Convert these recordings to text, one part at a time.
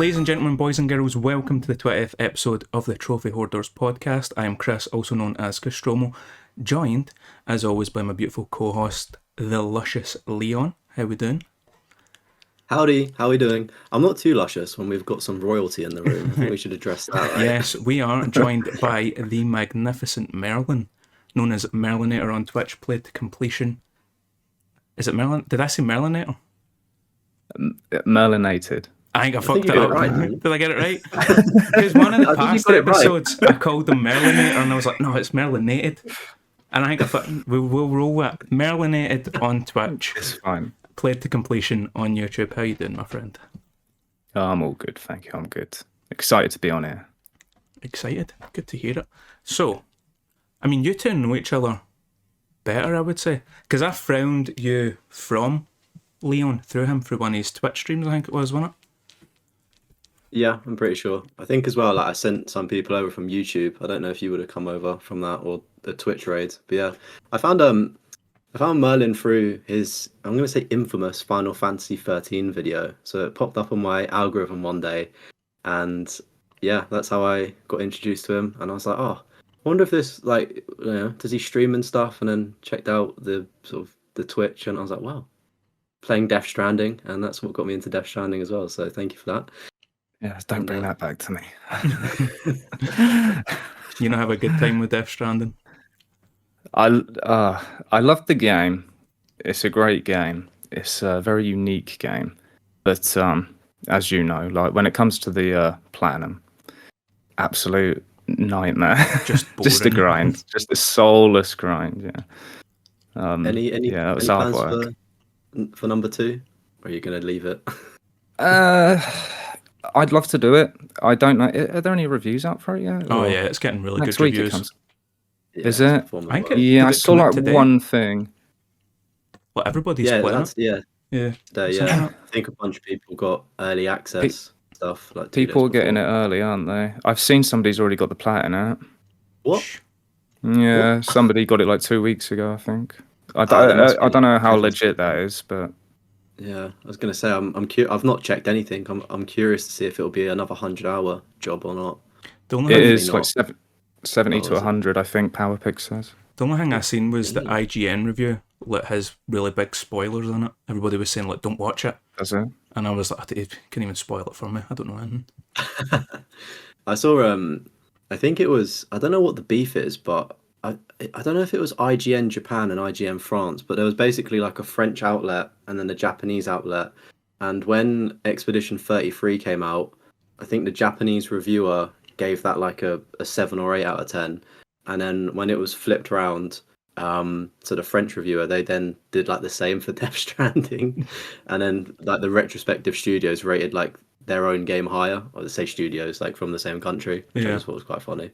Ladies and gentlemen, boys and girls, welcome to the 20th episode of the Trophy Hoarders podcast. I am Chris, also known as Castromo, joined, as always, by my beautiful co-host, the luscious Leon. How we doing? Howdy, how are we doing? I'm not too luscious when we've got some royalty in the room. I think we should address that, right? Yes, we are joined by the magnificent Merlin, known as Merlinator on Twitch, played to completion. Is it Merlin? Did I say Merlinator? Merlinated. I think I fucked it up. Right, did I get it right? Because one of the past episodes, I called them Merlinator, and I was like, no, it's Merlinated. And I think we'll roll it. Merlinated on Twitch. It's fine. Played to completion on YouTube. How you doing, my friend? Oh, I'm all good, thank you. I'm good. Excited to be on here. Excited? Good to hear it. So, I mean, you two know each other better, I would say. Because I found you from Leon through one of his Twitch streams, I think it was, wasn't it? Yeah, I'm pretty sure. I think as well, like I sent some people over from YouTube. I don't know if you would have come over from that or the Twitch raid. But yeah, I found Merlin through his, I'm going to say, infamous Final Fantasy 13 video. So it popped up on my algorithm one day, and yeah, that's how I got introduced to him. And I was like, oh, I wonder if this, like, does he stream and stuff? And then checked out the sort of the Twitch, and I was like, wow, playing Death Stranding, and that's what got me into Death Stranding as well. So thank you for that. Yeah, don't bring that back to me. You know, have a good time with Death Stranding. I love the game. It's a great game. It's a very unique game. But as you know, like when it comes to the platinum, absolute nightmare. Just a grind. Just a soulless grind. Yeah. Any yeah, it was plans hard work. for number 2? Or are you going to leave it? I'd love to do it. I don't know. Are there any reviews out for it yet? Oh yeah, it's getting really next good week reviews. It comes. Yeah, Is it? I think Yeah, I saw like today? one thing. Well, everybody's Yeah, playing that's it. Yeah. yeah. I think a bunch of people got early access stuff. Like 2 People are days getting it before. early, aren't they? I've seen somebody's already got the platinum out. What? Yeah, somebody got it like 2 weeks ago, I think. I there must be, don't know how like, legit that is, but Yeah, I was gonna say I've not checked anything. I'm curious to see if it'll be another 100-hour job or not. The only it thing, is like 70 Oh, to is it? 100, I think. PowerPick says. the only thing I seen was the IGN review that has really big spoilers in it. Everybody was saying, like, don't watch it. Does it? And I was like, you couldn't even spoil it for me. I don't know anything. I saw I think it was, I don't know what the beef is, but I don't know if it was IGN Japan and IGN France, but there was basically like a French outlet and then the Japanese outlet. And when Expedition 33 came out, I think the Japanese reviewer gave that like a 7 or 8 out of 10. And then when it was flipped around to the French reviewer, they then did like the same for Death Stranding. And then like the retrospective studios rated like their own game higher, or say studios like from the same country, which I just thought was quite funny.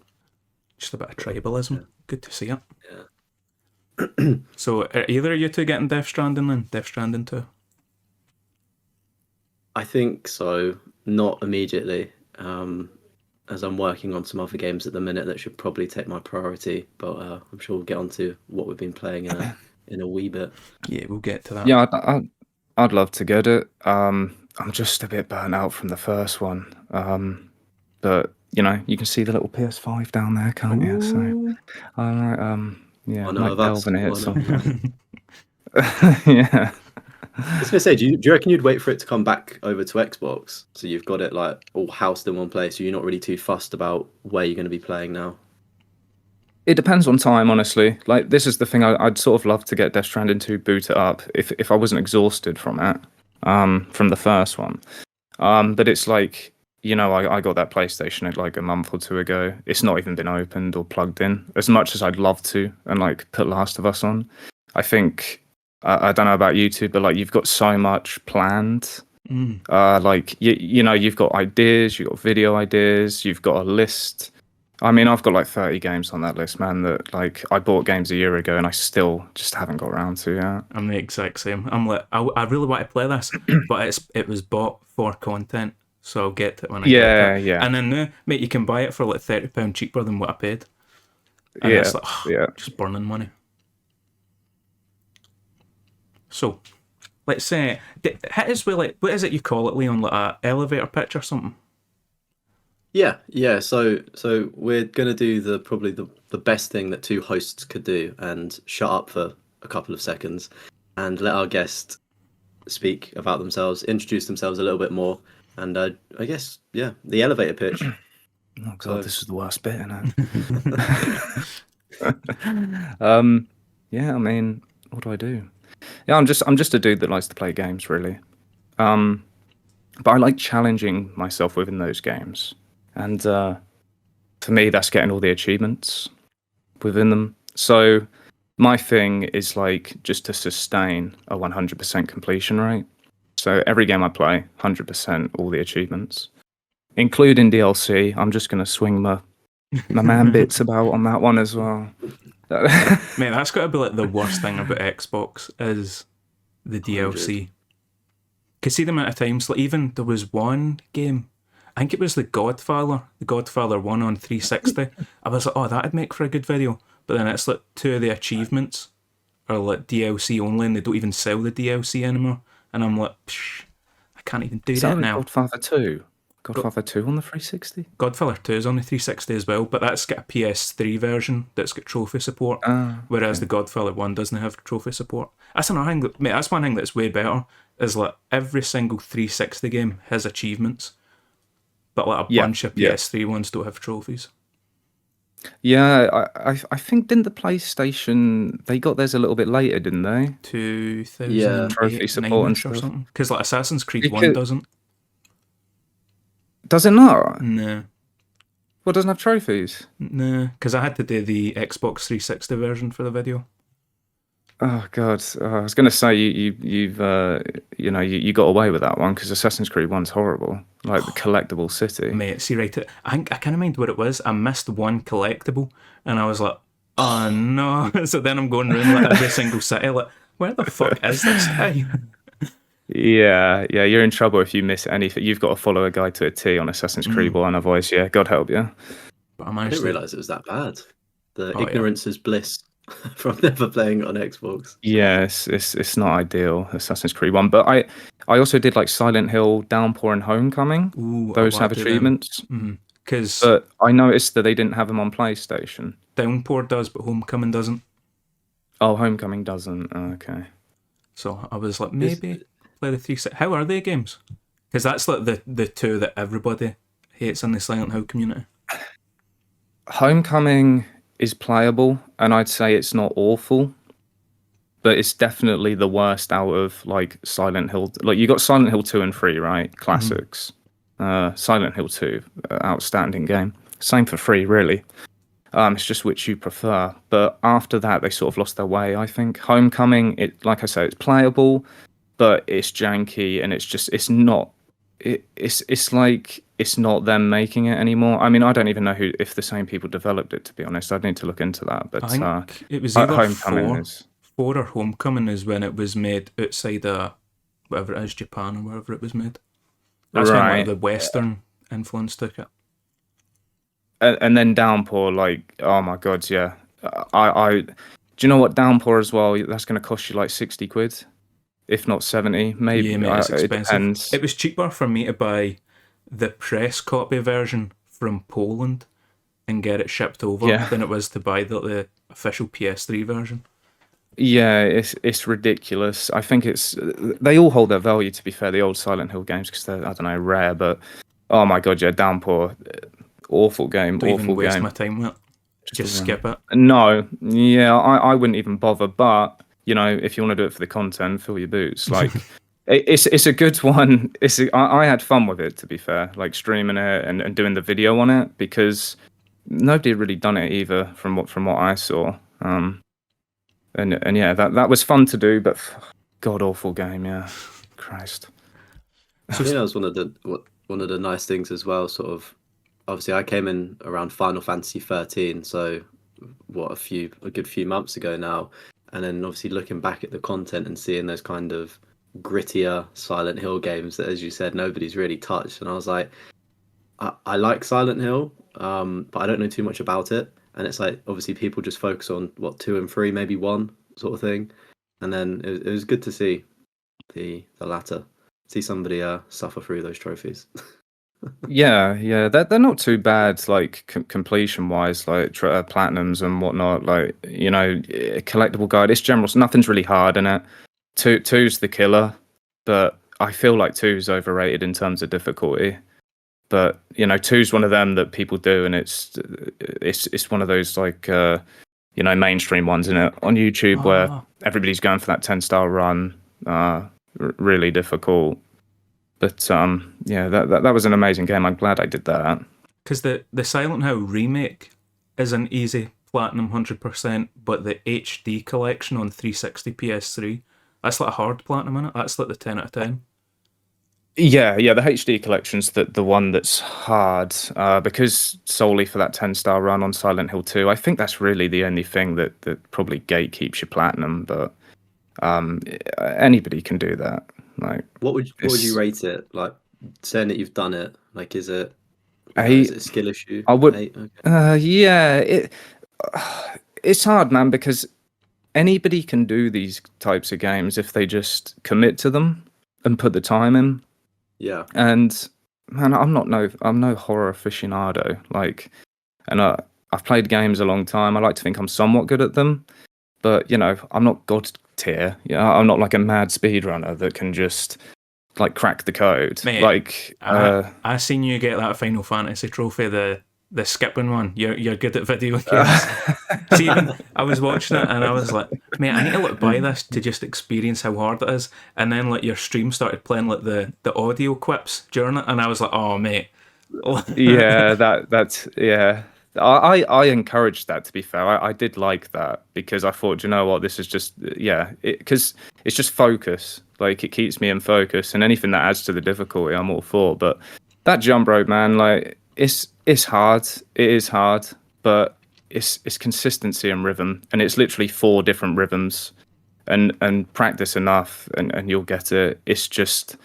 Just a bit of tribalism. Yeah. Good to see it. Yeah. So, are either of you two getting Death Stranding then? Death Stranding 2? I think so. Not immediately, as I'm working on some other games at the minute that should probably take my priority. But I'm sure we'll get onto what we've been playing in a wee bit. Yeah, we'll get to that. Yeah, I'd love to get it. I'm just a bit burnt out from the first one. But you know, you can see the little PS5 down there, can't you? So, yeah, One like of us, delving it one some. of Yeah. I was gonna say, do you reckon you'd wait for it to come back over to Xbox, so you've got it like all housed in one place, so you're not really too fussed about where you're going to be playing now? It depends on time, honestly. Like, this is the thing. I'd sort of love to get Death Stranding to boot it up if I wasn't exhausted from it, from the first one. But it's like, you know, I got that PlayStation like a month or 2 ago. It's not even been opened or plugged in. As much as I'd love to and like put Last of Us on, I think I don't know about you two, but like you've got so much planned. Like you know, you've got ideas, you've got video ideas, you've got a list. I mean, I've got like 30 games on that list, man, that like I bought games a year ago and I still just haven't got around to yet. I'm the exact same. I'm like, I really want to play this, but it was bought for content, so I'll get to it when I get it. Yeah. And then now, mate, you can buy it for like £30 cheaper than what I paid. And it's like, just burning money. So, let's say, hit us with like, what is it you call it, Leon? Like a elevator pitch or something? Yeah. So we're gonna do probably the best thing that two hosts could do, and shut up for a couple of seconds, and let our guest speak about themselves, introduce themselves a little bit more, and I guess the elevator pitch. Oh god, So this is the worst bit, isn't it? Yeah, I mean, what do I do? Yeah, I'm just a dude that likes to play games, really. But I like challenging myself within those games, and for me, that's getting all the achievements within them. So my thing is like just to sustain a 100% completion rate. So every game I play, 100% all the achievements, including DLC. I'm just gonna swing my man bits about on that one as well. Mate, that's got to be like the worst thing about Xbox is the 100. DLC. Cause see the amount of times, like even there was one game, I think it was the Godfather 1 on 360. I was like, oh, that'd make for a good video. But then it's like two of the achievements are like DLC only, and they don't even sell the DLC anymore. And I'm like, psh, I can't even do Is that that now. Godfather 2? Godfather 2 on the 360? Godfather 2 is on the 360 as well, but that's got a PS3 version that's got trophy support, Ah, whereas okay. the Godfather 1 doesn't have trophy support. That's another thing, mate, that's one thing that's way better, is like every single 360 game has achievements, but like a Yeah, bunch of yeah. PS3 ones don't have trophies. Yeah, I think didn't the PlayStation they got theirs a little bit later, didn't they? 2008, Trophy support and 9ish or stuff. something. Because like Assassin's Creed 1 Because, doesn't. does it not? Nah. Well, it doesn't have trophies. Nah. Because I had to do the Xbox 360 version for the video. Oh God, I was gonna say you've you got away with that one because Assassin's Creed 1's horrible, like the collectible city. Mate, see, right, I think I can't mind what it was. I missed one collectible, and I was like, "Oh no!" So then I'm going around like every single city, like, "Where the fuck is this guy?" Yeah, you're in trouble if you miss anything. You've got to follow a guide to a T on Assassin's Creed 1, otherwise, yeah, God help you. But I I managed didn't to. realize it was that bad. The Oh yeah, ignorance is bliss from never playing on Xbox. Yeah, it's not ideal, Assassin's Creed 1, but I also did like Silent Hill, Downpour, and Homecoming. ooh, I Those want have to do them. achievements, Because but I noticed that they didn't have them on PlayStation. Downpour does, but Homecoming doesn't. Oh, Homecoming doesn't. Oh, okay. So I was like, Is maybe play the 360. How are they games? Because that's like the two that everybody hates in the Silent Hill community. Homecoming is playable, and I'd say it's not awful, but it's definitely the worst out of like Silent Hill. Like you got Silent Hill 2 and 3, right? Classics. Silent Hill 2, outstanding game. Same for 3, really. It's just which you prefer. But after that, they sort of lost their way, I think. Homecoming, it like I said, it's playable, but it's janky and it's not. It's like it's not them making it anymore. I mean, I don't even know if the same people developed it. To be honest, I'd need to look into that. But I think it was either Homecoming is. four or Homecoming is when it was made outside of whatever it is, Japan or wherever it was made. That's when like Right. the Western influence took it. And then Downpour, like, oh my god, yeah. I do you know what Downpour as well? That's going to cost you like 60 quid, if not 70, maybe. Yeah, mate, it's It expensive. depends. It was cheaper for me to buy the press copy version from Poland and get it shipped over Yeah. than it was to buy the official PS3 version. Yeah, it's ridiculous. I think they all hold their value, to be fair, the old Silent Hill games, because they're, I don't know, rare, but oh my god, yeah, Downpour, awful game, Don't awful even waste game. my time with it. Just skip it. No, yeah, I wouldn't even bother. But you know, if you want to do it for the content, fill your boots. Like, it's a good one. I had fun with it, to be fair, like streaming it and doing the video on it, because nobody had really done it either from what I saw. And yeah, that was fun to do, but god awful game, yeah, Christ. I think that was one of the nice things as well. Sort of, obviously, I came in around Final Fantasy 13, so a good few months ago now, and then obviously looking back at the content and seeing those kind of grittier Silent Hill games that, as you said, nobody's really touched, and I was like, I like Silent Hill, but I don't know too much about it, and it's like obviously people just focus on what 2 and 3, maybe 1 sort of thing, and then it was good to see. the latter. See somebody suffer through those trophies. Yeah, they're not too bad, like completion wise, like platinums and whatnot. Like collectible guide. It's general. Nothing's really hard in it. Two's the killer, but I feel like two's overrated in terms of difficulty. But two's one of them that people do, and it's one of those like mainstream ones in it on YouTube where everybody's going for that 10-star run. Really difficult. But yeah, that was an amazing game. I'm glad I did that. Because the Silent Hill remake is an easy platinum 100%, but the HD collection on 360 PS3, that's like a hard platinum in it. That's like the 10 out of 10. Yeah, the HD collection's the one that's hard because solely for that 10-star run on Silent Hill 2. I think that's really the only thing that probably gatekeeps your platinum, but anybody can do that. Like, what would you rate it? Like, saying that you've done it, like, is it Eight. is it a skill issue? I would. 8? Okay. Yeah, it's hard, man, because anybody can do these types of games if they just commit to them and put the time in. Yeah. And man, I'm no horror aficionado. Like, and I've played games a long time. I like to think I'm somewhat good at them, but I'm not god tier. I'm not like a mad speedrunner that can just like crack the code. Mate, like I seen you get that Final Fantasy trophy, the skipping one. You're good at video games. See, even I was watching it and I was like, mate, I need to buy this to just experience how hard it is. And then like your stream started playing like the audio clips during it, and I was like, oh mate. Yeah, that's yeah. I encouraged that, to be fair. I did like that because I thought, you know what, this is just because it's just focus. Like, it keeps me in focus, and anything that adds to the difficulty, I'm all for. But that jump rope, man, like it's hard. It is hard, but it's consistency and rhythm, and it's literally 4 different rhythms, and practice enough, and you'll get it. It's just,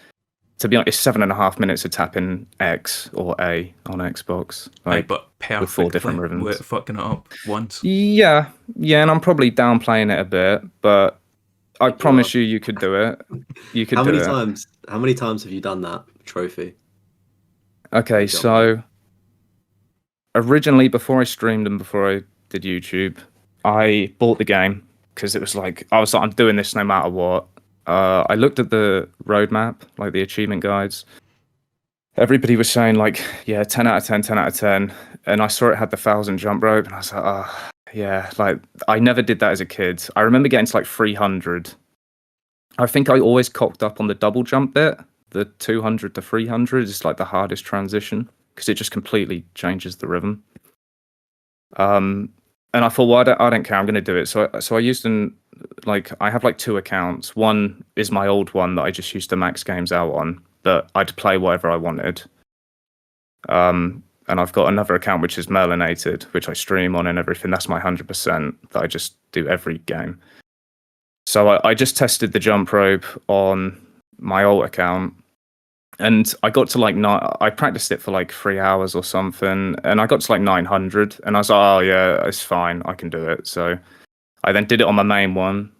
to be honest, it's 7.5 minutes of tapping X or A on Xbox. Like, but perfect with 4 different rhythms. We're fucking it up once. Yeah, and I'm probably downplaying it a bit, but I promise you could do it. You could. How many times? How many times have you done that trophy? Okay, so originally, before I streamed and before I did YouTube, I bought the game because it was like, I was like, I'm doing this no matter what. I looked at the roadmap, like the achievement guides. Everybody was saying like, yeah, 10 out of 10, 10 out of 10. And I saw it had the 1,000 jump rope, and I was like, oh, yeah, like I never did that as a kid. I remember getting to like 300. I think I always cocked up on the double jump bit. The 200 to 300 is like the hardest transition because it just completely changes the rhythm. And I thought, well, I don't care. I'm going to do it. So I used I have like 2 accounts. One is my old one that I just used to max games out on, but I'd play whatever I wanted. And I've got another account which is Merlinated, which I stream on and everything. That's my 100% that I just do every game. So I just tested the jump rope on my old account, and I got to like I practiced it for like 3 hours or something, and I got to like 900, and I was like, oh yeah, it's fine, I can do it. So I then did it on my main one,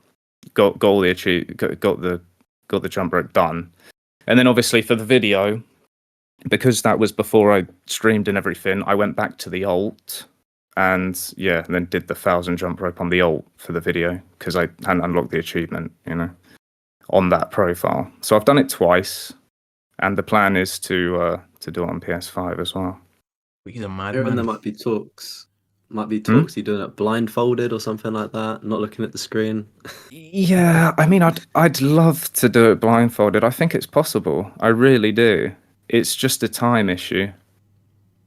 got the jump rope done, and then obviously for the video, because that was before I streamed and everything, I went back to the alt and then did the 1,000 jump rope on the alt for the video because I hadn't unlocked the achievement, on that profile. So I've done it twice, and the plan is to do it on PS5 as well. He's a madman. I reckon there might be talks. You doing it blindfolded or something like that, not looking at the screen. Yeah, I mean, I'd love to do it blindfolded. I think it's possible. I really do. It's just a time issue.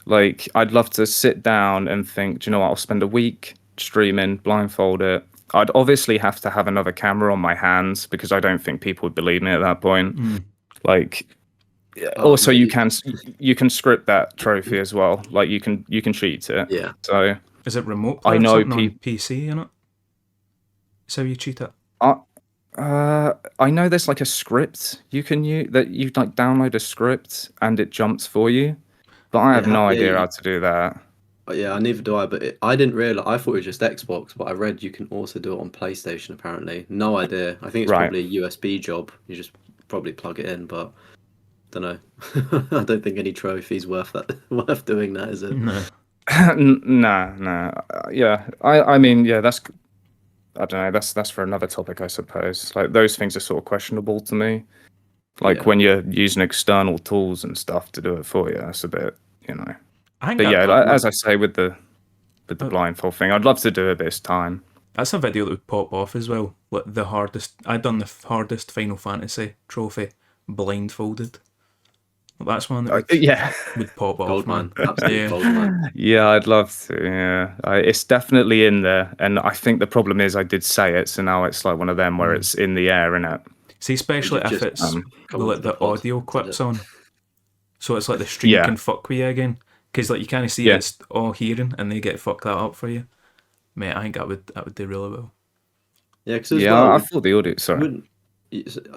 Like, I'd love to sit down and think, do you know what, I'll spend a week streaming, blindfold it. I'd obviously have to have another camera on my hands because I don't think people would believe me at that point. Like, also you can script that trophy as well. Like, you can cheat it. Yeah. So is it remote play or something on PC, in it? So you cheat it? I know there's like a script you can use, that you like download a script and it jumps for you, but I have no idea how to do that. Yeah, neither do I. But I didn't realize. I thought it was just Xbox, but I read you can also do it on PlayStation. Apparently, no idea. I think it's probably a USB job. You just probably plug it in, but don't know. I don't think any trophy's worth doing that, is it? No. Nah. Yeah, I mean, yeah, that's I don't know. That's for another topic, I suppose. Like those things are sort of questionable to me. Like Yeah. when you're using external tools and stuff to do it for you, that's a bit, you know. I think But yeah, that, as I say with the blindfold thing, I'd love to do it this time. that's a video that would pop off as well. Like the hardest, I'd done the hardest Final Fantasy trophy blindfolded. That's one that Yeah, would pop off, Gold mine, man. absolute Yeah. gold mine. yeah, I'd love to. Yeah, it's definitely in there, and I think the problem is I did say it, so now it's like one of them where it's in the air, innit? See, especially You've if just, it's come like onto the pod, audio did clips it. on, so it's like the stream Yeah. can fuck with you again, because like you can't see Yeah. it's all hearing, and they get fucked that up for you. Mate, I think that would do really well. Yeah, because as Yeah, well, I thought the audio. you Sorry. wouldn't.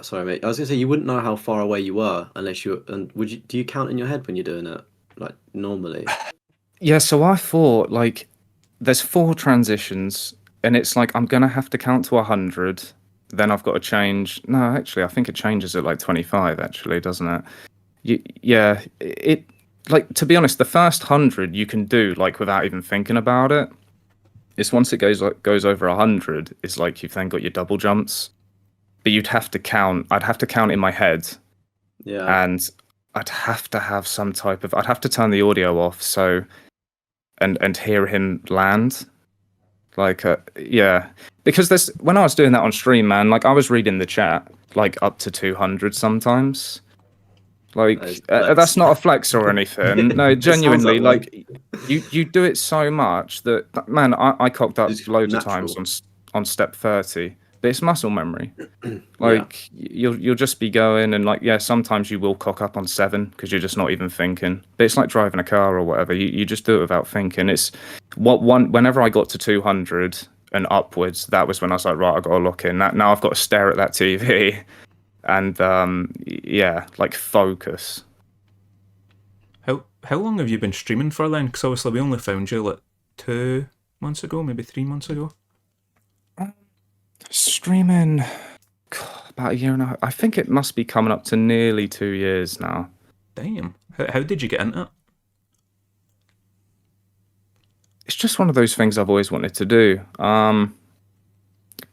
Sorry, mate. I was gonna say you wouldn't know how far away you were unless you. And would you? Do you count in your head when you're doing it, like normally? Yeah, so I thought like there's 4 transitions, and it's like I'm gonna have to count to 100. Then I've got to change. No, actually, I think it changes at like 25. Actually, doesn't it? Yeah, it like to be honest, the first 100 you can do like without even thinking about it. It's once it goes over 100, it's like you've then got your double jumps, but you'd have to count. I'd have to count in my head, Yeah. and I'd have to have some type of. I'd have to turn the audio off so and hear him land. Like, yeah, because there's when I was doing that on stream, man, like I was reading the chat like up to 200 sometimes. Like That is flex. that's not a flex or anything. No, It sounds genuinely, that way. like you do it so much that man, I cocked up It's loads natural. of times on step 30. But it's muscle memory. Yeah. Like you'll just be going and like yeah, sometimes you will cock up on 7 because you're just not even thinking. But it's like driving a car or whatever. You just do it without thinking. It's whenever I got to 200 and upwards, that was when I was like, right, I got to lock in. Now I've got to stare at that TV and yeah, like focus. How long have you been streaming for then? Because obviously we only found you like 2 months ago, maybe 3 months ago. Streaming about a year and a half. I think it must be coming up to nearly 2 years now. Damn. How did you get into it? It's just one of those things I've always wanted to do.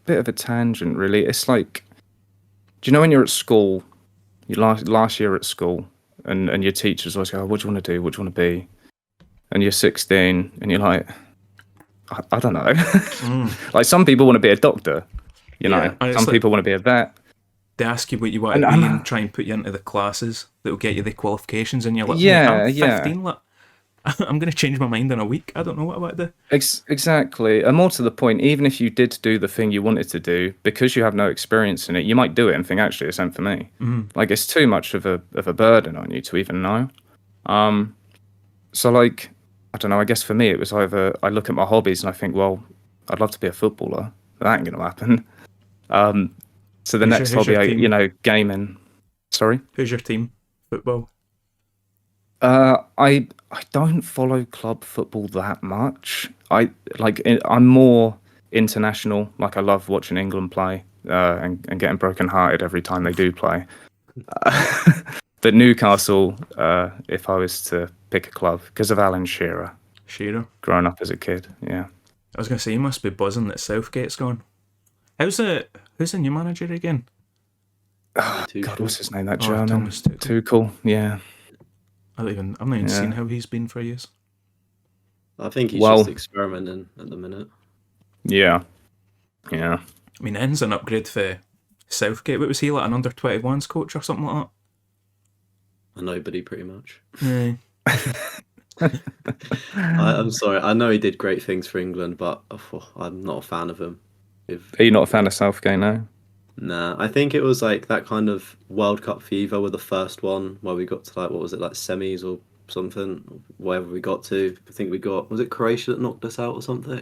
Bit of a tangent, really. It's like, do you know when you're at school, you last year at school, and your teachers always go, oh, what do you want to do? What do you want to be? And you're 16, and you're like, I don't know. Like some people want to be a doctor, you know. and it's Some like- people want to be a vet. They ask you what you want to And- be and- and try and put you into the classes that will get you the qualifications, and you're like, Yeah, mate, I'm yeah. 15, like, I'm going to change my mind in a week. I don't know what I want to do. Exactly. And more to the point, even if you did do the thing you wanted to do, because you have no experience in it, you might do it and think, actually, it's meant for me. Like, it's too much of a burden on you to even know. So, like, I don't know, I guess for me, it was either I look at my hobbies and I think, well, I'd love to be a footballer. But that ain't going to happen. So the next who's hobby, your team? Gaming. Sorry? Who's your team? Football? I don't follow club football that much. I'm more international. Like I love watching England play and getting brokenhearted every time they do play. But Newcastle, if I was to pick a club, because of Alan Shearer, Shearer. growing up as a kid, yeah. I was going to say, you must be buzzing that Southgate's gone. Who's the new manager again? God, what's his name? That Oh, German Thomas Tuchel. Tuchel. Yeah. I've not even seen how he's been for years. I think he's Well- just experimenting at the minute. Yeah. I mean, N's an upgrade for Southgate. What was he, like an under-21s coach or something like A nobody, pretty much. that? I'm sorry. I know he did great things for England, but I'm not a fan of him. Are you not a fan of Southgate now? Nah, I think it was like that kind of World Cup fever with the first one where we got to like, what was it, like semis or something, wherever we got to. I think was it Croatia that knocked us out or something?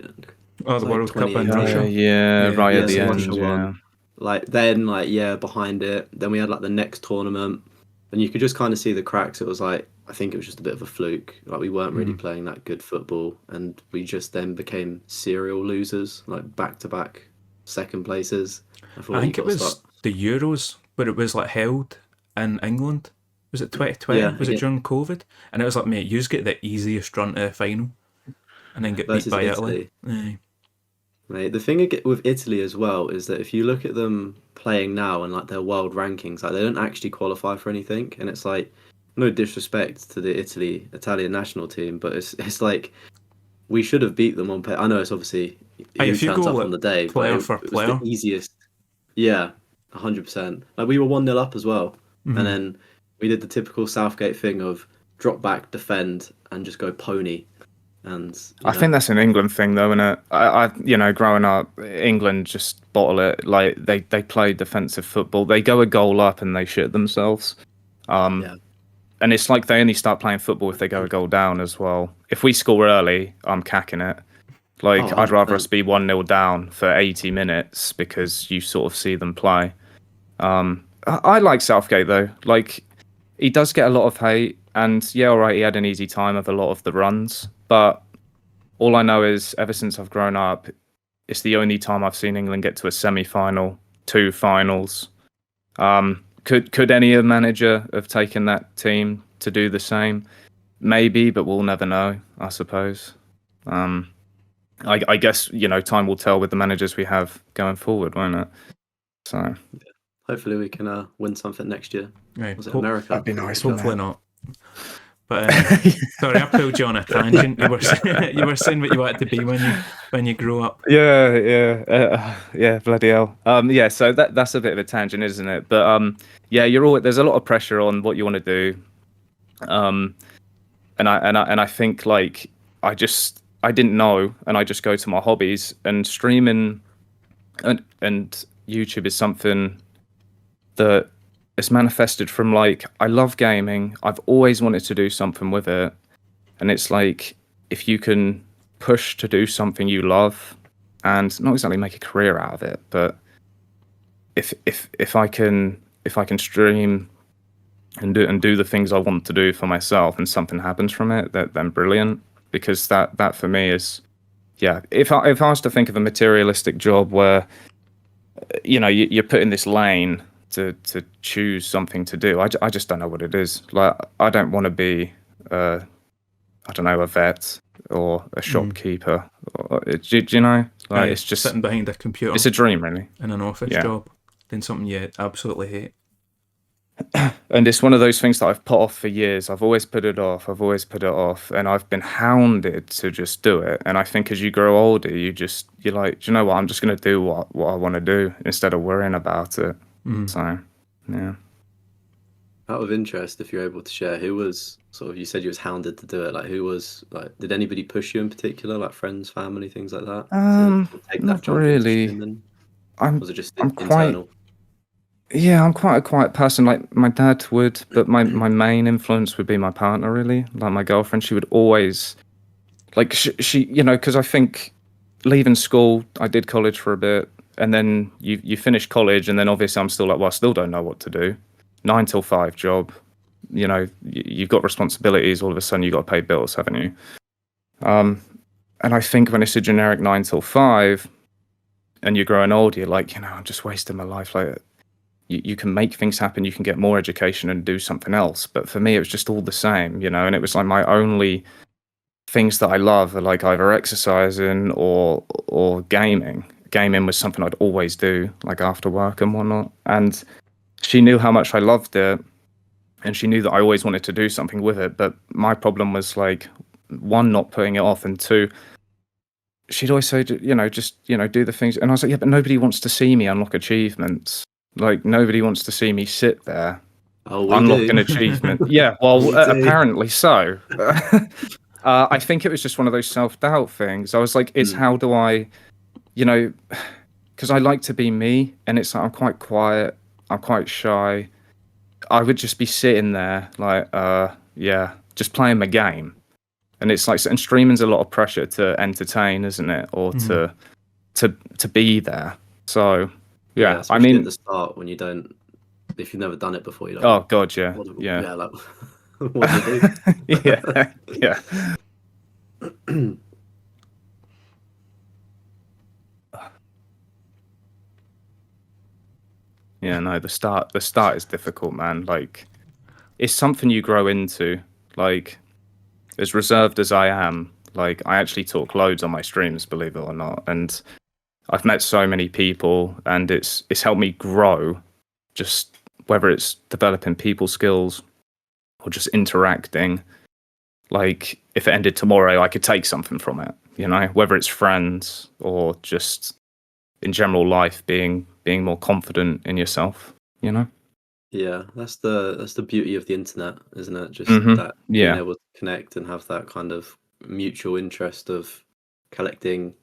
Oh, the like World Cup in 2018. Russia. Yeah, Yeah, right yeah, at the so end. Russia Yeah. won. Like then, like yeah, behind it. Then we had like the next tournament, and you could just kind of see the cracks. It was like I think it was just a bit of a fluke. Like we weren't really playing that good football, and we just then became serial losers, like back to back second places. I think it was the Euros but it was like held in England. Was it 2020? Yeah, Was it during COVID? And it was like, mate, you just get the easiest run to the final, and then get beat versus by Italy. Italy. Mate, the thing with Italy as well is that if you look at them playing now and like their world rankings, like they don't actually qualify for anything, and it's like no disrespect to the Italian national team, but it's like we should have beat them on pay. I know it's obviously Hey, who if you turns go up like on the day, but player for it was the player, easiest. Yeah, 100%. Like we were 1-0 up as well, and then we did the typical Southgate thing of drop back, defend, and just go pony. And I think that's an England thing, though, isn't it? Growing up, England just bottle it. Like they play defensive football. They go a goal up and they shit themselves. yeah. And it's like they only start playing football if they go a goal down as well. If we score early, I'm cacking it. Like Oh, I'd rather 100%. us be 1-0 down for 80 minutes because you sort of see them play. I like Southgate though. Like he does get a lot of hate, and yeah, all right, he had an easy time of a lot of the runs, but all I know is ever since I've grown up, it's the only time I've seen England get to a semi-final, 2 finals. Could any other manager have taken that team to do the same? Maybe, but we'll never know, I suppose. I guess, time will tell with the managers we have going forward, won't it? So Hopefully we can win something next year. right? Was it America? that'd be nice, Hopefully not. But sorry, I pulled you on a tangent. You were you were saying what you wanted to be when you grow up. Yeah, bloody hell. Yeah, so that's a bit of a tangent, isn't it? But yeah, there's a lot of pressure on what you want to do. And I think like I didn't know, and I just go to my hobbies, and streaming and YouTube is something that is manifested from like I love gaming. I've always wanted to do something with it, and it's like if you can push to do something you love and not exactly make a career out of it, but if I can stream and do the things I want to do for myself and something happens from it, then brilliant. Because that for me is, yeah. If I was to think of a materialistic job where you're put in this lane to choose something to do, I just don't know what it is. Like I don't want to be I don't know, a vet or a shopkeeper. Do you know? Like it's just sitting behind a computer. It's a dream, really. In an office job, doing something you absolutely hate. And it's one of those things that I've put off for years. I've always put it off, and I've been hounded to just do it. And I think as you grow older, you're like, do you know what? I'm just going to do what I want to do instead of worrying about it. So, yeah. Out of interest, if you're able to share, who was sort of, you said you was hounded to do it. Like, who was like, did anybody push you in particular, like friends, family, things like that? To take Not that jump really. into streaming? Was it just I'm internal? I'm quite a quiet person. Like my dad would, but my main influence would be my partner, really. Like my girlfriend, she would always, like she because I think leaving school, I did college for a bit, and then you finish college, and then obviously I'm still like, well, I still don't know what to do. 9 till 5 job, you've got responsibilities. All of a sudden, you've got to pay bills, haven't you? And I think when it's a generic 9 till 5, and you're growing older, you're like, I'm just wasting my life. Like, you can make things happen, you can get more education and do something else. But for me, it was just all the same, and it was like my only things that I love are like either exercising or gaming. Gaming was something I'd always do, like after work and whatnot. And she knew how much I loved it, and she knew that I always wanted to do something with it. But my problem was like, 1, not putting it off, and 2, she'd always say, do the things. And I was like, yeah, but nobody wants to see me unlock achievements. Like nobody wants to see me sit there unlock an achievement. Yeah, well, apparently so. I think it was just one of those self-doubt things. I was like, it's how do I, because I like to be me, and it's like I'm quite quiet, I'm quite shy. I would just be sitting there like, just playing my game. And it's like, and streaming's a lot of pressure to entertain, isn't it? Or to be there. So yeah, I mean, at the start when if you've never done it before, you're like, oh god, yeah, yeah, like, what do you do? yeah. Yeah, no, the start is difficult, man. Like, it's something you grow into. Like, as reserved as I am, like, I actually talk loads on my streams, believe it or not, and I've met so many people, and it's helped me grow. Just whether it's developing people skills or just interacting. Like, if it ended tomorrow, I could take something from it. You know, whether it's friends or just in general life, being more confident in yourself. You know. Yeah, that's the beauty of the internet, isn't it? Just Mm-hmm. that being Yeah. able to connect and have that kind of mutual interest of collecting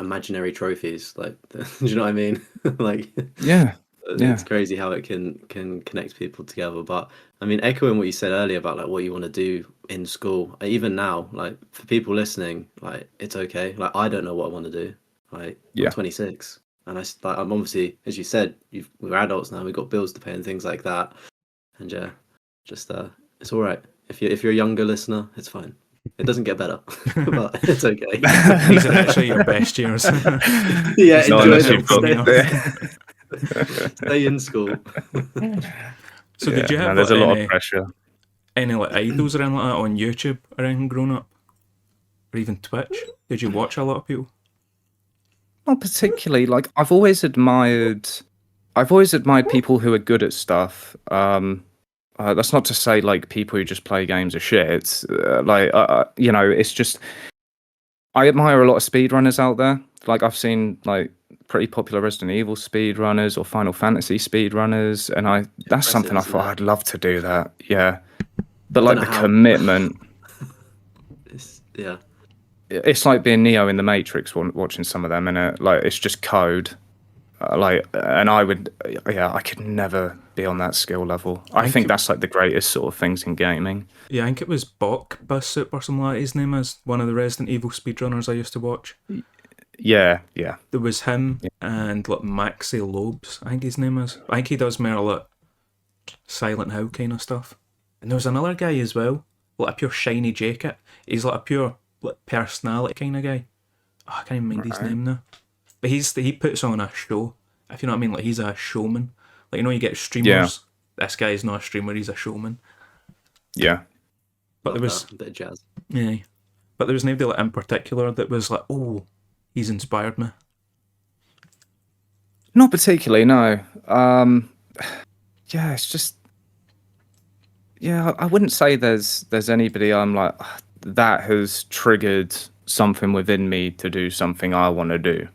imaginary trophies. Like, do you know what I mean? Like, Yeah. it's Yeah. crazy how it can connect people together. But I mean, echoing what you said earlier about like what you want to do in school, even now, like for people listening, like it's okay. Like I don't know what I want to do. Like I'm Yeah. 26, and like, I'm obviously, as you said, we're adults now. We've got bills to pay and things like that. And yeah, just it's all right. If you're a younger listener, it's fine. It doesn't get better, but it's okay. These are actually your best years. Yeah, Not enjoy unless them. you've got Stay in school. So did you yeah, have man, there's a lot of any pressure. like idols around like that on YouTube around growing up, or even Twitch? Did you watch a lot of people? Not particularly. Like, I've always admired people who are good at stuff. That's not to say like people who just play games are shit. You know, it's just I admire a lot of speedrunners out there. Like, I've seen like pretty popular Resident Evil speedrunners or Final Fantasy speedrunners, and that's something I Impressive, thought isn't I'd love to do that. Yeah, but I don't like know the how. commitment. Yeah. It's like being Neo in the Matrix watching some of them, and like it's just code. And I could never be on that skill level. I think that's like the greatest sort of things in gaming. Yeah, I think it was Bok Bus Soup or something like his name is, one of the Resident Evil speedrunners I used to watch. Yeah, yeah. There was him and like Maxi Lobes, I think his name is. I think he does more like Silent Hill kind of stuff. And there was another guy as well, like a pure shiny jacket. He's like a pure like personality kind of guy. Oh, I can't even mind his name now. But he puts on a show, if you know what I mean. Like, he's a showman. Like, you know, you get streamers. Yeah. This guy's not a streamer, he's a showman. Yeah. But there was a bit of jazz. Yeah. But there was nobody like in particular that was like, oh, he's inspired me. Not particularly, no. Yeah, it's just I wouldn't say there's anybody I'm like that has triggered something within me to do something I want to do.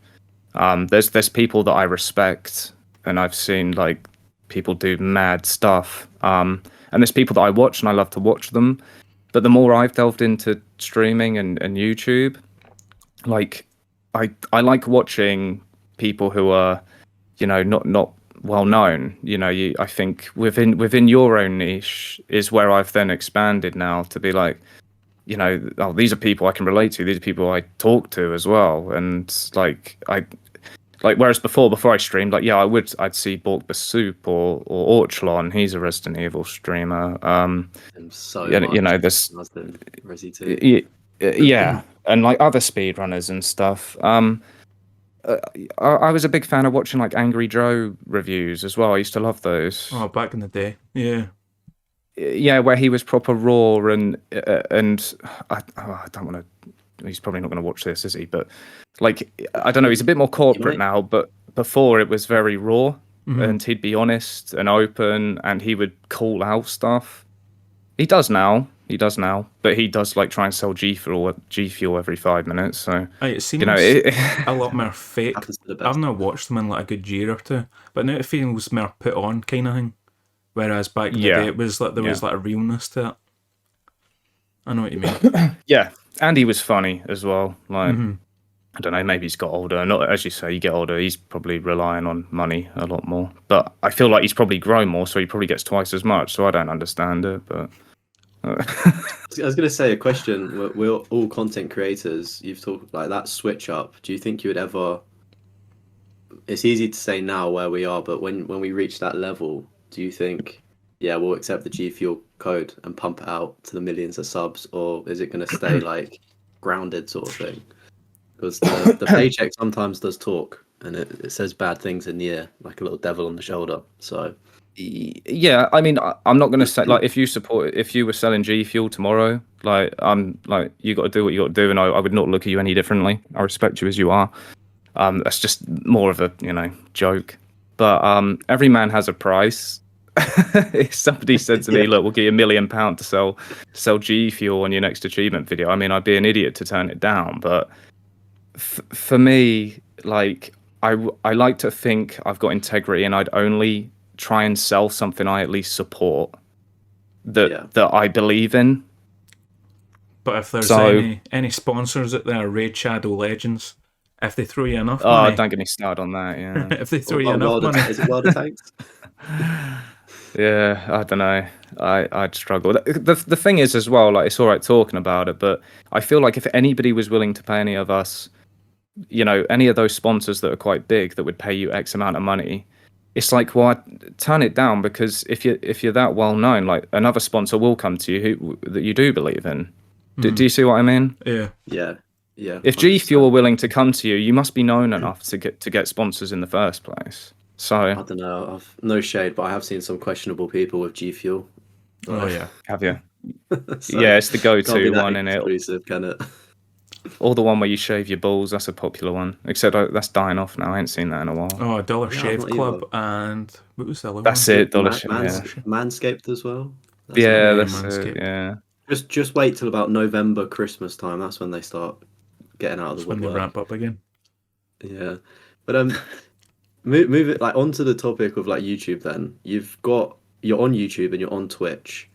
There's people that I respect, and I've seen like people do mad stuff. And there's people that I watch, and I love to watch them. But the more I've delved into streaming and YouTube, like I like watching people who are, you know, not well known. You know, I think within your own niche is where I've then expanded now to be like, you know, oh, these are people I can relate to. These are people I talk to as well. And whereas before I streamed, like, yeah, I'd see Bork Soup or Orchlon. He's a Resident Evil streamer. So you know, there's Resi too. Yeah, and like other speedrunners and stuff. I was a big fan of watching like Angry Joe reviews as well. I used to love those. Oh, back in the day, yeah. Yeah, where he was proper raw and I don't want to. He's probably not going to watch this, is he? But like, I don't know. He's a bit more corporate now, but before it was very raw, and he'd be honest and open, and he would call out stuff. He does now, but he does like try and sell G Fuel every 5 minutes. So it seems a lot more fake. I've not watched them in like a good year or two, but now it feels more put on kind of thing. Whereas back in the day, it was like there was like a realness to it. I know what you mean. Yeah, and he was funny as well. Like, I don't know, maybe he's got older. Not as you say, you get older, he's probably relying on money a lot more. But I feel like he's probably grown more, so he probably gets twice as much. So I don't understand it. But I was going to say a question. We're all content creators. You've talked like that switch up. Do you think you would ever? It's easy to say now where we are, but when we reach that level, do you think, yeah, we'll accept the G Fuel code and pump it out to the millions of subs, or is it going to stay like grounded sort of thing? Because the paycheck sometimes does talk, and it says bad things in the ear, like a little devil on the shoulder. So Yeah, I mean, I'm not going to say like if you were selling G Fuel tomorrow, like I'm like you got to do what you got to do, and I would not look at you any differently. I respect you as you are. That's just more of a joke. But every man has a price. If somebody said to me, Yeah. "Look, we'll give you £1 million to sell G Fuel on your next achievement video," I mean, I'd be an idiot to turn it down. But for me, like I like to think I've got integrity, and I'd only try and sell something I at least support that I believe in. But if there's So, any sponsors out there, Raid Shadow Legends, if they throw you enough oh, money, don't get me started on that. Yeah, if they throw Or you enough money, is it World of Tanks? yeah, I don't know. I'd struggle. The thing is as well, like it's all right talking about it, but I feel like if anybody was willing to pay any of us, any of those sponsors that are quite big that would pay you X amount of money, it's like, well, I'd turn it down because if you're that well known, like another sponsor will come to you that you do believe in. Do you see what I mean? yeah. Yeah, yeah. If G 100%. Fuel are willing to come to you, you must be known enough to get sponsors in the first place. So I don't know. I've no shade, but I have seen some questionable people with G Fuel. Oh yeah. have you? So Yeah, it's the can't be go-to that one, in it. exclusive, can it? Or the one where you shave your balls. That's a popular one. Except that's dying off now. I ain't seen that in a while. Oh, Dollar Yeah, I've Shave not Club, either. and what was the other That's one? it. Dollar Man, Shave. Mans- Yeah, Manscaped as well. That's yeah, Yeah, that's it. Manscaped. Yeah. Just wait till about November, Christmas time. That's when they start getting out of the That's when they woodwork. ramp up again. Yeah, but move it like onto the topic of like YouTube. Then you're on YouTube and you're on Twitch.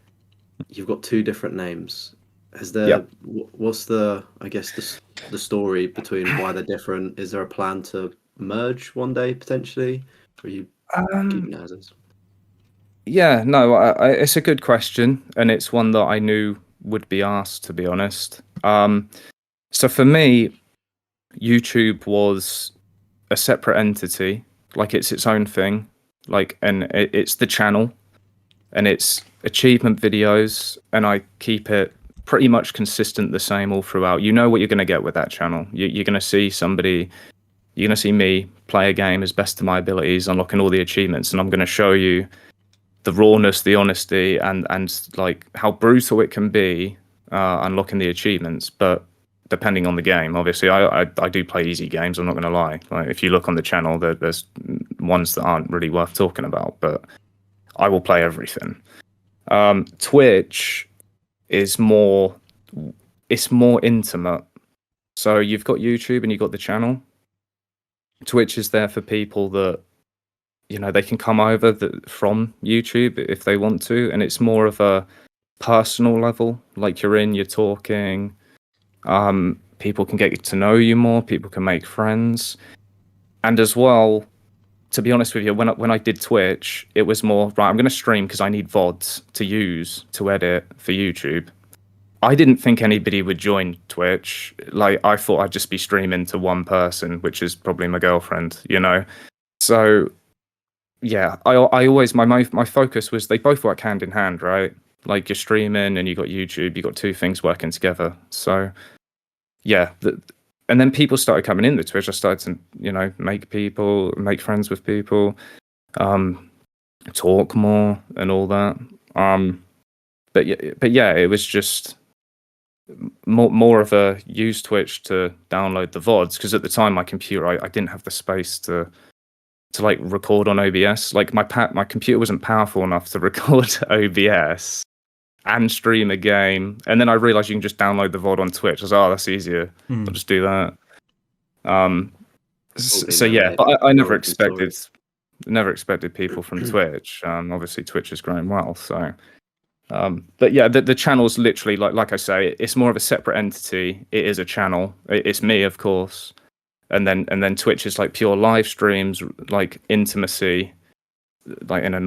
You've got two different names. Is there? Yep. What's the? I guess the story between why they're different. Is there a plan to merge one day potentially? Or are you keeping it as is? Yeah, no, it's a good question, and it's one that I knew would be asked, to be honest. So for me, YouTube was a separate entity, like it's its own thing, like, and it's the channel, and it's achievement videos, and I keep it pretty much consistent, the same all throughout. You know what you're going to get with that channel. You're going to see you're going to see me play a game as best of my abilities, unlocking all the achievements, and I'm going to show you the rawness, the honesty, and like how brutal it can be unlocking the achievements. But depending on the game, obviously, I do play easy games. I'm not going to lie. Like if you look on the channel, there's ones that aren't really worth talking about. But I will play everything. Twitch is more intimate. So you've got YouTube and you've got the channel. Twitch is there for people that they can come over from YouTube if they want to, and it's more of a personal level. Like you're talking. People can get to know you more. People can make friends, and as well, to be honest with you, when I did Twitch, it was more right. I'm going to stream because I need VODs to use to edit for YouTube. I didn't think anybody would join Twitch. Like I thought I'd just be streaming to one person, which is probably my girlfriend. So. Yeah, I always my focus was they both work hand in hand, right? Like you're streaming and you got YouTube, you got two things working together. So yeah, and then people started coming in the Twitch. I started to make friends with people, talk more and all that. But yeah, it was just more of a use Twitch to download the VODs because at the time my computer I didn't have the space to like record on OBS. Like my computer wasn't powerful enough to record OBS and stream a game. And then I realized you can just download the VOD on Twitch. I was like, oh, that's easier. I'll just do that. So yeah, but I never expected people from Twitch. Obviously Twitch is growing well. So, but yeah, the channel's literally like I say, it's more of a separate entity. It is a channel. It's me, of course. And then Twitch is like pure live streams, like intimacy, like in a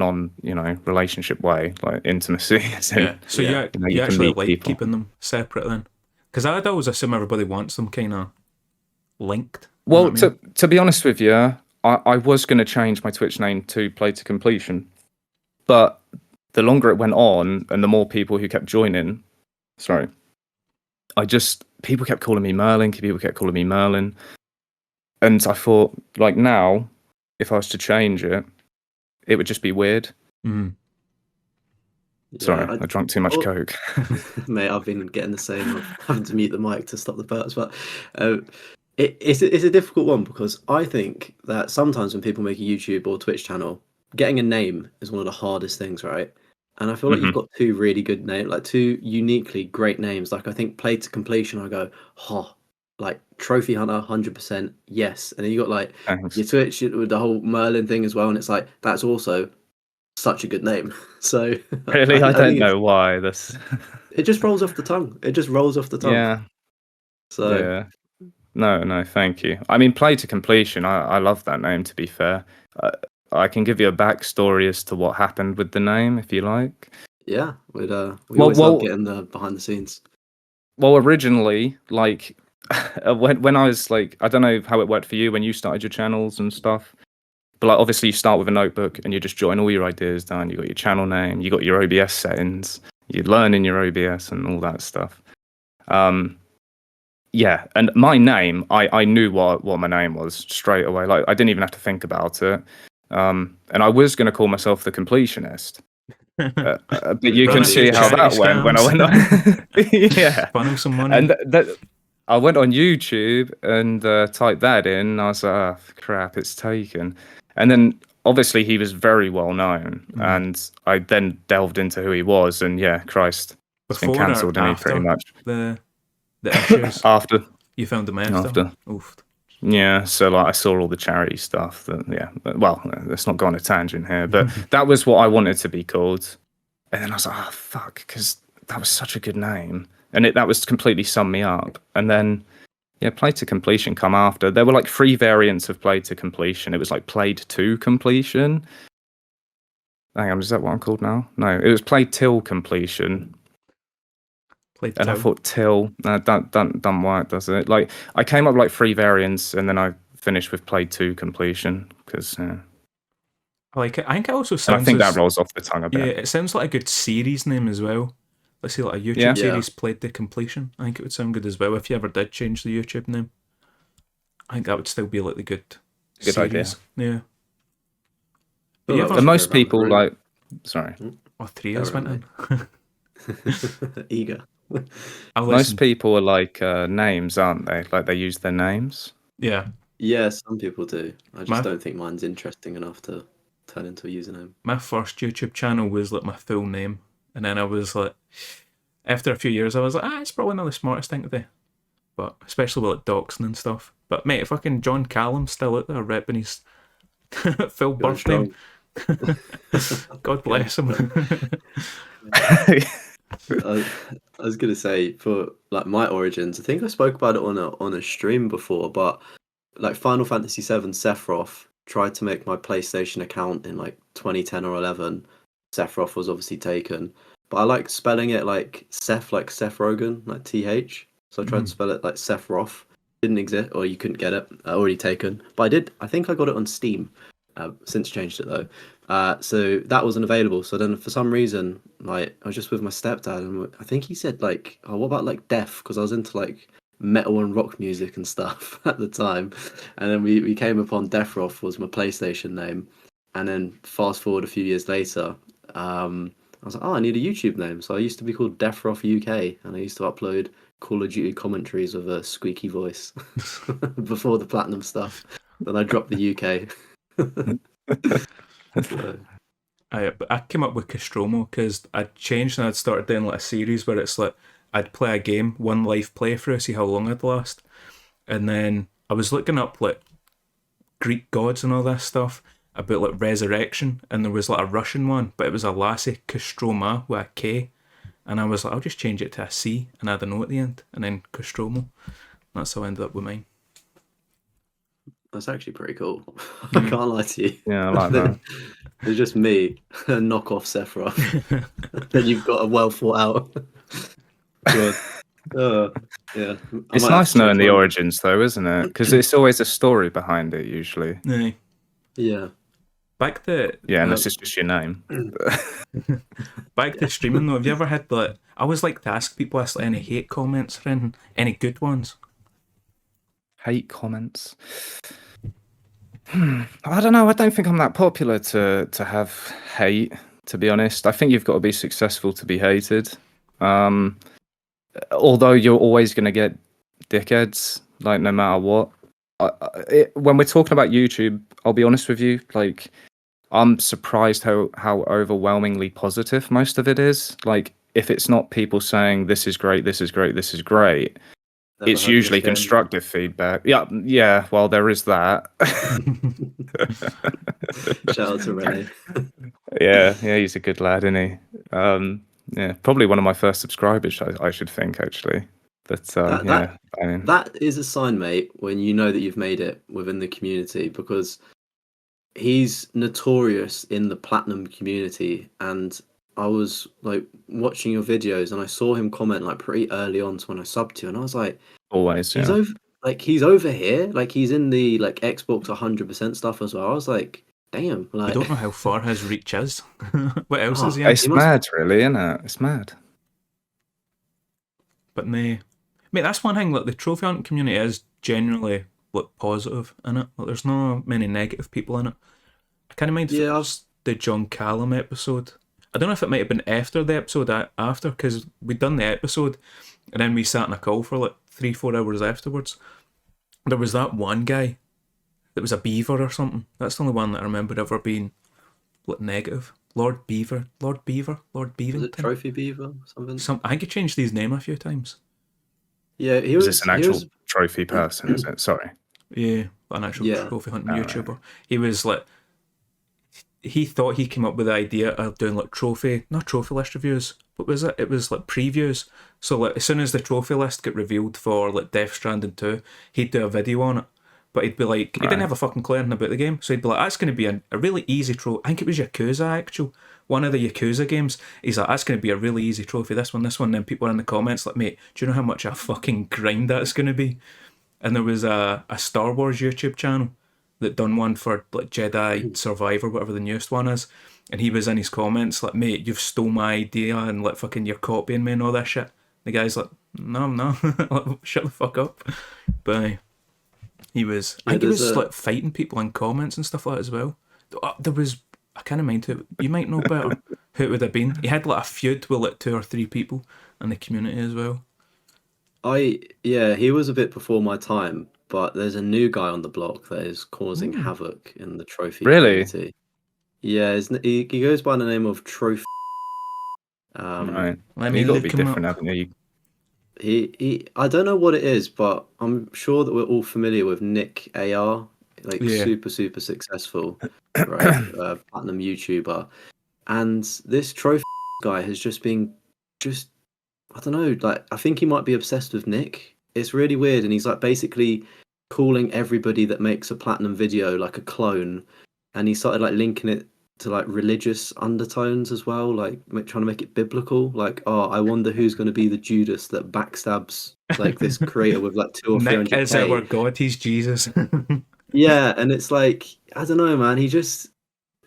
relationship way, like intimacy. Yeah. So you actually like people. keeping them separate then? Because I'd always assume everybody wants them kind of linked. Well, to be honest with you, I was going to change my Twitch name to Play to Completion, but the longer it went on and the more people who kept joining, people kept calling me Merlin. People kept calling me Merlin. And I thought, like now, if I was to change it, it would just be weird. Mm. Sorry, Yeah, I drank too much oh, Coke. mate, I've been getting the same of having to mute the mic to stop the burps, but it's a difficult one because I think that sometimes when people make a YouTube or Twitch channel, getting a name is one of the hardest things, right? And I feel like you've Mhm. got two really good names, like two uniquely great names. Like I think Played to Completion, I go, oh, like Trophy Hunter, 100%, yes. And then you got like Thanks. your Twitch with the whole Merlin thing as well, and it's like that's also such a good name. So Really, I I don't think know why this. it just rolls off the tongue. It just rolls off the tongue. Yeah, So yeah. No, thank you. I mean, Play to Completion. I love that name. To be fair, uh, I can give you a backstory as to what happened with the name, if you like. yeah, we Well, always love well, getting the behind the scenes. well. Originally, like when I was like, I don't know how it worked for you when you started your channels and stuff. But like, obviously, you start with a notebook and you just join all your ideas down. You got your channel name, you got your OBS settings, you learn in your OBS and all that stuff. Yeah, and my name, I knew what my name was straight away. Like I didn't even have to think about it. And I was going to call myself the completionist, but you Run can a few see how charity that went when I scams. went on. Yeah, Funnel some money. and I went on YouTube and typed that in. And I was like, oh, crap, it's taken. And then obviously he was very well known, and I then delved into who he was, and yeah, Christ, it's been Before or cancelled, any pretty after much. the issues? After, You found them after? after. Oof. Yeah, so like I saw all the charity stuff. That yeah, well, let's not go on a tangent here, but that was what I wanted to be called. And then I was like, oh fuck, because that was such a good name, and that was completely summed me up. And then yeah, Played to Completion come after. There were like 3 variants of Played to Completion. It was like Played to Completion. Hang on, is that what I'm called now? No, it was Played till Completion. Played And I till. thought till don't work, does it? Like I came up with like 3 variants, and then I finished with Played to Completion because. I like it. I think it also And I sounds think that as rolls off the tongue a yeah. bit. It sounds like a good series name as well. Let's say like a YouTube Yeah. series Played to Completion. I think it would sound good as well if you ever did change the YouTube name. I think that would still be like the good idea. series. Yeah. Feel you like ever- we And should most go around the people room. like. Sorry. Oh, 3 years Go went around, in. Eager. I'll Most listen. people are like names, aren't they? Like they use their names. Yeah. Yeah, some people do. I just My- don't think mine's interesting enough to turn into a username. My first YouTube channel was like my full name. And then I was like, after a few years, I was like, it's probably not the smartest thing to do. But especially with like doxing and stuff. But mate, fucking John Callum's still out there repping his full Going birth name. God bless him. I was gonna say for like my origins, I think I spoke about it on a stream before, but like Final Fantasy VII Sephiroth tried to make my PlayStation account in like 2010 or 11. Sephiroth was obviously taken, but I like spelling it like Seth Rogen, like TH. So I tried to spell it like Sephiroth. Didn't exist, or you couldn't get it. Already taken, but I did. I think I got it on Steam. Since changed it though. So that wasn't available. So then for some reason, like I was just with my stepdad, and I think he said like, "Oh, what about like Def?" Because I was into like metal and rock music and stuff at the time. And then we came upon Defroth was my PlayStation name. And then fast forward a few years later, I was like, oh, I need a YouTube name. So I used to be called Defroth UK, and I used to upload Call of Duty commentaries with a squeaky voice before the platinum stuff. Then I dropped the UK. So, But I came up with Castromo because I'd changed and I'd started doing like a series where it's like I'd play a game, one live playthrough, see how long I'd last. And then I was looking up like Greek gods and all this stuff about like resurrection, and there was like a Russian one, but it was a lassie, Kostroma, with a K. And I was like, I'll just change it to a C and add a no at the end, and then Kostromo. That's how I ended up with mine. that's actually pretty cool. I can't lie to you. Yeah, I like that. It's just me, a knockoff Sephiroth. Then you've got a well thought out. God. Yeah. It's nice knowing the origins, though, isn't it? Because it's always a story behind it, usually. Aye. Yeah. Back to Yeah, unless it's just your name. back to streaming though. Have you ever had like? I always like to ask people, like any hate comments or anything, any good ones? hate comments. I don't know. I don't think I'm that popular to have hate, to be honest. I think you've got to be successful to be hated. Although you're always going to get dickheads, like no matter what. When we're talking about YouTube, I'll be honest with you, like I'm surprised how overwhelmingly positive most of it is. Like if it's not people saying this is great, this is great, this is great, Never it's heard of usually this game. constructive feedback. Yeah. Well, there is that. Shout out to Renee. yeah, he's a good lad, isn't he? Yeah, probably one of my first subscribers, I should think, actually. But That I mean, that is a sign, mate, when you know that you've made it within the community, because he's notorious in the platinum community, and I was like watching your videos and I saw him comment like pretty early on to when I subbed to you, and I was like, always, he's yeah. over here, like he's in the like Xbox 100% stuff as well. I was like, damn, I like don't know how far his reach is. What else Oh, is he in? It's mad, really, isn't it? It's mad. But mate, that's one thing. Like the trophy hunting community is generally like positive in it. Like there's no many negative people in it. I kind of mind if it Yeah, was the John Callum episode. I don't know if it might have been after the episode after, because we'd done the episode and then we sat in a call for like 3-4 hours afterwards. There was that one guy that was a beaver or something. That's the only one that I remember ever being like negative. Lord was it Beavington. Trophy Beaver or something? I think he changed his name a few times. Yeah, he Is was. this an he actual was- trophy person, is it? Sorry. Yeah, an actual Yeah. trophy hunting Alright. YouTuber. He was like, he thought he came up with the idea of doing like not trophy list reviews. What was it? It was like previews. So like as soon as the trophy list got revealed for like Death Stranding 2, he'd do a video on it. But he'd be like, he didn't Right. have a fucking clue anything about the game, so he'd be like, that's going to be a really easy trophy. I think it was Yakuza, actual. One of the Yakuza games. He's like, that's going to be a really easy trophy, this one. And then people are in the comments like, mate, do you know how much a fucking grind that's going to be? And there was a Star Wars YouTube channel that done one for like Jedi Survivor, whatever the newest one is. And he was in his comments like, mate, you've stole my idea and like fucking you're copying me and all that shit. The guy's like, no, I'm not. Like, shut the fuck up. But he was, I think he was like fighting people in comments and stuff like that as well. There was, I kind of mind who, you might know better who it would have been. He had like a feud with like 2 or 3 people in the community as well. He was a bit before my time, but there's a new guy on the block that is causing havoc in the trophy Really? community. Yeah, he goes by the name of Trophy. Right. Let me You've got to look be him different, up. haven't you? He I don't know what it is, but I'm sure that we're all familiar with Nick AR, like Yeah. super successful, right? Platinum YouTuber, and this trophy guy has just been I don't know, like I think he might be obsessed with Nick. It's really weird, and he's like basically calling everybody that makes a platinum video like a clone, and he started like linking it to like religious undertones as well, like trying to make it biblical. Like, oh, I wonder who's going to be the Judas that backstabs like this creator with like 2 or Nick 300K. is our God, he's Jesus. Yeah, and it's like I don't know, man. He just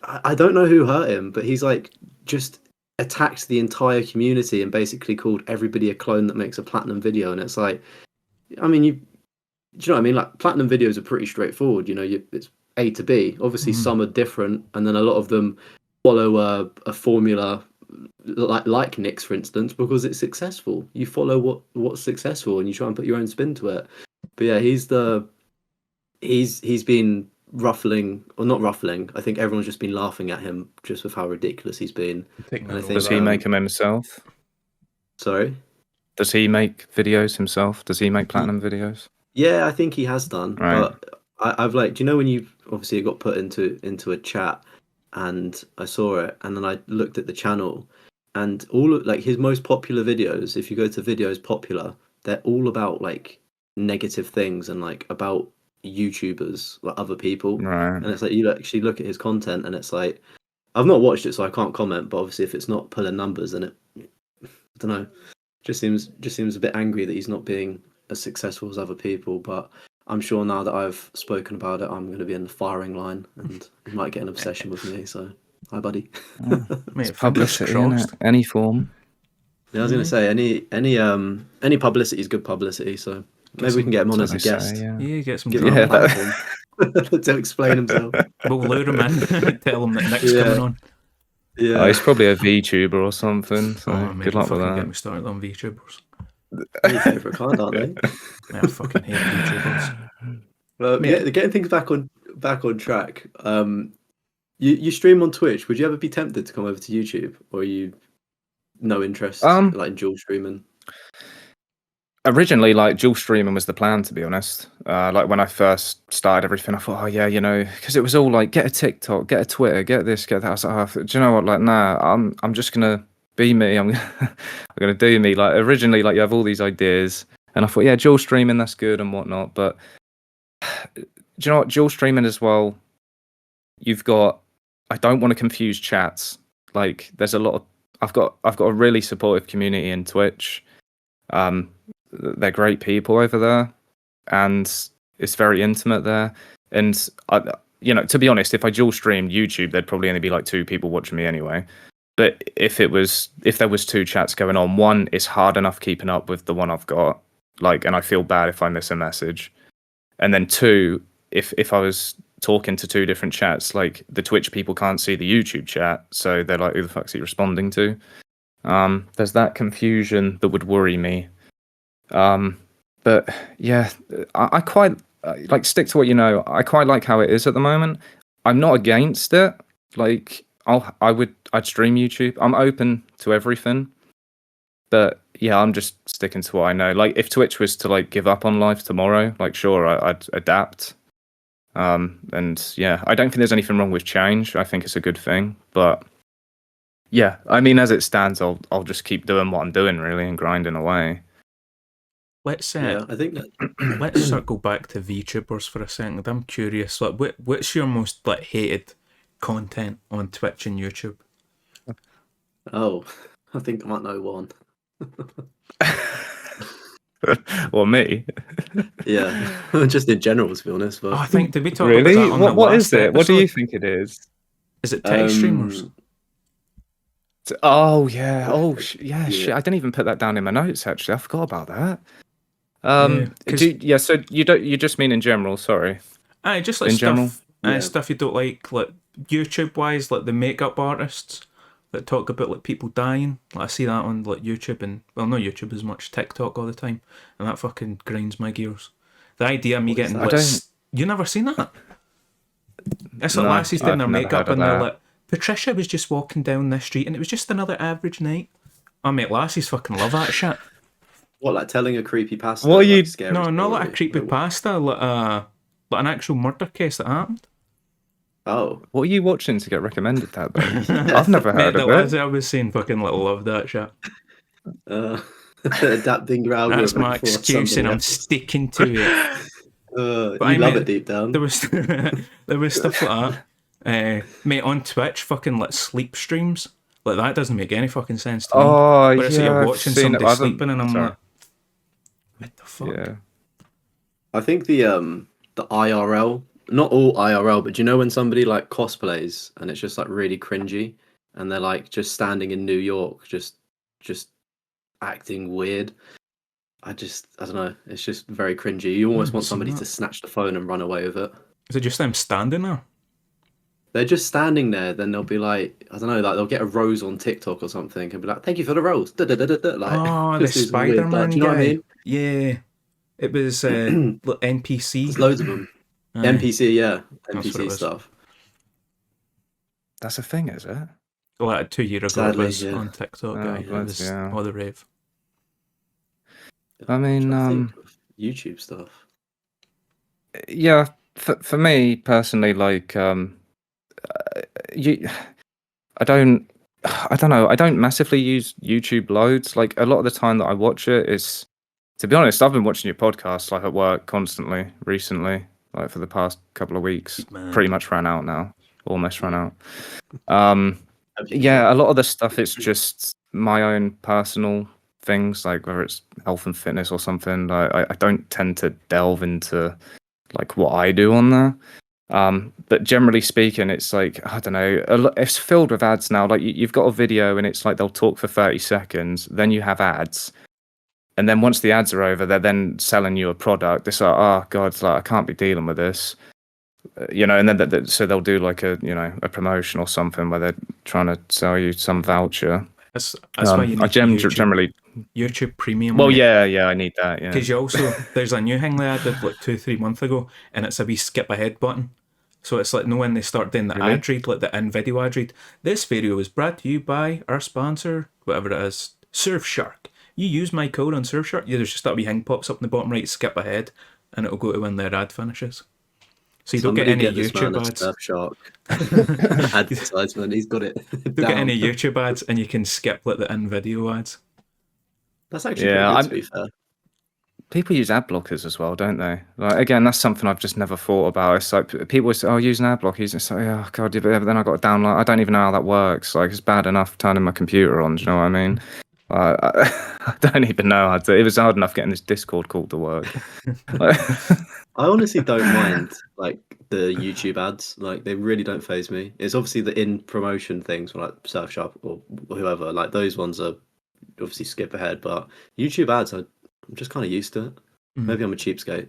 I don't know who hurt him, but he's like just attacked the entire community and basically called everybody a clone that makes a platinum video. And it's like, I mean, do you know what I mean? Like platinum videos are pretty straightforward. You know, it's A to B. Obviously, some are different, and then a lot of them follow a formula like Nick's, for instance, because it's successful. You follow what's successful, and you try and put your own spin to it. But yeah, he's been ruffling, or not ruffling. I think everyone's just been laughing at him just with how ridiculous he's been. And I think, Does he make them himself? Sorry? Does he make videos himself? Does he make platinum videos? Yeah, I think he has done. Right. But I've like, do you know when you obviously it got put into a chat, and I saw it, and then I looked at the channel, and all of like his most popular videos, if you go to videos popular, they're all about like negative things and like about YouTubers, like other people. Right. And it's like you actually look at his content, and it's like I've not watched it, so I can't comment. But obviously, if it's not pulling numbers, then I don't know. Just seems a bit angry that he's not being as successful as other people. But I'm sure now that I've spoken about it, I'm going to be in the firing line, and he might get an obsession with me. So, hi, buddy. Mate, It's publicity, innit? Any form. Yeah, I was going to say any publicity is good publicity. So Maybe we can get him on as a As they guest. say, yeah. Yeah, get some Give him drama. a platform to explain himself. We'll lure him in, tell him that Nick's Yeah. coming on. Yeah. He's probably a VTuber or something. So Oh, mate, good luck with fucking get that. me started on VTubers. Your favourite kind, aren't they? Mate, I fucking hate VTubers. Well, Mate. getting things back on track. You stream on Twitch. Would you ever be tempted to come over to YouTube, or are you no interest like in dual streaming? Originally, like dual streaming was the plan, to be honest. Like when I first started everything, I thought, oh yeah, because it was all like get a TikTok, get a Twitter, get this, get that. I was like, oh, do you know what? Like, nah, I'm just gonna be me. I'm gonna do me. Like originally, like you have all these ideas, and I thought, yeah, dual streaming, that's good and whatnot. But do you know what? Dual streaming as well. You've got. I don't want to confuse chats. Like, there's a lot of. I've got a really supportive community in Twitch. They're great people over there, and it's very intimate there. And to be honest, if I dual streamed YouTube, there'd probably only be like 2 people watching me anyway. But if there was 2 chats going on, one is hard enough keeping up with the one I've got, like, and I feel bad if I miss a message. And then 2, if I was talking to 2 different chats, like the Twitch people can't see the YouTube chat, so they're like, who the fuck's he responding to? There's that confusion that would worry me. But yeah, I quite like stick to what you know. I quite like how it is at the moment. I'm not against it. Like I'd stream YouTube. I'm open to everything. But yeah, I'm just sticking to what I know. Like if Twitch was to like give up on live tomorrow, like sure, I'd adapt. And yeah, I don't think there's anything wrong with change. I think it's a good thing. But yeah, I mean, as it stands, I'll just keep doing what I'm doing really and grinding away. Let's Yeah, I think that. let's circle back to VTubers for a second. I'm curious. Like, what's your most like hated content on Twitch and YouTube? Oh, I think I might know one. Well, me. Yeah, just in general, to be honest. But Oh, I think did we talk Really? about that on the What last is it? What do you episode? think it is? Is it tech streamers? Oh yeah. Oh Yeah. shit. I didn't even put that down in my notes. Actually, I forgot about that. Yeah, So you just mean in general? Sorry. Just like in stuff, general? Yeah. stuff you don't like YouTube wise, like the makeup artists that talk about like people dying. Like I see that on like YouTube and well, not YouTube as much, TikTok all the time, and that fucking grinds my gears. The idea of me getting that? like, you never seen that? It's like No, lassies doing their I've never makeup heard of and they're that. like, Patricia was just walking down this street and it was just another average night. Oh mate, lassies fucking love that shit. What, like telling a creepy pasta? What are you- Scary No, not like a story? creepy pasta, like an actual murder case that happened. Oh, What are you watching to get recommended that though? I've never Mate, heard the of lads it. I was saying fucking little love that shit. adapting your algorithm. That's my for excuse and somebody I'm else. sticking to it. You I love mean, it deep down. There was there was stuff like that. Mate, on Twitch, fucking like sleep streams. Like that doesn't make any fucking sense to me. Oh But it's yeah, like you're I've watching seen it. somebody I haven't- sleeping and I'm sorry. like, what the fuck? Yeah. I think the IRL, not all IRL, but do you know when somebody like cosplays and it's just like really cringy and they're like just standing in New York, just acting weird. I don't know. It's just very cringy. You almost haven't want seen somebody that. to snatch the phone and run away with it. Is it just them standing there? They're just standing there, then they'll be like, I don't know, like they'll get a rose on TikTok or something and be like, "Thank you for the rose." Da, da, da, da, da. Like, Oh, the just these weird, Spider-Man do you know guy. what I mean? Yeah. It was NPC. There's loads of them. Aye. NPC, yeah, That's what it NPC was. stuff. That's a thing, is it? Like 2 years ago Sadly, it was yeah. on TikTok. Oh, Aye. It bloody was hell. all the rave. I mean, Trying to think of YouTube stuff. yeah. For me personally, like, you, I don't know. I don't massively use YouTube loads. Like a lot of the time that I watch it is, to be honest, I've been watching your podcast like at work constantly recently, like for the past couple of weeks. Good man. Pretty much ran out now. Almost ran out. Have you- Yeah, a lot of the stuff it's just my own personal things, like whether it's health and fitness or something. I don't tend to delve into like what I do on there. But generally speaking, it's like, I don't know, it's filled with ads now. Like you've got a video and it's like they'll talk for 30 seconds, then you have ads, And then once the ads are over, they're then selling you a product. It's like, oh god, it's like I can't be dealing with this, and then so they'll do like a promotion or something where they're trying to sell you some voucher. That's why you I need YouTube, generally. YouTube Premium. Well, mate. yeah, I need that. Yeah, Because you also, there's a new thing they added like 2-3 months ago, and it's a wee skip ahead button. So it's like, when they start doing the Really? ad read, like the in-video ad read, this video is brought to you by our sponsor, whatever it is, Surfshark. You use my code on Surfshark, there's just that wee thing pops up in the bottom right, skip ahead, and it'll go to when their ad finishes. So you don't get any YouTube ads. Surfshark advertisement. He's got it. Don't get any YouTube ads, and you can skip like the in-video ads. That's actually pretty good, to be fair. People use ad blockers as well, don't they? Like, again, that's something I've just never thought about. It's like people say, "Oh, use an ad blocker." It's like, oh god, but then I got to download. I don't even know how that works. Like, it's bad enough turning my computer on. Do you know what I mean? I don't even know how to. It was hard enough getting this Discord call to work. I honestly don't mind like the YouTube ads. Like, they really don't faze me. It's obviously the in promotion things, like Surfshark or whoever. Like, those ones are obviously skip ahead. But YouTube ads, I'm just kind of used to it. Maybe I'm a cheapskate.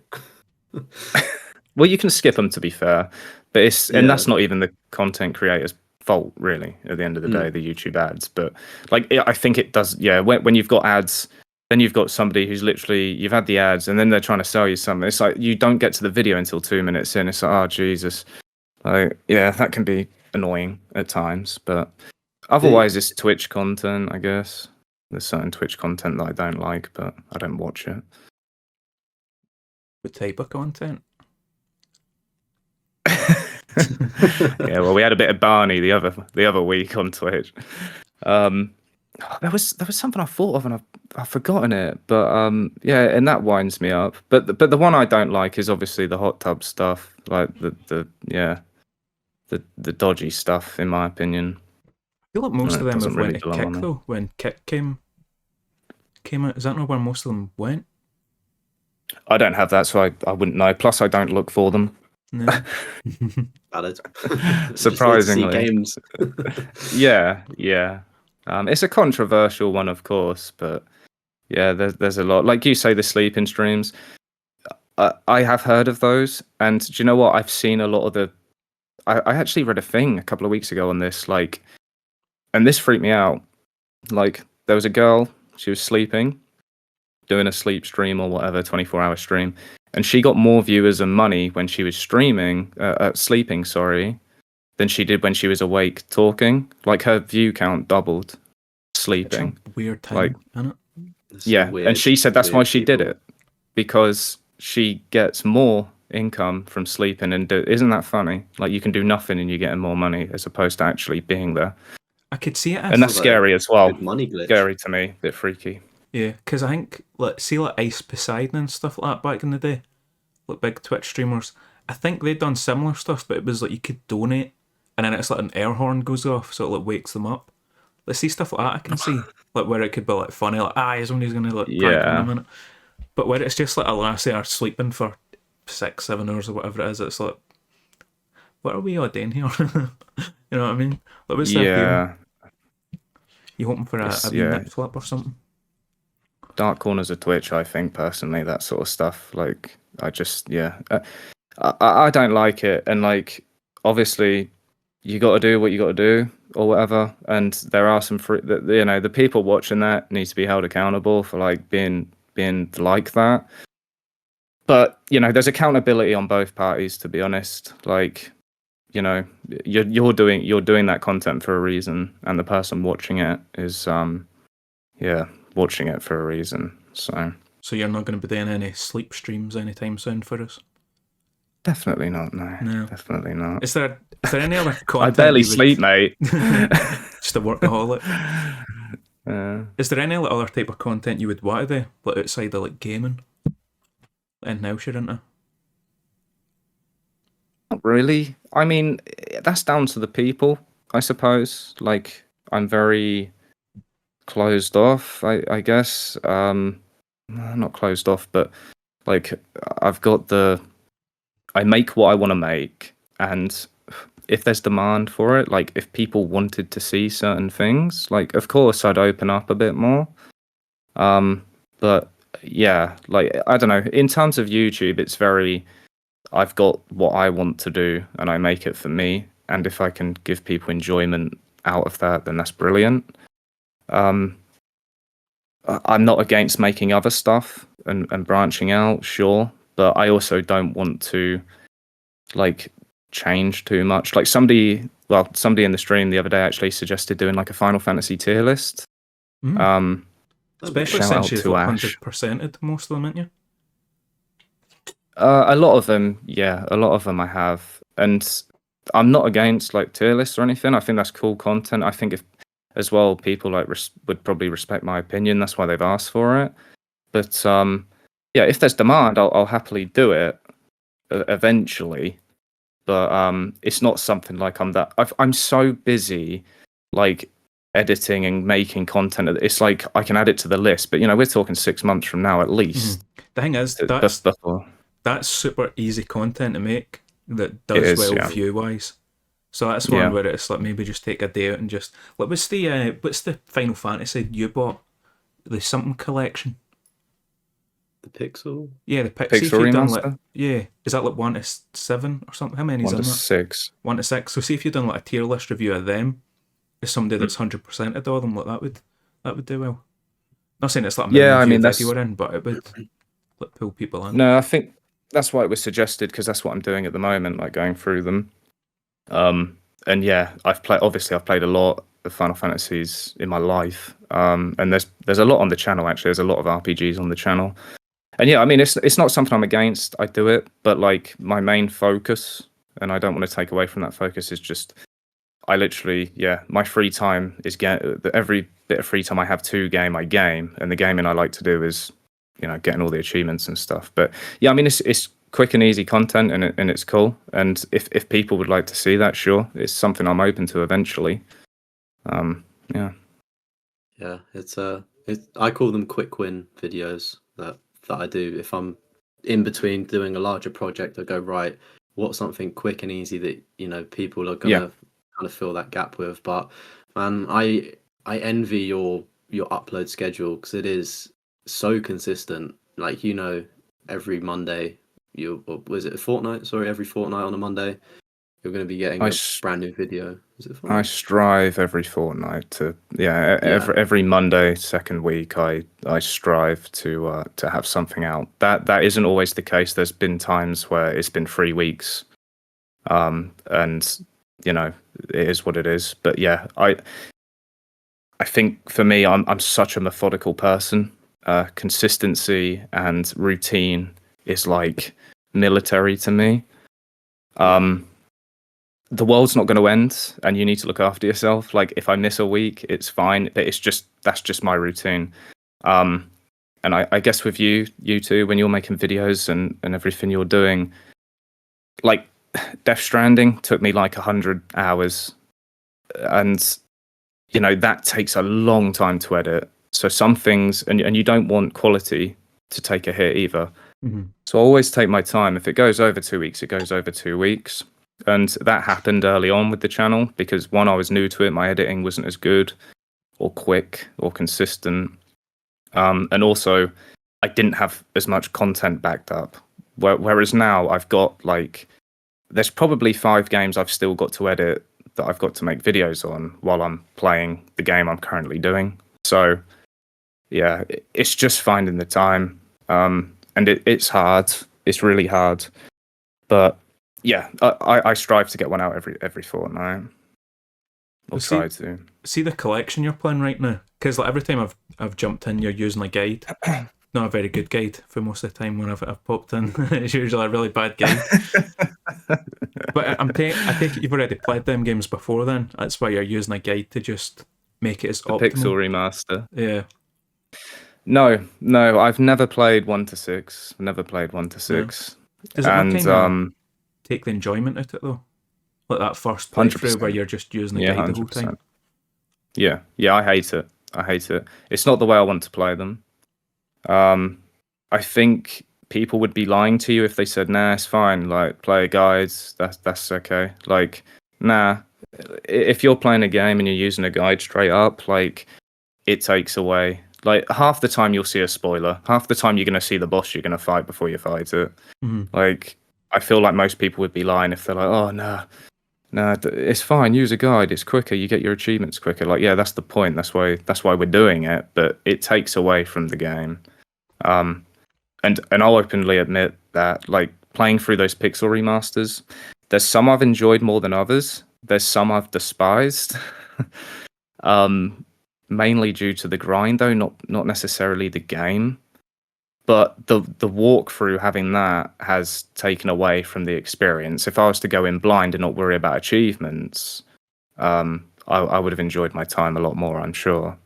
Well, you can skip them, to be fair, but that's not even the content creator's fault, really. At the end of the day, the YouTube ads. But like, I think it does. Yeah, when you've got ads, then you've got somebody who's literally, you've had the ads, and then they're trying to sell you something. It's like you don't get to the video until 2 minutes in. It's like, oh Jesus, like, yeah, that can be annoying at times. But otherwise, it's Twitch content, I guess. There's certain Twitch content that I don't like, but I don't watch it. What type of content? Yeah, well, we had a bit of Barney the other week on Twitch. There was something I thought of and I've forgotten it, but yeah, and that winds me up. But the one I don't like is obviously the hot tub stuff, like the dodgy stuff, in my opinion. I feel like most of them have really went to Kick though. When Kick came out, is that not where most of them went? I don't have that, so I wouldn't know. Plus, I don't look for them. No. Valid. Surprisingly, games. yeah. It's a controversial one, of course, but yeah, there's a lot. Like you say, the sleeping streams. I have heard of those, and do you know what? I've seen a lot of the. I actually read a thing a couple of weeks ago on this, like, and this freaked me out. Like, there was a girl, she was sleeping, doing a sleep stream or whatever, 24-hour stream, and she got more viewers and money when she was sleeping, than she did when she was awake talking. Like, her view count doubled sleeping. It's a weird time, like, isn't it? Yeah, and she said that's why she did it, because she gets more income from sleeping. And isn't that funny? Like, you can do nothing and you're getting more money as opposed to actually being there. I could see it, and that's scary as well. Money glitch. Scary to me, a bit freaky. Yeah, because I think, like Ice Poseidon and stuff like that back in the day, like big Twitch streamers, I think they'd done similar stuff, but it was like you could donate, and then it's like an air horn goes off, so it like wakes them up. Let's see stuff like that. I can see like where it could be like funny, like somebody's gonna like prank in a minute. But where it's just like a lassie are sleeping for 6-7 hours or whatever it is, it's like, what are we all doing here? You know what I mean? Like, what's the appeal? You hoping for a wee nip flip or something? Dark corners of Twitch, I think, personally, that sort of stuff. Like, I just, I don't like it. And, like, obviously, you got to do what you got to do or whatever. And there are some, the people watching that need to be held accountable for, like, being like that. But, there's accountability on both parties, to be honest. Like, you're doing that content for a reason, and the person watching it is, watching it for a reason. So you're not going to be doing any sleep streams anytime soon for us? Definitely not. No, definitely not. Is there any other content? I barely sleep, mate. Just a workaholic. Is there any other type of content you would want to do, like outside of like gaming? And now you're into? Not really. I mean, that's down to the people, I suppose. Like, I'm very closed off, I guess. Not closed off, but like, I make what I want to make, and if there's demand for it, like if people wanted to see certain things, like of course I'd open up a bit more. But yeah, like I don't know. In terms of YouTube, it's very I've got what I want to do and I make it for me. And if I can give people enjoyment out of that, then that's brilliant. Um, I'm not against making other stuff and branching out, sure, but I also don't want to like change too much. Like somebody in the stream the other day actually suggested doing like a Final Fantasy tier list. Especially shout out since you've to like Ash. 100%ed most of them, haven't you? A lot of them, yeah, a lot of them I have, and I'm not against like tier lists or anything. I think that's cool content. I think if as well people like would probably respect my opinion. That's why they've asked for it. But yeah, if there's demand, I'll happily do it eventually. But it's not something like I'm so busy, like editing and making content. It's like I can add it to the list, but we're talking 6 months from now at least. The thing is, Just before. that's super easy content to make that It does is, well yeah. view wise. So that's one where it's like maybe just take a day out and just like what's the Final Fantasy you bought? The something collection. The Pixel. Yeah, the Pixel see if you've done like remaster? is that like 1 to 7 or something? How many's 1 in to that? 6. 1 to 6. So see if you've done like a tier list review of them, as somebody that's 100%ed all them, like that would do well. Not saying it's like a Yeah, I million mean view that's video in, but it would like pull people in. no. I think that's why it was suggested because that's what I'm doing at the moment, like going through them. And yeah, I've played a lot of Final Fantasies in my life. And there's a lot on the channel actually. There's a lot of RPGs on the channel. And yeah, I mean it's not something I'm against. I do it, but like my main focus, and I don't want to take away from that focus, is just I literally my free time is every bit of free time I have to game, I game, and the gaming I like to do is getting all the achievements and stuff. But yeah, I mean it's quick and easy content and it's cool. And if people would like to see that, sure, it's something I'm open to eventually. Yeah. Yeah, it's I call them quick win videos that I do if I'm in between doing a larger project. I go, right, what's something quick and easy that people are gonna kind of fill that gap with. But man, I envy your upload schedule because it is so consistent. Like every Monday or was it a fortnight? Sorry, every fortnight on a Monday you're going to be getting a brand new video. Is it I strive every fortnight to every Monday second week I strive to have something out. That isn't always the case. There's been times where it's been 3 weeks, and it is what it is. But yeah, I think for me I'm such a methodical person. Consistency and routine is like military to me. The world's not going to end and you need to look after yourself. Like if I miss a week, it's fine. But that's just my routine. And I guess with you two, when you're making videos and everything you're doing, like Death Stranding took me like 100 hours. And, that takes a long time to edit. So some things, and you don't want quality to take a hit either. Mm-hmm. So I always take my time. If it goes over 2 weeks, it goes over 2 weeks. And that happened early on with the channel because one, I was new to it. My editing wasn't as good or quick or consistent. And also I didn't have as much content backed up. Whereas now I've got there's probably 5 games I've still got to edit that I've got to make videos on while I'm playing the game I'm currently doing. So yeah, it's just finding the time. And it's hard. It's really hard. But yeah, I strive to get one out every fortnight. Or try to. See the collection you're playing right now? Because every time I've jumped in, you're using a guide. Not a very good guide for most of the time when I've popped in. It's usually a really bad guide. But I take it you've already played them games before then. That's why you're using a guide to just make it as optimal. Pixel remaster. Yeah. No, I've never played 1 to 6. Never played 1 to 6. Does it kind of take the enjoyment out of it though? Like that first playthrough where you're just using the guide 100%. The whole time. Yeah, I hate it. It's not the way I want to play them. I think people would be lying to you if they said, nah, it's fine, like play guides, that's okay. Like, nah. If you're playing a game and you're using a guide straight up, like it takes away Like half the time you'll see a spoiler. Half the time you're going to see the boss you're going to fight before you fight it. Mhm. Like I feel like most people would be lying if they're like, "Oh no, no, it's fine. Use a guide. It's quicker. You get your achievements quicker." Like, yeah, that's the point. That's why we're doing it. But it takes away from the game. And I'll openly admit that, like, playing through those pixel remasters, there's some I've enjoyed more than others. There's some I've despised. Mainly due to the grind, though, not necessarily the game. But the walkthrough, having that has taken away from the experience. If I was to go in blind and not worry about achievements, I would have enjoyed my time a lot more, I'm sure.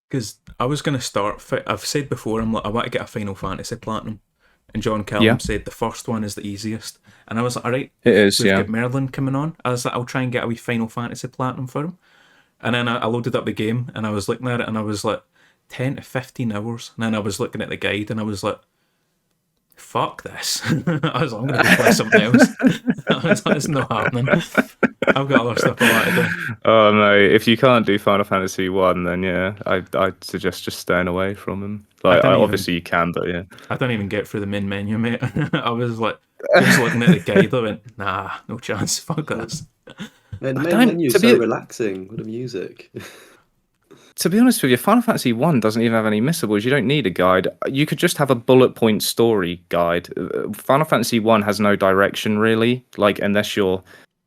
Because I was going to start. I've said before, I'm like, I want to get a Final Fantasy Platinum, and John Callum Yeah. said the first one is the easiest, and I was like, all right, It is, we've yeah. got Merlin coming on. I was like, I'll try and get a wee Final Fantasy Platinum for him, and then I loaded up the game, and I was looking at it, and I was like, 10 to 15 hours, and then I was looking at the guide, and I was like, fuck this. I was like, I'm going to go play something else. I was like, it's not happening. I've got other stuff I want to do. Oh no! If you can't do Final Fantasy 1, then yeah, I'd suggest just staying away from them. Like, don't even- obviously you can, but yeah. I don't even get through the main menu, mate. I was like, just looking at the guide, I went, nah, no chance. Fuck this. Man, the I main don't- menu is to so be- relaxing with the music. To be honest with you, Final Fantasy 1 doesn't even have any missables. You don't need a guide. You could just have a bullet point story guide. Final Fantasy 1 has no direction really, like unless you're.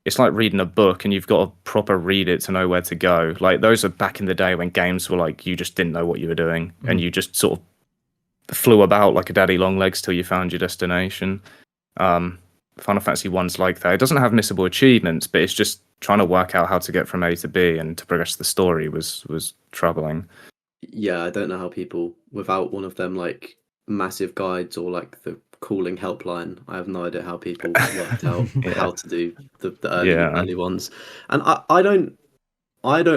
It's like reading a book and you've got to proper read it to know where to go. Like those are back in the day when games were like you just didn't know what you were doing and you just sort of flew about like a daddy long legs till you found your destination. Final Fantasy 1's like that. It doesn't have missable achievements, but it's just trying to work out how to get from A to B and to progress the story was troubling. Yeah, I don't know how people without one of them like massive guides or like the calling helpline. I have no idea how people worked out how to do the early ones. And I don't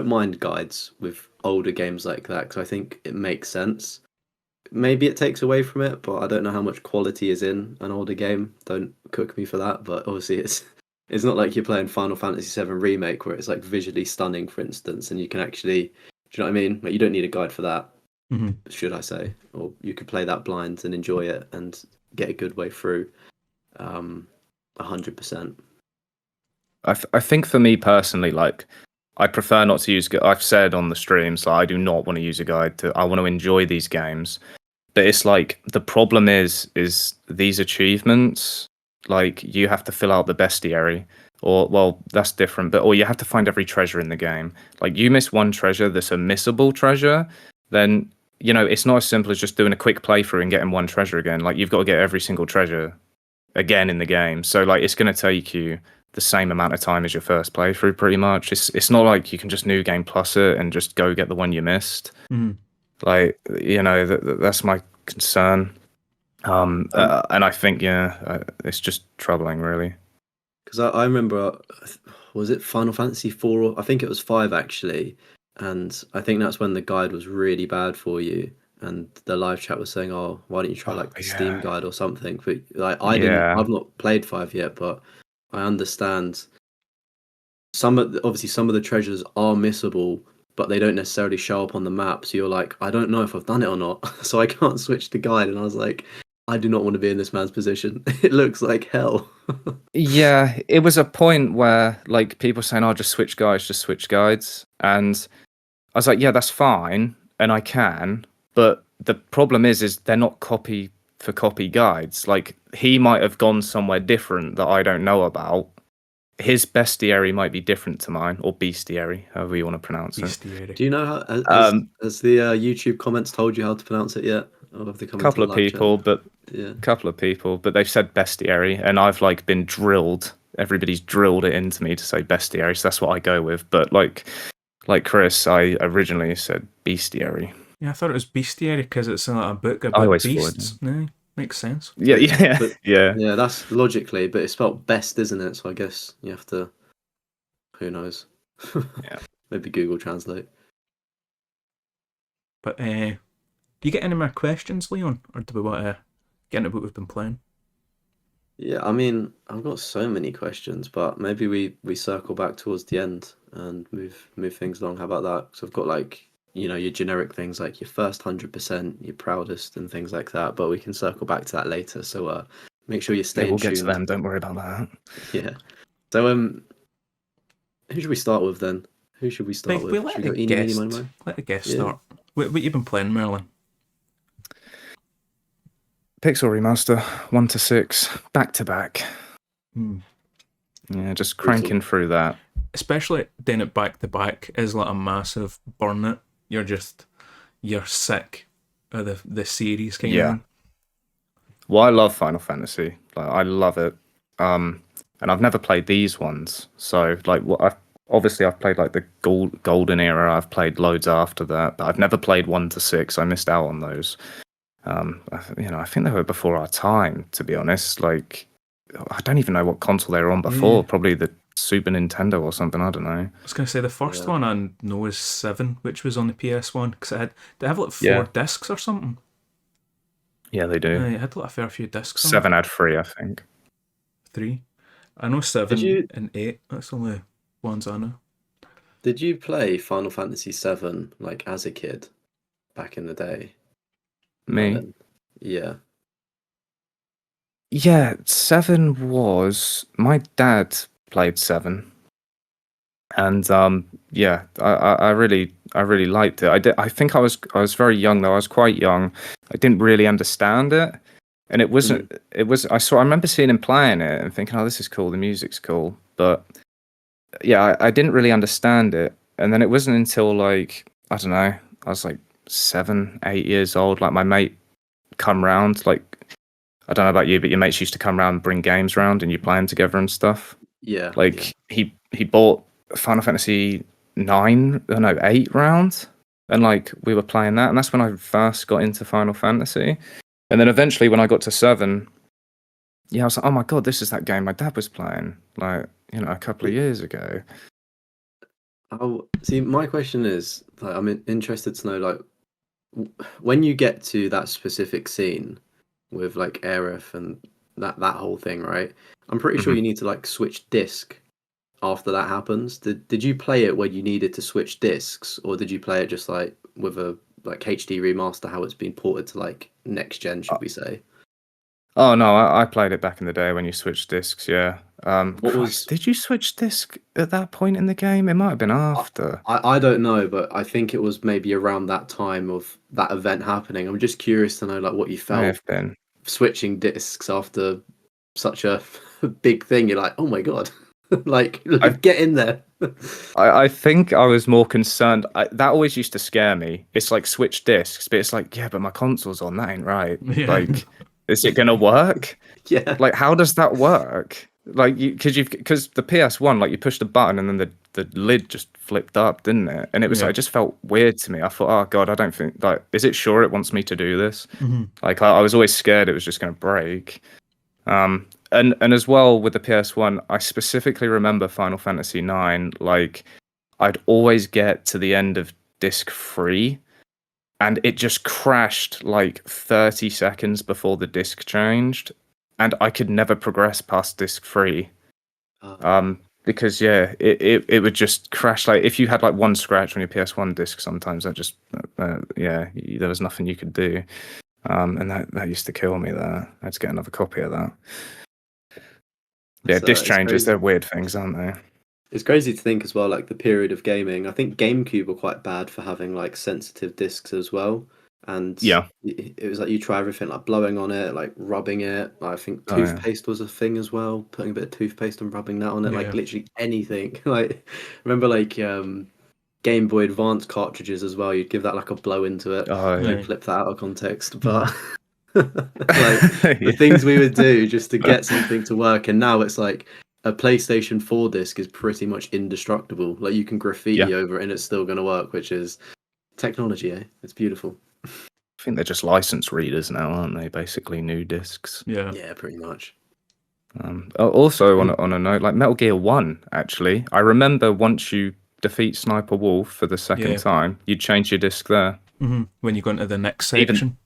mind guides with older games like that because I think it makes sense. Maybe it takes away from it, but I don't know how much quality is in an older game. Don't cook me for that, but obviously it's not like you're playing Final Fantasy VII Remake where it's like visually stunning, for instance, and you can actually, do you know what I mean? Like you don't need a guide for that, should I say? Or you could play that blind and enjoy it and get a good way through. 100%. I think for me personally, like I prefer not to use. I've said on the streams, like I do not want to use a guide. I want to enjoy these games, but it's like the problem is these achievements. Like you have to fill out the bestiary, or well, that's different. But or you have to find every treasure in the game. Like you miss one treasure that's a missable treasure, then it's not as simple as just doing a quick playthrough and getting one treasure again. Like you've got to get every single treasure again in the game. So like it's going to take you the same amount of time as your first playthrough, pretty much. It's not like you can just new game plus it and just go get the one you missed. Like that's my concern. And I think it's just troubling, really. Because I remember, was it Final Fantasy 4? Or I think it was 5 actually, and I think that's when the guide was really bad for you. And the live chat was saying, "Oh, why don't you try like the Steam guide or something?" But like I've not played 5 yet, but I understand obviously some of the treasures are missable, but they don't necessarily show up on the map. So you're like, I don't know if I've done it or not, so I can't switch the guide. And I was like, I do not want to be in this man's position. It looks like hell. Yeah, it was a point where like people saying, "Oh, just switch guides," and I was like, "Yeah, that's fine, and I can." But the problem is they're not copy for copy guides. Like he might have gone somewhere different that I don't know about. His bestiary might be different to mine, or bestiary, however you want to pronounce it. Do you know how? Has the YouTube comments told you how to pronounce it yet? Couple of people, but they've said bestiary, and I've like been drilled. Everybody's drilled it into me to say bestiary, so that's what I go with. But like Chris, I originally said bestiary. Yeah, I thought it was bestiary because it's a book about beasts. No, makes sense. Yeah. Yeah, that's logically, but it's spelled best, isn't it? So I guess you have to. Who knows? Yeah. Maybe Google Translate. But do you get any more questions, Leon, or do we want to get into what we've been playing? Yeah, I mean, I've got so many questions, but maybe we circle back towards the end and move things along. How about that? Because I've got like your generic things like your first 100%, your proudest, and things like that. But we can circle back to that later. So make sure you stay Yeah, we'll get to tuned. them. Don't worry about that. Yeah. So who should we start with then? Who should we start Like, we with? let Should a we go eeny, meeny, guest, miny, moe? let a guest Yeah. start. What you been playing, Merlin? Pixel Remaster 1 to 6, back to back. Yeah, just Brutal. cranking through that. Especially doing it back to back is like a massive burnout. You're sick of the series kind of thing. Well, I love Final Fantasy. Like, I love it. And I've never played these ones. So, like, obviously I've played like the golden era. I've played loads after that, but I've never played 1 to 6. I missed out on those. I think they were before our time, to be honest. Like, I don't even know what console they were on before. Yeah. Probably the Super Nintendo or something. I don't know. I was going to say the first one I know is 7, which was on the PS1, because they have like 4 discs or something. Yeah, they do. It had like a fair few discs. 7 had 3, I think. 3. I know 7 and 8. That's the only ones I know. Did you play Final Fantasy VII like as a kid back in the day? Me? Merlin? Yeah. Yeah, 7 was... My dad played 7. And I really liked it. I think I was very young though. I was quite young. I didn't really understand it. And it wasn't I remember seeing him playing it and thinking, oh, this is cool, the music's cool. But yeah, I didn't really understand it. And then it wasn't until like, I don't know, I was like 7, 8 years old, like my mate come round, like, I don't know about you, but your mates used to come round and bring games round and you play them together and stuff. Yeah. Like he bought Final Fantasy 8 round, and like we were playing that, and that's when I first got into Final Fantasy. And then eventually when I got to 7, I was like, oh my god, this is that game my dad was playing, like, a couple of years ago. Oh, see, my question is, like, I'm interested to know, like, when you get to that specific scene with like Aerith and that whole thing, right? I'm pretty sure you need to like switch disc after that happens. Did you play it when you needed to switch discs, or did you play it just like with a like HD remaster, how it's been ported to like next gen, should we say? Oh no, I played it back in the day when you switched discs. Yeah. Did you switch disc at that point in the game? It might have been after. I don't know, but I think it was maybe around that time of that event happening. I'm just curious to know like what you felt switching discs after such a big thing. You're like, oh my god, like get in there. I think I was more concerned. That always used to scare me. It's like switch discs, but it's like, yeah, but my console's on. That ain't right. Yeah. Like, is it gonna work? Yeah. Like, how does that work? Like, because the PS1, like, you pushed a button and then the lid just flipped up, didn't it? And it was, it just felt weird to me. I thought, oh god, I don't think, like, is it sure it wants me to do this? Like, I was always scared it was just gonna break. And as well with the PS1, I specifically remember Final Fantasy 9. Like, I'd always get to the end of disc 3, and it just crashed like 30 seconds before the disc changed, and I could never progress past disc 3. Because it would just crash. Like, if you had like one scratch on your PS1 disc, sometimes that just there was nothing you could do. And that used to kill me there. I had to get another copy of that. Yeah, disc changes, they're weird things, aren't they? It's crazy to think as well, like the period of gaming. I think GameCube were quite bad for having like sensitive discs as well. And it was like you try everything, like blowing on it, like rubbing it. Like, I think toothpaste was a thing as well. Putting a bit of toothpaste and rubbing that on it, like literally anything. Like, remember like Game Boy Advance cartridges as well. You'd give that like a blow into it. Don't flip that out of context, but like the things we would do just to get something to work. And now it's like a PlayStation 4 disc is pretty much indestructible. Like, you can graffiti over it and it's still going to work, which is technology, eh? It's beautiful. I think they're just license readers now, aren't they? Basically new discs. Yeah, pretty much. Also, on a note, like Metal Gear 1, actually, I remember once you defeat Sniper Wolf for the second time, you'd change your disc there. When you go into the next section.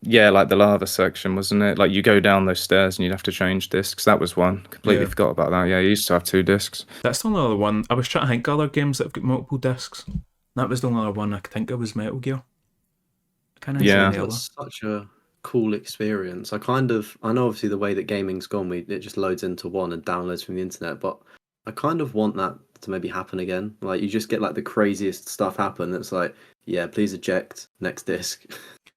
Yeah, like the lava section, wasn't it? Like, you go down those stairs and you'd have to change discs. That was one. Completely forgot about that. Yeah, you used to have 2 discs. That's the only other one. I was trying to think of other games that have got multiple discs. That was the only other one I could think of was Metal Gear. I can't think of Yeah. any other. That's such a cool experience. I know obviously the way that gaming's gone, it just loads into one and downloads from the internet, but I kind of want that to maybe happen again. Like you just get like the craziest stuff happen. It's like, yeah, please eject next disc,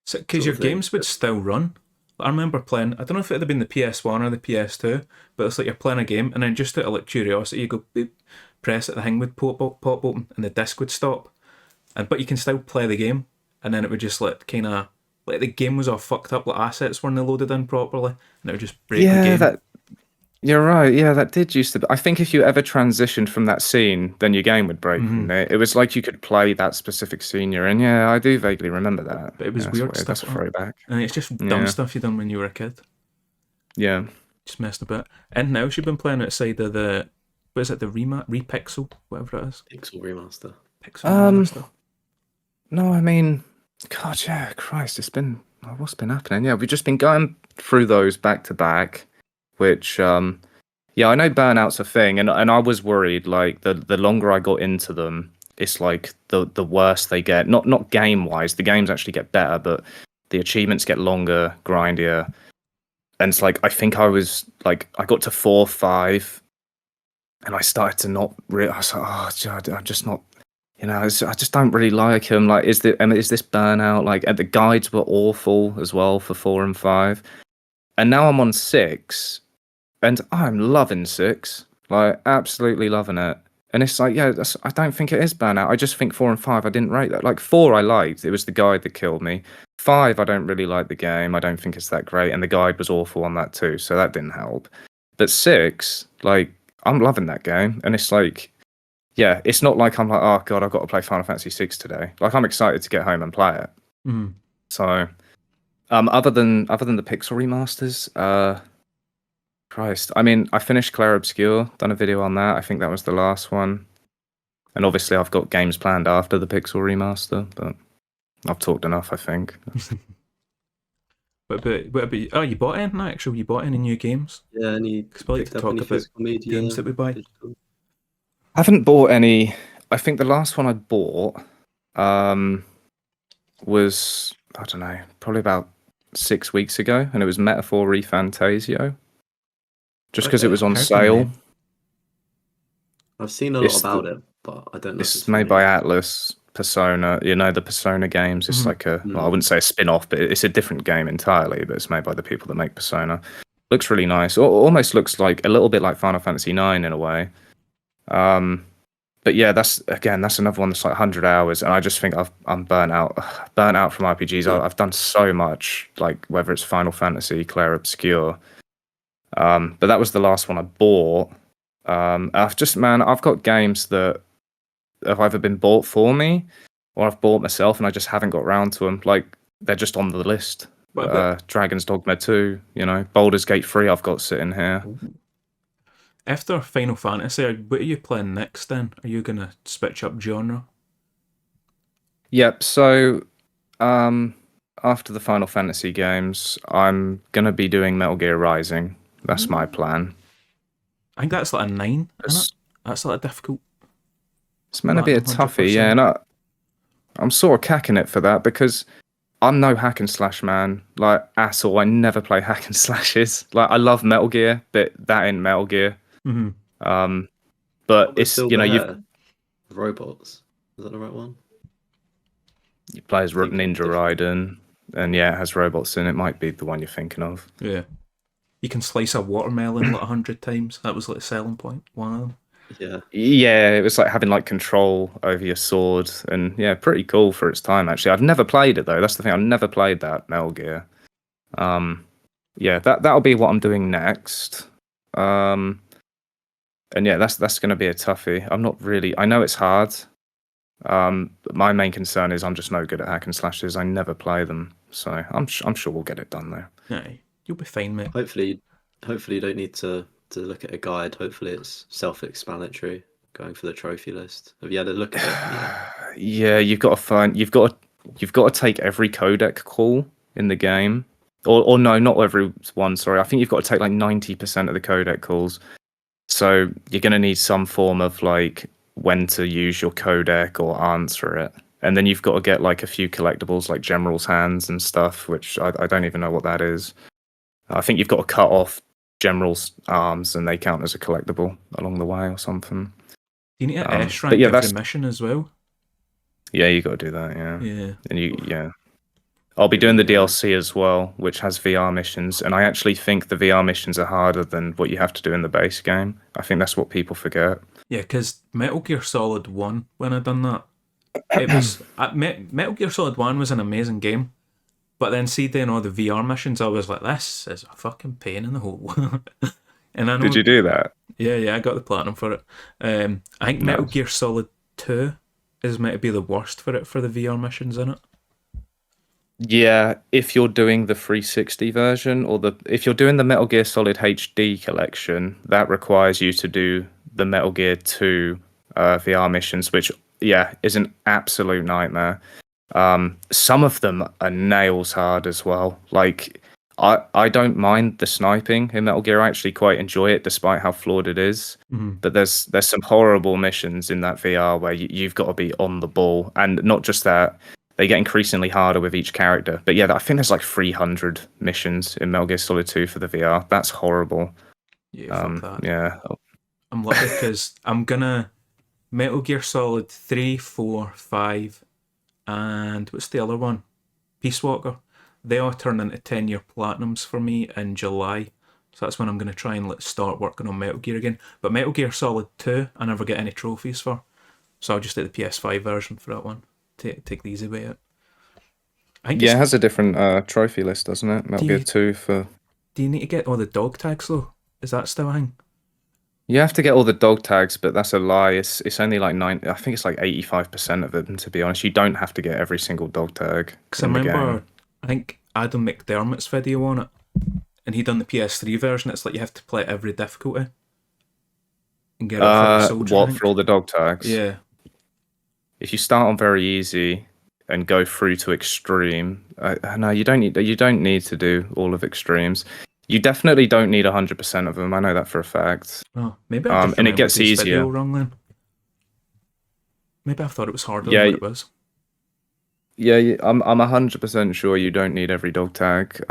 So, because sort your of thing. games would still run. I remember playing, I don't know if it would have been the PS1 or the PS2, but it's like you're playing a game and then just out of like curiosity, you go beep, press it, the thing would pop open and the disc would stop. But you can still play the game, and then it would just like kind of like the game was all fucked up, like assets weren't loaded in properly, and it would just break the Yeah, game. that you're right. Yeah, that did used to be. I think if you ever transitioned from that scene, then your game would break from there. It was like you could play that specific scene you're in. Yeah, I do vaguely remember that. But it was Yeah, weird that's stuff, a like that. throwback. And it's just dumb Yeah, stuff you done when you were a kid. yeah. Just messed a bit. And now you've been playing outside of the, what is it, the Repixel, whatever it is, Pixel remaster. Pixel Um, Remaster. no, I mean, God, yeah, Christ, it's been what's been happening? Yeah, we've just been going through those back to back, which yeah, I know burnout's a thing, and I was worried like the longer I got into them, it's like the worse they get. Not game wise, the games actually get better, but the achievements get longer, grindier. And it's like I think I was like I got to 4, 5, and I started to not really. I was like, oh, God, I'm just not. I just don't really like him. Like, is this burnout? Like, and the guides were awful as well for 4 and 5, and now I'm on 6, and I'm loving 6. Like, absolutely loving it. And it's like, yeah, I don't think it is burnout. I just think 4 and 5, I didn't rate that. Like 4, I liked. It was the guide that killed me. 5, I don't really like the game. I don't think it's that great, and the guide was awful on that too, so that didn't help. But 6, like, I'm loving that game, and it's like, yeah, it's not like I'm like, oh God, I've got to play Final Fantasy 6 today. Like, I'm excited to get home and play it. Mm. So, other than the Pixel remasters, Christ, I mean, I finished Clair Obscur, done a video on that. I think that was the last one, and obviously I've got games planned after the Pixel remaster, but I've talked enough, I think. What about you? Oh, you bought anything actually? You bought any new games? Yeah, any Because we like picked to up talk any about physical media? games that we buy. Digital? I haven't bought any. I think the last one I bought was, I don't know, probably about 6 weeks ago, and it was Metaphor ReFantasio. Just because it Okay, was on Heard the sale. name. I've seen a lot about it, but I don't know if It's it's made for me. by Atlas Persona. You know, the Persona games. It's Mhm. like well, I wouldn't say a spin-off, but it's a different game entirely. But it's made by the people that make Persona. Looks really nice. Almost looks like a little bit like Final Fantasy 9 in a way. But yeah, that's another one that's like 100 hours, and I just think I'm burnt out from RPGs. I've done so much, like whether it's Final Fantasy, Clair Obscur. But that was the last one I bought. I've got games that have either been bought for me or I've bought myself, and I just haven't got round to them. Like, they're just on the list. What about Dragon's Dogma 2, Baldur's Gate 3 I've got sitting here. after Final Fantasy? What are you playing next? Then are you gonna switch up genre? Yep, so after the Final Fantasy games, I'm gonna be doing Metal Gear Rising. That's my plan. I think that's like a 9, isn't It's, it? That's like difficult. it's meant to be a Platinum, toughie, yeah, 100%. and I'm sort of cacking it for that because I'm no hack and slash man, like, at all. I never play hack and slashes. Like, I love Metal Gear, but that ain't Metal Gear. Mm-hmm. But What with it's, silver you've hair? Robots. Is that the right one? you play as Thinking Ninja different. Raiden, and yeah, it has robots in it. Might be the one you're thinking of. Yeah. You can slice a watermelon like 100 times. That was like a selling point. One of them. Yeah. Yeah, it was like having like control over your sword, and yeah, pretty cool for its time. Actually, I've never played it though. That's the thing. I've never played that Metal Gear. Yeah, that'll be what I'm doing next. And yeah, that's going to be a toughie. I'm not really. I know it's hard. But my main concern is I'm just no good at hack and slashes. I never play them, so I'm sure we'll get it done though. Aye, you'll be fine, mate. Hopefully you don't need to look at a guide. Hopefully it's self-explanatory. Going for the trophy list. Have you had a look at it? Yeah, you've got to take every codec call in the game, or no, not every one. Sorry, I think you've got to take like 90% of the codec calls. So you're going to need some form of like when to use your codec or answer it. And then you've got to get like a few collectibles like General's Hands and stuff, which I don't even know what that is. I think you've got to cut off General's arms and they count as a collectible along the way or something. You need to S But rank yeah, every mission as well. Yeah, you got to do that. Yeah. Yeah. And I'll be doing the DLC as well, which has VR missions, and I actually think the VR missions are harder than what you have to do in the base game. I think that's what people forget. Yeah, because Metal Gear Solid 1, when I done that, it was Metal Gear Solid 1 was an amazing game, but then see doing all the VR missions, I was like, this is a fucking pain in the hole. And I know, Did you do that? Yeah, I got the platinum for it. I think Metal Gear Solid 2 is meant to be the worst for it for the VR missions in it. Yeah, if you're doing the 360 version or if you're doing the Metal Gear Solid HD collection, that requires you to do the Metal Gear 2 VR missions, which is an absolute nightmare. Some of them are nails hard as well. Like I don't mind the sniping in Metal Gear. I actually quite enjoy it, despite how flawed it is. Mm-hmm. But there's some horrible missions in that VR where you've got to be on the ball, and not just that. They get increasingly harder with each character. But yeah, I think there's like 300 missions in Metal Gear Solid 2 for the VR. That's horrible. Yeah, fuck that. Yeah. I'm lucky because I'm gonna Metal Gear Solid 3, 4, 5, and what's the other one? Peace Walker. They all turn into 10-year platinums for me in July. So that's when I'm going to try and start working on Metal Gear again. But Metal Gear Solid 2, I never get any trophies for. So I'll just do the PS5 version for that one. Take the easy way out. It has a different trophy list, doesn't it? Metal Gear 2 for... Do you need to get all the dog tags though? Is that still a thing? You have to get all the dog tags, but that's a lie. It's only like I think it's like 85% of them, to be honest. You don't have to get every single dog tag. Because I remember, I think Adam McDermott's video on it, and he done the PS3 version. It's like you have to play every difficulty and get it for the soldier. What, for all the dog tags? Yeah. If you start on very easy and go through to extreme, no, you don't need to do all of extremes. You definitely don't need 100% of them. I know that for a fact. Oh, maybe I and it gets easier. Wrong then. Maybe I thought it was harder than what it was. Yeah, I'm 100% sure you don't need every dog tag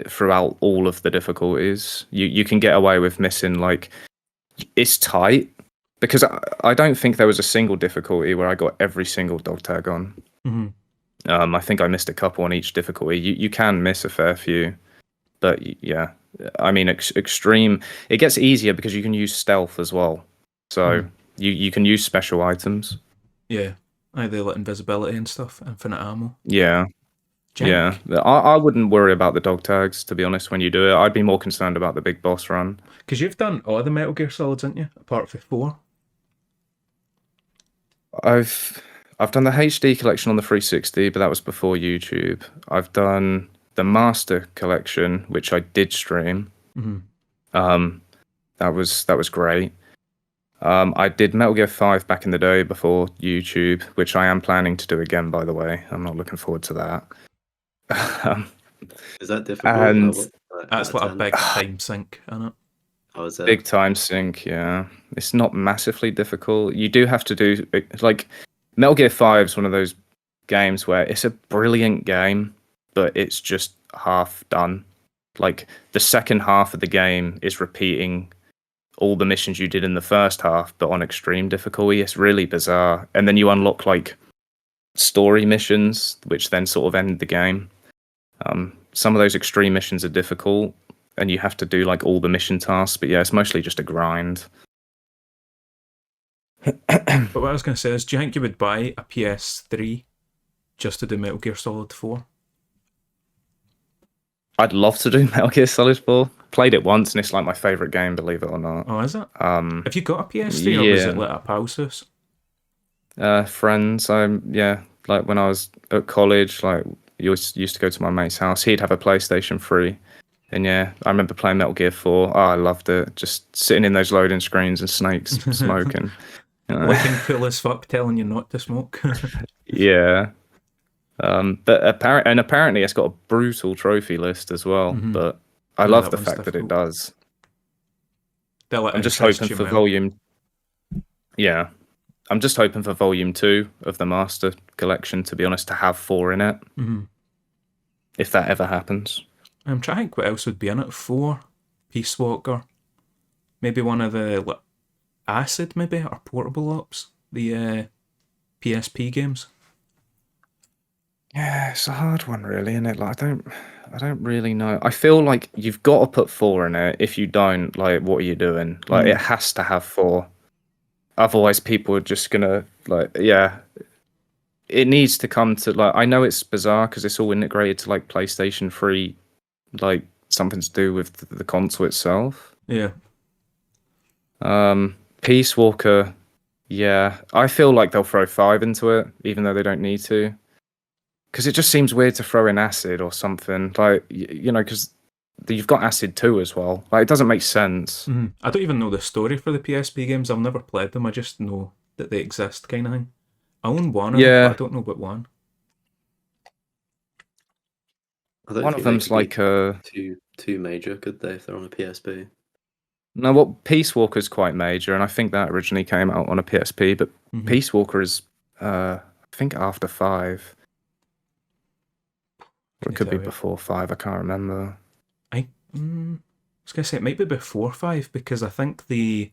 throughout all of the difficulties. You can get away with missing, like, it's tight. Because I don't think there was a single difficulty where I got every single dog tag on. Mm-hmm. I think I missed a couple on each difficulty. You can miss a fair few. But yeah, I mean, extreme, it gets easier because you can use stealth as well. So you can use special items. Yeah, either like invisibility and stuff, infinite ammo. Yeah. Yeah, I wouldn't worry about the dog tags, to be honest, when you do it. I'd be more concerned about the big boss run. Because you've done all the Metal Gear Solids, haven't you? Apart from 4. I've done the HD collection on the 360, but that was before YouTube. I've done the Master collection, which I did stream. Mm-hmm. That was great. I did Metal Gear 5 back in the day before YouTube, which I am planning to do again, by the way. I'm not looking forward to that. Is that difficult? That's like a big time sink, isn't it? Oh, is it? Big time sink, yeah. It's not massively difficult. You do have to do, like, Metal Gear 5 is one of those games where it's a brilliant game, but it's just half done. Like, the second half of the game is repeating all the missions you did in the first half, but on extreme difficulty. It's really bizarre. And then you unlock, like, story missions, which then sort of end the game. Some of those extreme missions are difficult, and you have to do like all the mission tasks, but yeah, it's mostly just a grind. But what I was going to say is, do you think you would buy a PS3 just to do Metal Gear Solid 4? I'd love to do Metal Gear Solid 4. Played it once, and it's like my favourite game, believe it or not. Oh, is it? Have you got a PS3, or was it like a pal's house? Friends, like when I was at college, like you used to go to my mate's house. He'd have a PlayStation 3. And yeah, I remember playing Metal Gear 4. Oh, I loved it. Just sitting in those loading screens and snakes smoking. Looking cool as fuck, telling you not to smoke. Yeah. But apparently it's got a brutal trophy list as well. Mm-hmm. But I love the fact that it does. I'm just hoping for volume. Yeah. I'm just hoping for Volume 2 of the Master Collection, to be honest, to have 4 in it. Mm-hmm. If that ever happens. I'm trying to think what else would be in it. 4, Peace Walker, maybe one of the Acid, maybe, or Portable Ops, the PSP games. Yeah, it's a hard one, really, isn't it? Like, I don't really know. I feel like you've got to put 4 in it. If you don't, like, what are you doing? Like, it has to have 4. Otherwise, people are just gonna like, yeah. It needs to come to like. I know it's bizarre because it's all integrated to like PlayStation 3, like something to do with the console itself. Yeah. Peace Walker, yeah. I feel like they'll throw 5 into it, even though they don't need to. Because it just seems weird to throw in Acid or something. Like, you know, because you've got Acid 2 as well. Like, it doesn't make sense. Mm-hmm. I don't even know the story for the PSP games. I've never played them. I just know that they exist, kind of thing. I own one of them, Yeah. but I don't know what one. I don't One think of they them's could like be too major, could they, if they're on a PSP? No, well, Peace Walker's quite major, and I think that originally came out on a PSP, but Peace Walker is, I think, after 5. Or it could be before 5, I can't remember. I was going to say it might be before 5, because I think the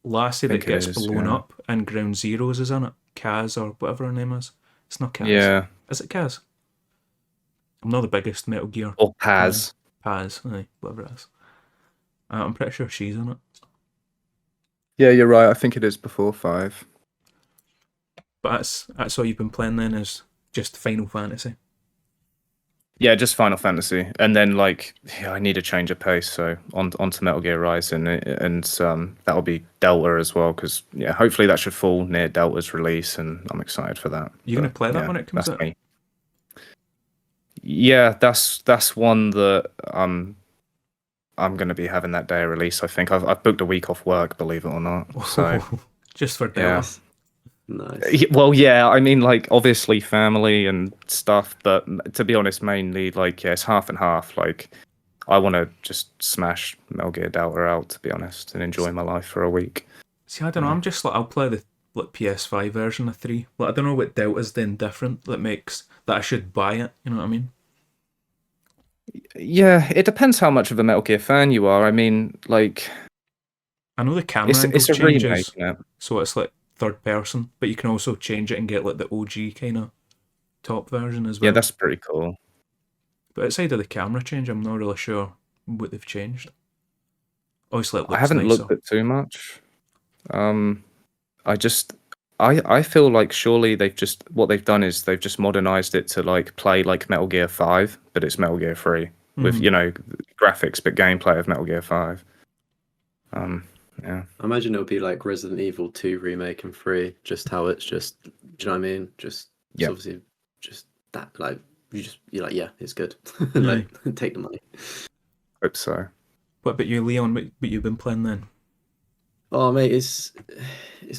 lassie that gets blown up in Ground Zeroes is in it. Kaz, or whatever her name is. It's not Kaz. Yeah. Is it Kaz? I'm not the biggest Metal Gear. Or Paz. Paz, aye, whatever it is. I'm pretty sure she's in it. Yeah, you're right. I think it is before 5. But that's all you've been playing then, is just Final Fantasy. Yeah, just Final Fantasy, and then like, yeah, I need a change of pace, so onto Metal Gear Rising, and that'll be Delta as well, because yeah, hopefully that should fall near Delta's release, and I'm excited for that. You're gonna play that when it comes out? Me. Yeah, that's one that I'm gonna be having that day of release. I think I've booked a week off work, believe it or not. So just for Delta. Yeah. Nice. Well, yeah, I mean, like, obviously family and stuff, but to be honest, mainly, like, yeah, it's half and half. Like, I want to just smash Metal Gear Delta out, to be honest, and enjoy my life for a week. See, I don't know, I'm just like, I'll play the PS5 version of 3. Like, I don't know what Delta's then different that makes that I should buy it, you know what I mean? Yeah, it depends how much of a Metal Gear fan you are. I mean, like, I know the camera angle it's a changes, remake, so it's like third person, but you can also change it and get like the OG kind of top version as well. Yeah, that's pretty cool. But outside of the camera change, I'm not really sure what they've changed. Obviously, it looks I haven't nicer. looked at too much. I feel like surely what they've done is they've just modernized it to like play like Metal Gear 5, but it's Metal Gear 3 with, you know, graphics but gameplay of Metal Gear 5. Yeah. I imagine it would be like Resident Evil 2 remake and 3, just how it's just, do you know what I mean? Just, it's obviously just that, like, you're like, yeah, it's good. Like, take the money. Hope so. What about you, Leon? What you've been playing then? Oh, mate, it's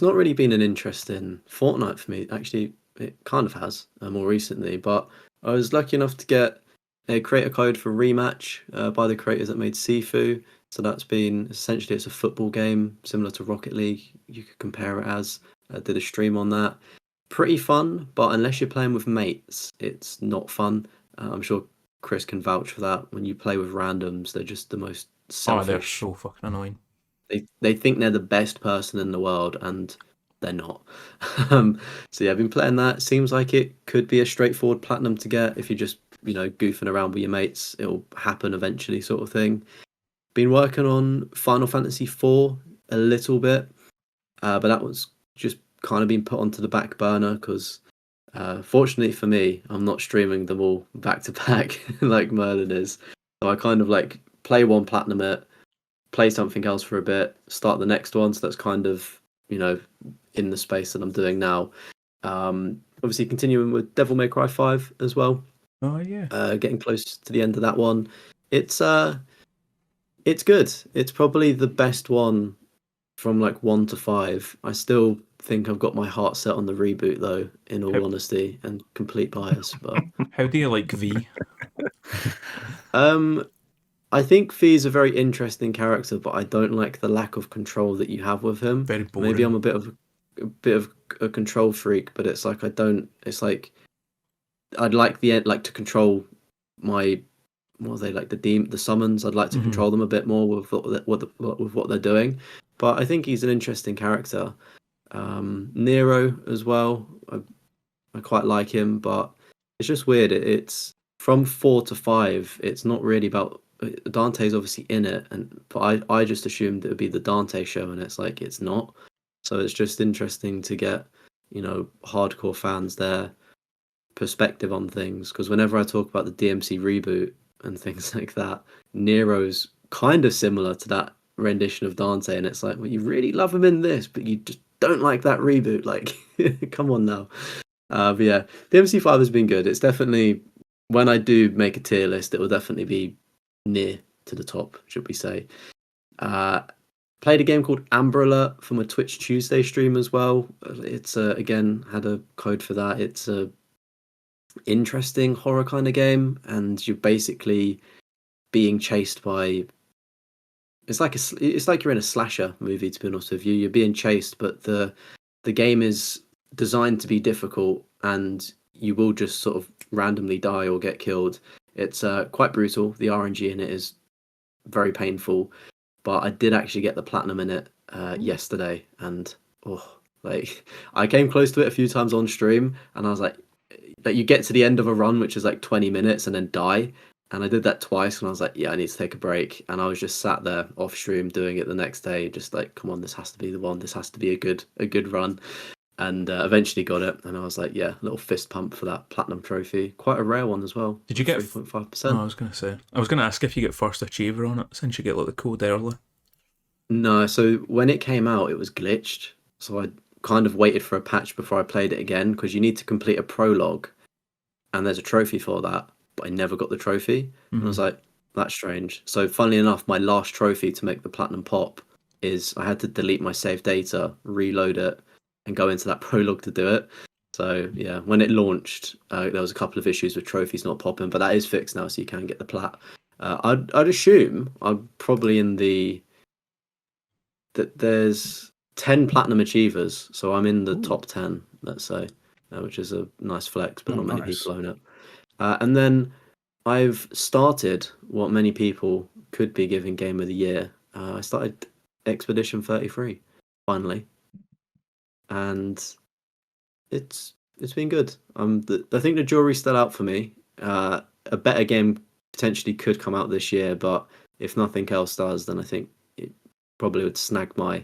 not really been an interesting fortnight for me. Actually, it kind of has more recently, but I was lucky enough to get a creator code for Rematch by the creators that made Sifu. So that's been essentially, it's a football game similar to Rocket League. You could compare it as. I did a stream on that. Pretty fun, but unless you're playing with mates, it's not fun. I'm sure Chris can vouch for that. When you play with randoms, they're just the most selfish. Oh, they're so fucking annoying. They think they're the best person in the world, and they're not. So yeah, I've been playing that. Seems like it could be a straightforward platinum to get if you're just, you know, goofing around with your mates. It'll happen eventually, sort of thing. Been working on Final Fantasy IV a little bit, but that was just kind of been put onto the back burner because, fortunately for me, I'm not streaming them all back to back like Merlin is. So I kind of like play one, platinum it, play something else for a bit, start the next one. So that's kind of, you know, in the space that I'm doing now. Obviously continuing with Devil May Cry 5 as well. Oh yeah. Getting close to the end of that one. It's good. It's probably the best one from like 1 to 5. I still think I've got my heart set on the reboot though, in all honesty and complete bias. But how do you like V? I think V is a very interesting character, but I don't like the lack of control that you have with him. Very boring. Maybe I'm a bit of a bit of a control freak, but it's like I don't. It's like I'd like to control my what are they like the summons. I'd like to control them a bit more with what they're doing. But I think he's an interesting character. Nero as well. I quite like him, but it's just weird. It's from 4 to 5. It's not really about Dante's obviously in it, but I just assumed it would be the Dante show, and it's like it's not. So it's just interesting to get hardcore fans their perspective on things, because whenever I talk about the DMC reboot and things like that, Nero's kind of similar to that rendition of Dante, and it's like, well, you really love him in this, but you just don't like that reboot. Like, come on now. But yeah, the MC5 has been good. It's definitely, when I do make a tier list, it will definitely be near to the top, should we say. Played a game called Amber Alert from a Twitch Tuesday stream as well. It's again had a code for that. It's a interesting horror kind of game, and you're basically being chased by. It's like you're in a slasher movie. To be honest with you, you're being chased, but the game is designed to be difficult, and you will just sort of randomly die or get killed. It's quite brutal. The RNG in it is very painful, but I did actually get the platinum in it yesterday, and I came close to it a few times on stream, and I was like you get to the end of a run, which is like 20 minutes, and then die. And I did that twice, and I was like, yeah, I need to take a break. And I was just sat there off stream doing it the next day, just like, come on, this has to be the one. This has to be a good run. And eventually got it, and I was like, yeah, little fist pump for that platinum trophy. Quite a rare one as well. Did you get 3.5%? I was going to ask if you get first achiever on it, since you get like the code early. No, so when it came out, it was glitched. So I kind of waited for a patch before I played it again, because you need to complete a prologue, and there's a trophy for that, but I never got the trophy. And I was like, that's strange. So funnily enough, my last trophy to make the platinum pop is I had to delete my saved data, reload it, and go into that prologue to do it. So yeah, when it launched, there was a couple of issues with trophies not popping, but that is fixed now, so you can get the plat. I'd assume I'm probably in that there's 10 platinum achievers, so I'm in the top 10, let's say, which is a nice flex, but not many people own it. And then I've started what many people could be giving Game of the Year. I started Expedition 33 finally, and it's been good. I think the jury's still out for me. A better game potentially could come out this year, but if nothing else does, then I think it probably would snag my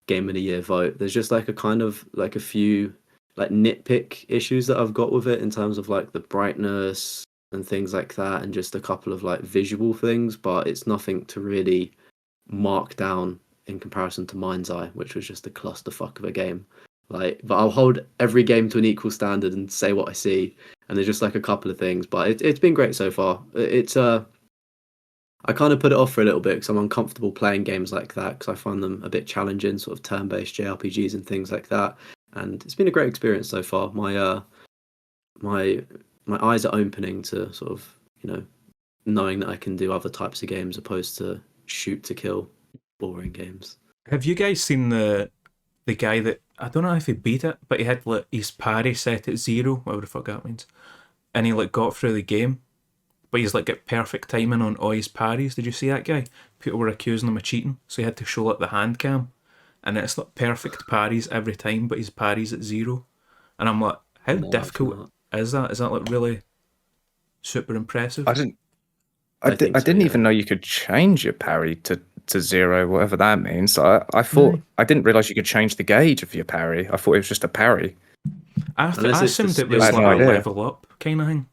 Game of the Year vote. There's just like a few like nitpick issues that I've got with it, in terms of like the brightness and things like that, and just a couple of like visual things, but it's nothing to really mark down in comparison to Mind's Eye, which was just a clusterfuck of a game. Like, but I'll hold every game to an equal standard and say what I see, and there's just like a couple of things, but it's been great so far. I kind of put it off for a little bit because I'm uncomfortable playing games like that, because I find them a bit challenging, sort of turn-based JRPGs and things like that. And it's been a great experience so far. My eyes are opening to sort of, knowing that I can do other types of games opposed to shoot to kill boring games. Have you guys seen the guy that, I don't know if he beat it, but he had like his parry set at 0, whatever the fuck that means, and he like got through the game, but he's like got perfect timing on all his parries. Did you see that guy? People were accusing him of cheating, so he had to show like the hand cam, and it's like perfect parries every time, but his parries at 0. And I'm like, how difficult is that? Is that like really super impressive? I didn't even know you could change your parry to 0, whatever that means. I thought I didn't realize you could change the gauge of your parry. I thought it was just a parry. I assumed it was like a level up kind of thing,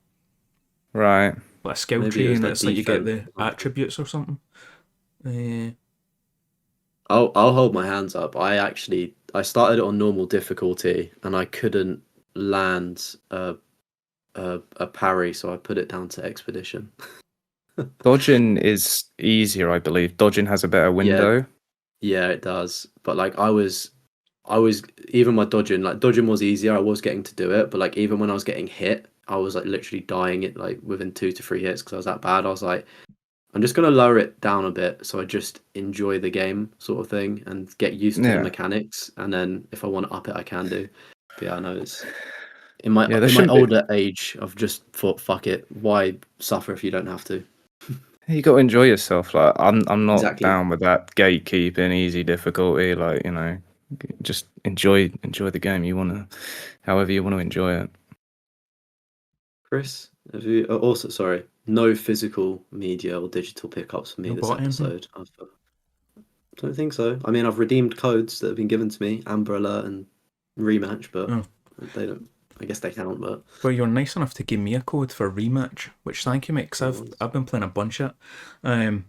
right? Like a skill tree, and it's like you get the attributes or something. I'll hold my hands up. I started it on normal difficulty, and I couldn't land a parry, so I put it down to Expedition. Dodging is easier, I believe. Dodging has a better window. Yeah, it does. But like I was even my dodging was easier. I was getting to do it, but like even when I was getting hit, I was like literally dying it like within 2 to 3 hits because I was that bad. I was like, I'm just gonna lower it down a bit so I just enjoy the game, sort of thing, and get used to the Yeah. mechanics. And then if I want to up it, I can do. But yeah, I know it's in my Yeah, there in my shouldn't be. older age. I've just thought, fuck it, why suffer if you don't have to? You got to enjoy yourself. Like I'm not Exactly. down with that gatekeeping, easy difficulty. Like just enjoy the game. You wanna, however you want to enjoy it. Chris, have you also sorry, no physical media or digital pickups for me No this bought anything? episode. I don't think so. I mean, I've redeemed codes that have been given to me, Amber Alert and Rematch, but Oh. they don't. I guess they count, but Well, you're nice enough to give me a code for rematch, which thank you, mate, because I've been playing a bunch of it.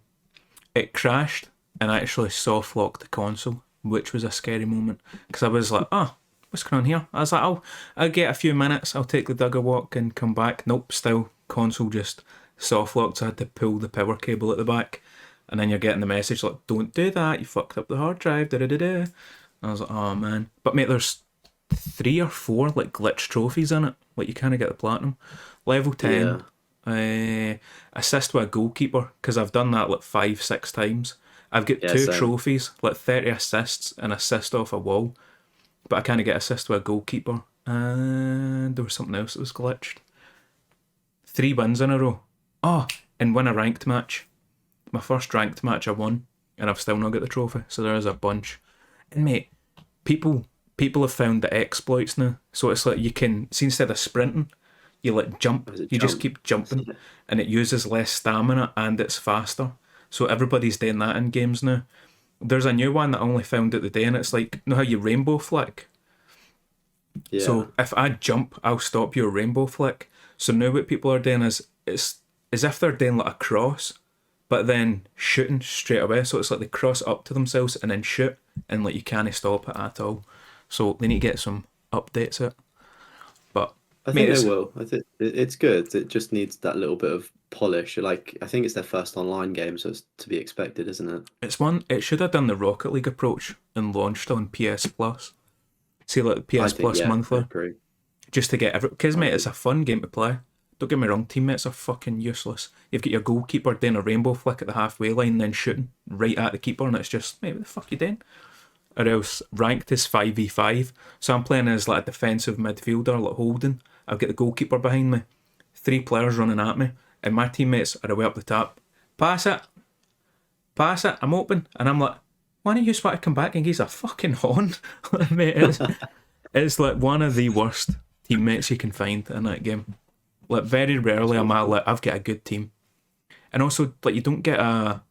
It crashed and I actually soft locked the console, which was a scary moment because I was like, oh, what's going on here? I was like, I'll get a few minutes, I'll take the dugger walk and come back. Nope, still console just soft locked, so I had to pull the power cable at the back. And then you're getting the message like, don't do that, you fucked up the hard drive, da da da da. I was like, oh man. But mate, there's 3 or 4 like glitch trophies in it. Like you kind of get the platinum. Level 10, assist with a goalkeeper, because I've done that like 5-6 times. I've got yeah, 2 same. trophies, like 30 assists and assist off a wall. But I kind of get assist with a goalkeeper. And there was something else that was glitched. 3 wins in a row. Oh, and win a ranked match. My first ranked match I won, and I've still not got the trophy. So there is a bunch. And mate, people have found the exploits now. So it's like you can see, instead of sprinting, you like jump. You just keep jumping, and it uses less stamina and it's faster. So everybody's doing that in games now. There's a new one that I only found out the day, and it's like, you know how you rainbow flick? Yeah. So if I jump, I'll stop your rainbow flick. So now what people are doing is it's as if they're doing like a cross, but then shooting straight away. So it's like they cross up to themselves and then shoot, and like you can't stop it at all. So they need to get some updates out. But I think they will. I think it's good. It just needs that little bit of polish. Like I think it's their first online game, so it's to be expected, isn't it? it's one. It should have done the Rocket League approach and launched on PS Plus. See, like PS Plus I monthly, agree. just to get every. Because mate, it's a fun game to play. Don't get me wrong, teammates are fucking useless. You've got your goalkeeper doing a rainbow flick at the halfway line, then shooting right at the keeper, and it's just, mate, what the fuck you doing? Or else ranked is 5v5. So I'm playing as like a defensive midfielder, like holding. I've got the goalkeeper behind me, 3 players running at me, and my teammates are away up the top. Pass it, I'm open, and I'm like, why don't you just want to come back and give a fucking horn? Mate, it's like one of the worst teammates you can find in that game. Like very rarely am I like, I've got a good team. And also like you don't get a,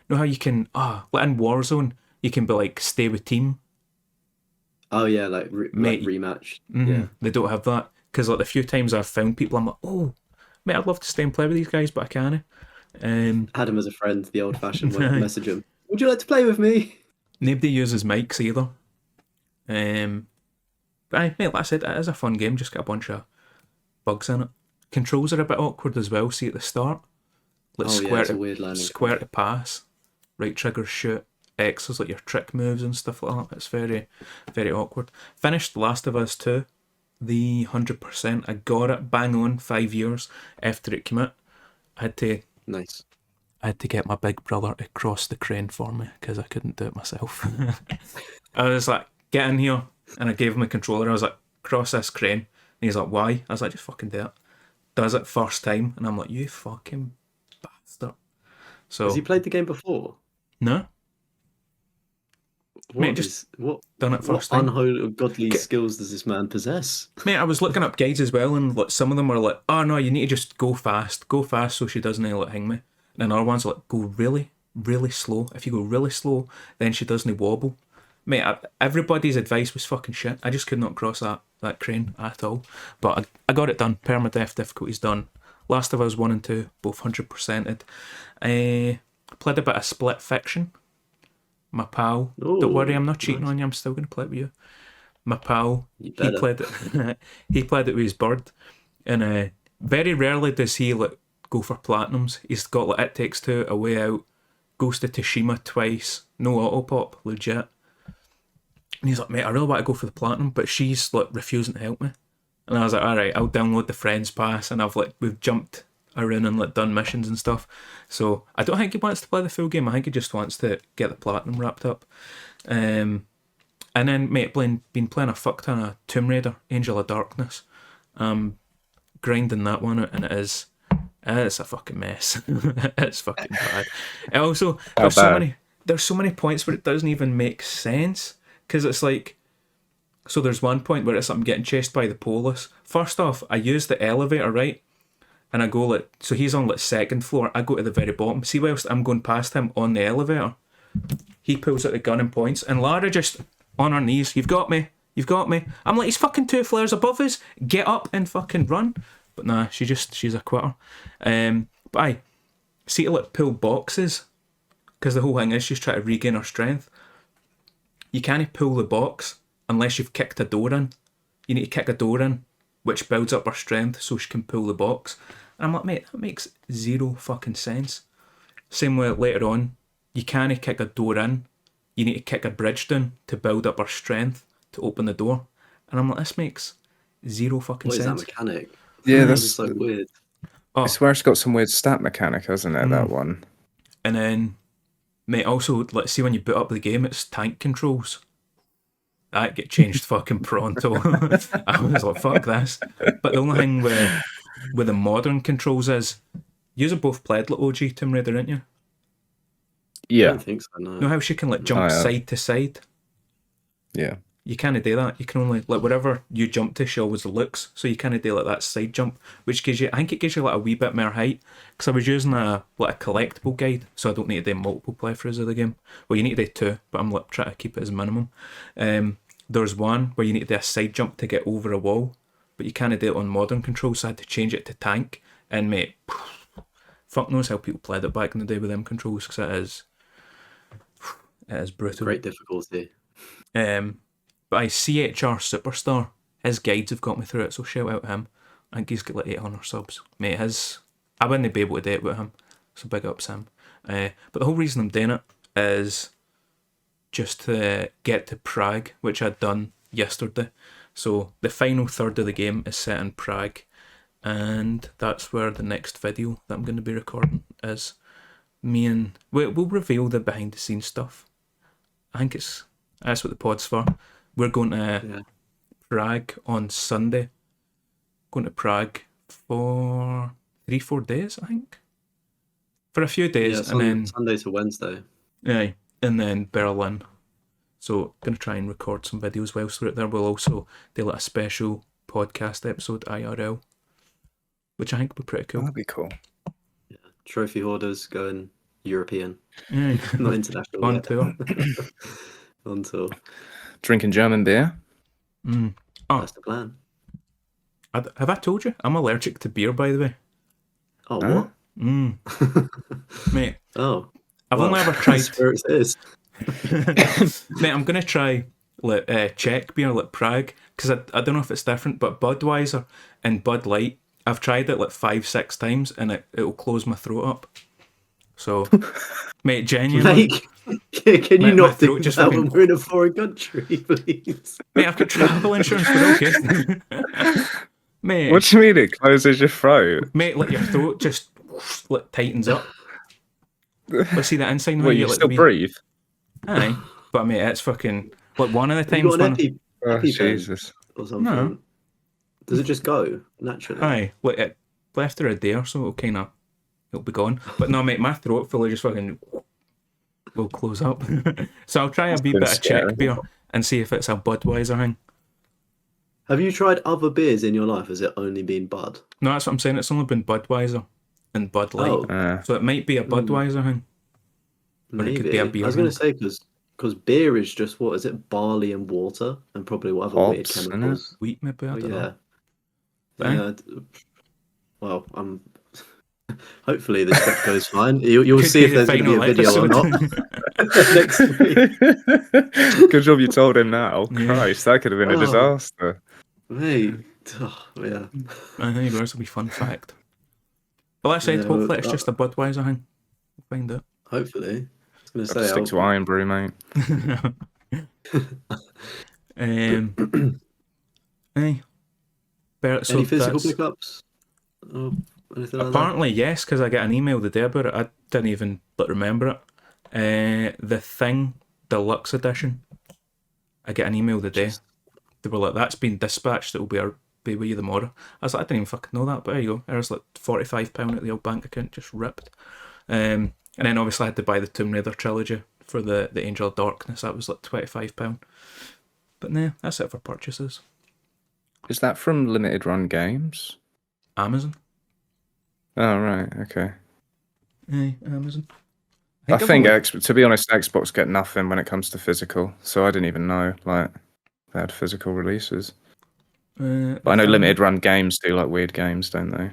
know how you can like in Warzone you can be like stay with team. Oh yeah, like Mate, rematch. Yeah, they don't have that, because like the few times I've found people, I'm like, oh mate, I'd love to stay and play with these guys, but I can't. Had him as a friend, the old-fashioned way. Message him. Would you like to play with me? Nobody uses mics either. But mate, like I said, it is a fun game. Just got a bunch of bugs in it. Controls are a bit awkward as well. See at the start, like It's a weird learning. square to pass, right trigger shoot, X is like your trick moves and stuff like that. It's very, very awkward. Finished The Last of Us 2, the 100%. I got it bang on 5 years after it came out. Nice. I had to get my big brother to cross the crane for me because I couldn't do it myself. I was like, get in here, and I gave him a controller. I was like, cross this crane. And he's like, why? I was like, just fucking do it. Does it first time, and I'm like, you fucking bastard. So Has he played the game before? no, What mate, just what done it what first time. unholy godly skills does this man possess? Mate, I was looking up guides as well, and like some of them were like, oh no, you need to just go fast so she doesn't like hang me. And other ones are like, go really, really slow. If you go really slow, then she doesn't wobble. Mate, everybody's advice was fucking shit. I just could not cross that crane at all. But I got it done. Permadeath difficulty's done. Last of Us 1 and 2, both 100%ed. Played a bit of Split Fiction. My pal. Don't worry, I'm not cheating on you. I'm still going to play it with you. My pal, he played it. He played it with his bird, and very rarely does he like go for platinums. He's got like It Takes Two, A Way Out, Ghost of Tsushima twice, no auto pop, legit. And he's like, mate, I really want to go for the platinum, but she's like refusing to help me. And I was like, all right, I'll download the Friends Pass, and we've jumped around and like done missions and stuff. So I don't think he wants to play the full game. I think he just wants to get the platinum wrapped up. And then, mate, been playing a fuck ton of Tomb Raider, Angel of Darkness. Grinding that one out, and it's a fucking mess. It's fucking bad. And also, there's so many points where it doesn't even make sense, because it's like, so there's one point where I'm getting chased by the police. First off, I use the elevator, right? And I go like, so he's on like second floor. I go to the very bottom. See, whilst I'm going past him on the elevator, he pulls out the gun and points, and Lara just on her knees, you've got me. I'm like, he's fucking 2 floors above us. Get up and fucking run. But nah, she's a quitter. But I see to like pull boxes, because the whole thing is she's trying to regain her strength. You can't pull the box unless you've kicked a door in. You need to kick a door in, which builds up her strength so she can pull the box. And I'm like, mate, that makes zero fucking sense. Same way later on, you can't kick a door in. You need to kick a bridge down to build up her strength to open the door. And I'm like, this makes zero fucking sense. What is that mechanic? Yeah, That's that's so weird. I swear it's got some weird stat mechanic, hasn't it, that one? And then, mate, also, let's see, when you boot up the game, it's tank controls. That get changed fucking pronto. I was like, fuck this. But the only thing with the modern controls is, you've both played like OG Tomb Raider, didn't you? I Yeah. don't think so, no. You know how she can like jump side to side? Yeah. You can't do that. You can only, like, wherever you jump to, she always looks. So you can't do like that side jump, which gives you, I think it gives you like a wee bit more height. Because I was using a collectible guide, so I don't need to do multiple playthroughs of the game. Well, you need to do 2, but I'm like trying to keep it as minimum. There's one where you need to do a side jump to get over a wall, but you can't do it on modern controls, so I had to change it to tank. And mate, fuck knows how people played it back in the day with them controls, because it is brutal. Great difficulty. But CHR Superstar, his guides have got me through it, so shout out to him. I think he's got like 800 subs. Mate, I wouldn't be able to do it with him, so big ups him. But the whole reason I'm doing it is just to get to Prague, which I'd done yesterday. So the final third of the game is set in Prague, and that's where the next video that I'm going to be recording is. We'll reveal the behind the scenes stuff. I think that's what the pod's for. We're going to Prague on Sunday. Going to Prague for 3-4 days, I think. For a few days, and then Sunday to Wednesday. Yeah, and then Berlin. So going to try and record some videos whilst we're out there. We'll also do like a special podcast episode IRL, which I think would be pretty cool. That'd be cool. Yeah. Trophy hoarders going European, Yeah. not international. On yet. tour. On tour. Drinking German beer. Oh, That's the plan. have I told you? I'm allergic to beer, by the way. Oh, Huh? what? Mate, Oh. I've well, only ever tried... Spirits is. Mate, I'm going to try like Czech beer, like Prague, because I don't know if it's different, but Budweiser and Bud Light, I've tried it like 5-6 times, and it'll close my throat up. So, mate, genuinely... Mate, can you my not throat do just that fucking- when we're in a foreign country, please? Mate, I've got travel insurance for okay. Mate, What do you mean it closes your throat? mate, like your throat just like tightens up. Let's see that inside now. Well, you like still me. breathe? Aye, but mate, it's fucking like one of the Have you times got an when Oh, EpiPen Jesus. or something? No. Does it just go naturally? aye, like it after a day or so, it'll be gone. But no, mate, my throat fully just fucking will close up. So I'll try a wee been bit of scary. Czech beer and see if it's a Budweiser thing. Have you tried other beers in your life? Has it only been Bud? No, that's what I'm saying. It's only been Budweiser and Bud Light, Oh, so it might be a Budweiser thing. Or it could maybe. be a beer I was going to thing. say because beer is just what is it? Barley and water and probably whatever weird Hops, isn't it? chemicals. Wheat, maybe. I Oh, don't yeah. know. Eh? Yeah. Well, I'm. Hopefully this stuff goes fine. You'll Could see be if the there's going to be a final video or episode. not next week. Good job you told him now. Yeah. Christ, that could have been a Oh. disaster. Mate, oh, yeah. I think there's will be fun fact. But like I said, Yeah, hopefully well, it's just a Budweiser thing. We'll find out. Hopefully. I was going to Got to say, stick to Iron Brew, mate. Hey. So any physical that's- pickups? Oh, Anything like that? Apparently, yes, because I got an email the day about it. I didn't even remember it. The Thing Deluxe Edition. I get an email the day. They were like, "That's been dispatched. It'll be with you tomorrow." I was like, "I didn't even fucking know that." But there you go. There's like £45 at the old bank account, just ripped. And then obviously I had to buy the Tomb Raider trilogy for the Angel of Darkness. That was like £25. But nah, that's it for purchases. Is that from Limited Run Games? Amazon. Oh, right, okay. Aye, Amazon. I think to be honest, Xbox get nothing when it comes to physical, so I didn't even know like they had physical releases. But I know Limited Run Games do like weird games, don't they? I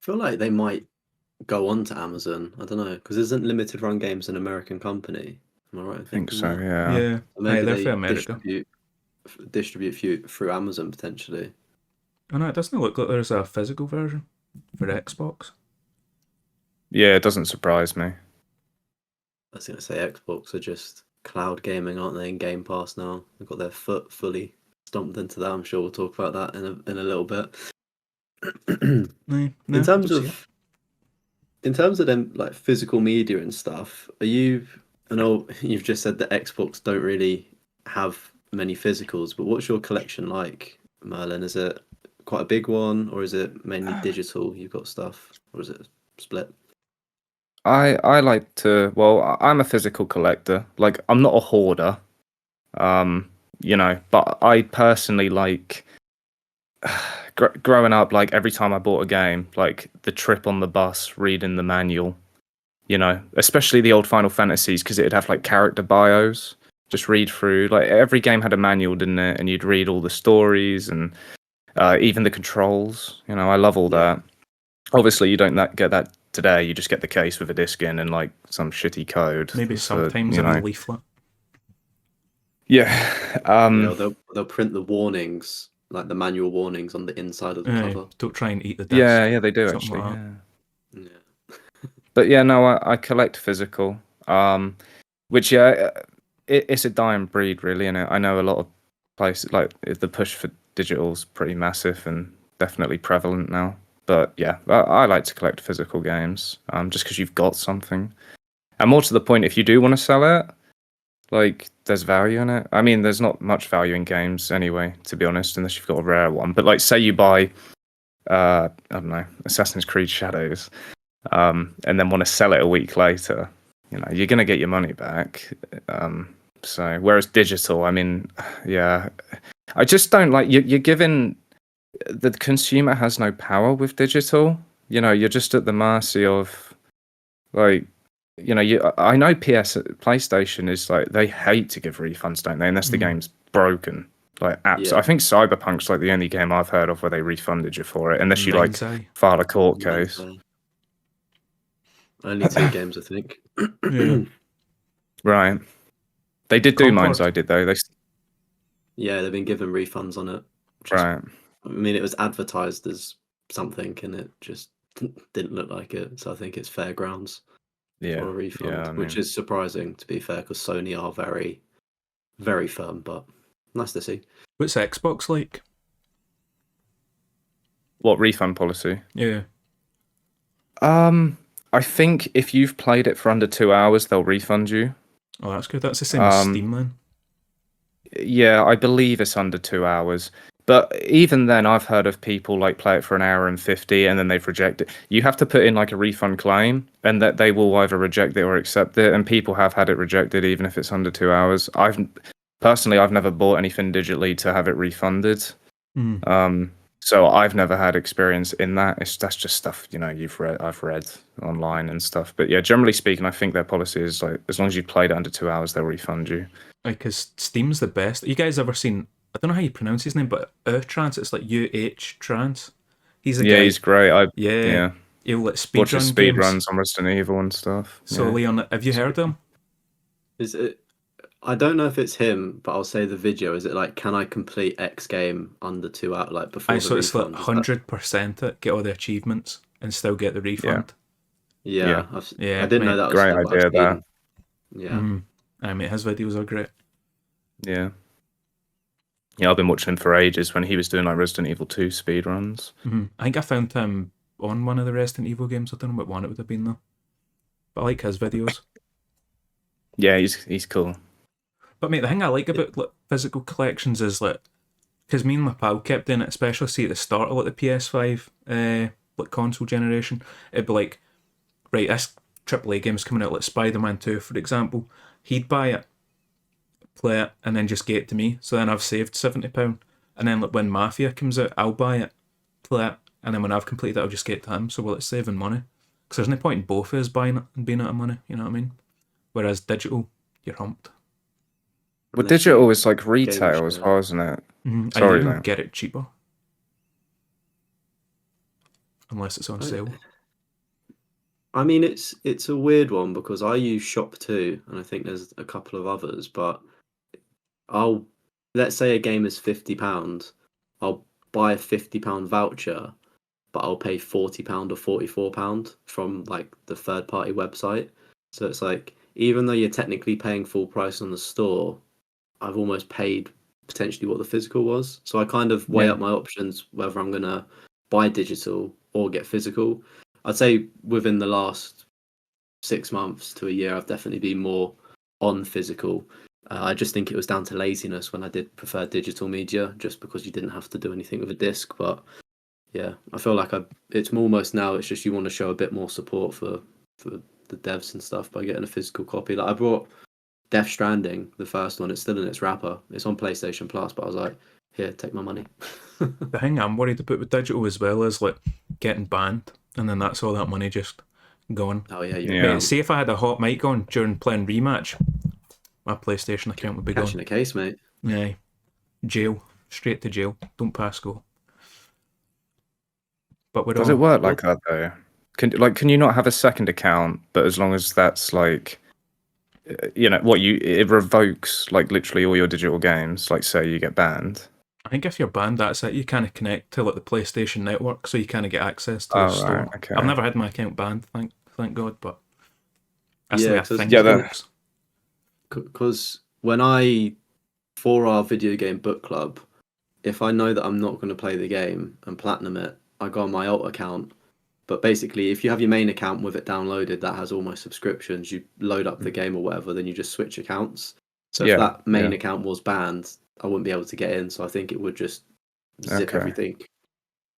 feel like they might go on to Amazon. I don't know, because isn't Limited Run Games an American company? Am I right? I think so. That? Yeah. Yeah. Maybe they're they for America. distribute through Amazon potentially. Oh no, it doesn't look like there's a physical version for Xbox. Yeah, it doesn't surprise me. I was going to say Xbox are just cloud gaming, aren't they? In Game Pass now, they've got their foot fully stomped into that. I'm sure we'll talk about that in a little bit. In terms of them like physical media and stuff, I know you've just said that Xbox don't really have many physicals, but what's your collection like, Merlin? Is it quite a big one, or is it mainly digital? You've got stuff, or is it split? I like to. Well, I'm a physical collector. Like, I'm not a hoarder, but I personally like growing up. Like, every time I bought a game, like the trip on the bus, reading the manual, especially the old Final Fantasies, because it'd have like character bios. Just read through. Like, every game had a manual, didn't it? And you'd read all the stories and even the controls. I love all that. Obviously, you don't get that today. You just get the case with a disc in and like some shitty code. Maybe sometimes in a leaflet. Yeah. They'll print the warnings, like the manual warnings, on the inside of the cover. Don't try and eat the disc. Yeah, they do actually. Like yeah. But yeah, no, I collect physical. Which it's a dying breed, really, and I know a lot of places like the push for digital's pretty massive and definitely prevalent now. But yeah, I like to collect physical games, just because you've got something. And more to the point, if you do want to sell it, like, there's value in it. I mean, there's not much value in games anyway, to be honest, unless you've got a rare one. But like, say you buy, I don't know, Assassin's Creed Shadows, and then want to sell it a week later, you're gonna get your money back. So whereas digital, I mean, yeah, I just don't like you're giving. The consumer has no power with digital. You're just at the mercy of, like, I know PlayStation is like, they hate to give refunds, don't they? Unless the game's broken. Like, apps. Yeah. I think Cyberpunk's like the only game I've heard of where they refunded you for it, unless you file a court case. Only 2 games, I think. Yeah. Right. They did do Mind's Eye, did they? Yeah, they've been given refunds on it. Right. I mean, it was advertised as something, and it just didn't look like it. So I think it's fair grounds for a refund, which is surprising, to be fair, because Sony are very, very firm. But nice to see. What's Xbox like? What refund policy? Yeah. I think if you've played it for under 2 hours, they'll refund you. Oh, that's good. That's the same as Steam, man. Yeah, I believe it's under 2 hours. But even then, I've heard of people like play it for an hour and 50 and then they've rejected it. You have to put in like a refund claim, and that they will either reject it or accept it. And people have had it rejected even if it's under 2 hours. I've never bought anything digitally to have it refunded. So I've never had experience in that. That's just stuff I've read online and stuff. But yeah, generally speaking, I think their policy is like, as long as you've played it under 2 hours, they'll refund you. Because Steam's the best. You guys ever seen? I don't know how you pronounce his name, but Trans. It's like Trans. He's a guy. He's great. He'll like speed runs on Resident Evil and stuff. So Leon, have you heard of him? Is it? I don't know if it's him, but I'll say the video. Is it like, can I complete X game under 2 hours, like before? So it's like 100% it, get all the achievements and still get the refund. Yeah. I didn't know that was great idea. That. Yeah. I mean, his videos are great. Yeah. Yeah, I've been watching him for ages when he was doing like Resident Evil 2 speed runs. I think I found him on one of the Resident Evil games. I don't know what one it would have been though. But I like his videos. Yeah, he's cool. But mate, the thing I like about like, physical collections is like, because me and my pal kept doing it, especially see at the start of like the PS5 like console generation, it'd be like, right, this AAA game's coming out, like Spider-Man 2, for example. He'd buy it, play it, and then just get it to me. So then I've saved £70. And then like when Mafia comes out, I'll buy it, play it, and then when I've completed it, I'll just get it to him. So well, it's saving money. Because there's no point in both of us buying it and being out of money, you know what I mean? Whereas digital, you're humped. Well, Unless digital you is like game retail as share. well, isn't it? And Sorry, you mate. can get it cheaper. Unless it's on sale. I mean, it's a weird one because I use Shop too, and I think there's a couple of others. But let's say a game is £50, I'll buy a £50 voucher, but I'll pay £40 or £44 from like the third party website. So it's like even though you're technically paying full price on the store, I've almost paid potentially what the physical was. So I kind of weigh Yeah. up my options whether I'm gonna buy digital or get physical. I'd say within the last 6 months to a year, I've definitely been more on physical. I just think it was down to laziness when I did prefer digital media, just because you didn't have to do anything with a disc. But yeah, I feel like it's almost now. It's just you want to show a bit more support for the devs and stuff by getting a physical copy. Like I brought Death Stranding, the first one. It's still in its wrapper. It's on PlayStation Plus, but I was like, here, take my money. The thing I'm worried about with digital as well is like getting banned, and then that's all that money just gone. Oh yeah, Yeah. Mate, see if I had a hot mic on during playing rematch, my PlayStation account would be catching gone. a case, mate. Yeah, jail, straight to jail. Don't pass go. But we're Does all, it work like that though? Can you not have a second account, but as long as that's like, it revokes like literally all your digital games. Like say you get banned. I think if you're banned, that's it. You can't connect to like the PlayStation Network, so you can't get access to the Oh store. right, okay. I've never had my account banned, thank God, but that's Yeah, the way I 'cause- think Yeah, it that- works. Because for our video game book club, if I know that I'm not going to play the game and platinum it, I go on my alt account. But basically, if you have your main account with it downloaded, that has all my subscriptions, you load up the game or whatever, then you just switch accounts. So if Yeah, that main yeah. account was banned, I wouldn't be able to get in. So I think it would just zip Okay. everything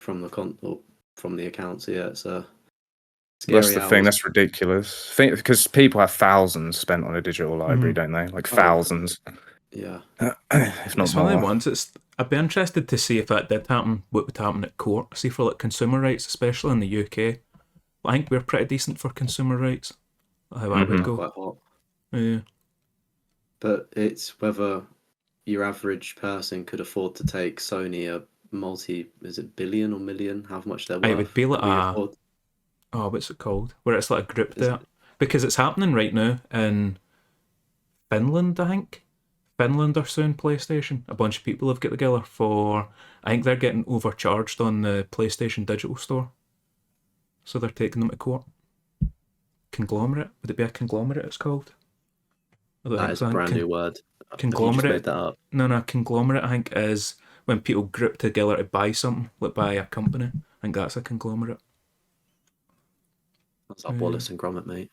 from or from the account. So yeah, it's a That's scary the thing. hours. That's ridiculous. Because people have thousands spent on a digital library, don't they? Like Oh. thousands, Yeah. if not It's one of more. the ones. I'd be interested to see if that did happen, what would happen at court. See for like consumer rights, especially in the UK. I think we're pretty decent for consumer rights. How that would Mhm. go. Quite hot. Yeah. But it's whether your average person could afford to take Sony a is it billion or million? How much they're worth? It would be like Can we a afford? what's it called? Where it's like a group Is debt. Because it's happening right now in Finland, I think. Finland are suing PlayStation. A bunch of people have got together for. I think they're getting overcharged on the PlayStation Digital Store. So they're taking them to court. Conglomerate? Would it be a conglomerate it's called? I don't That think is so. a I think brand new word. Have you just Conglomerate. made that up? No, conglomerate I think is when people group together to buy something, like buy a company. I think that's a conglomerate. That's up Wallace and Gromit, mate.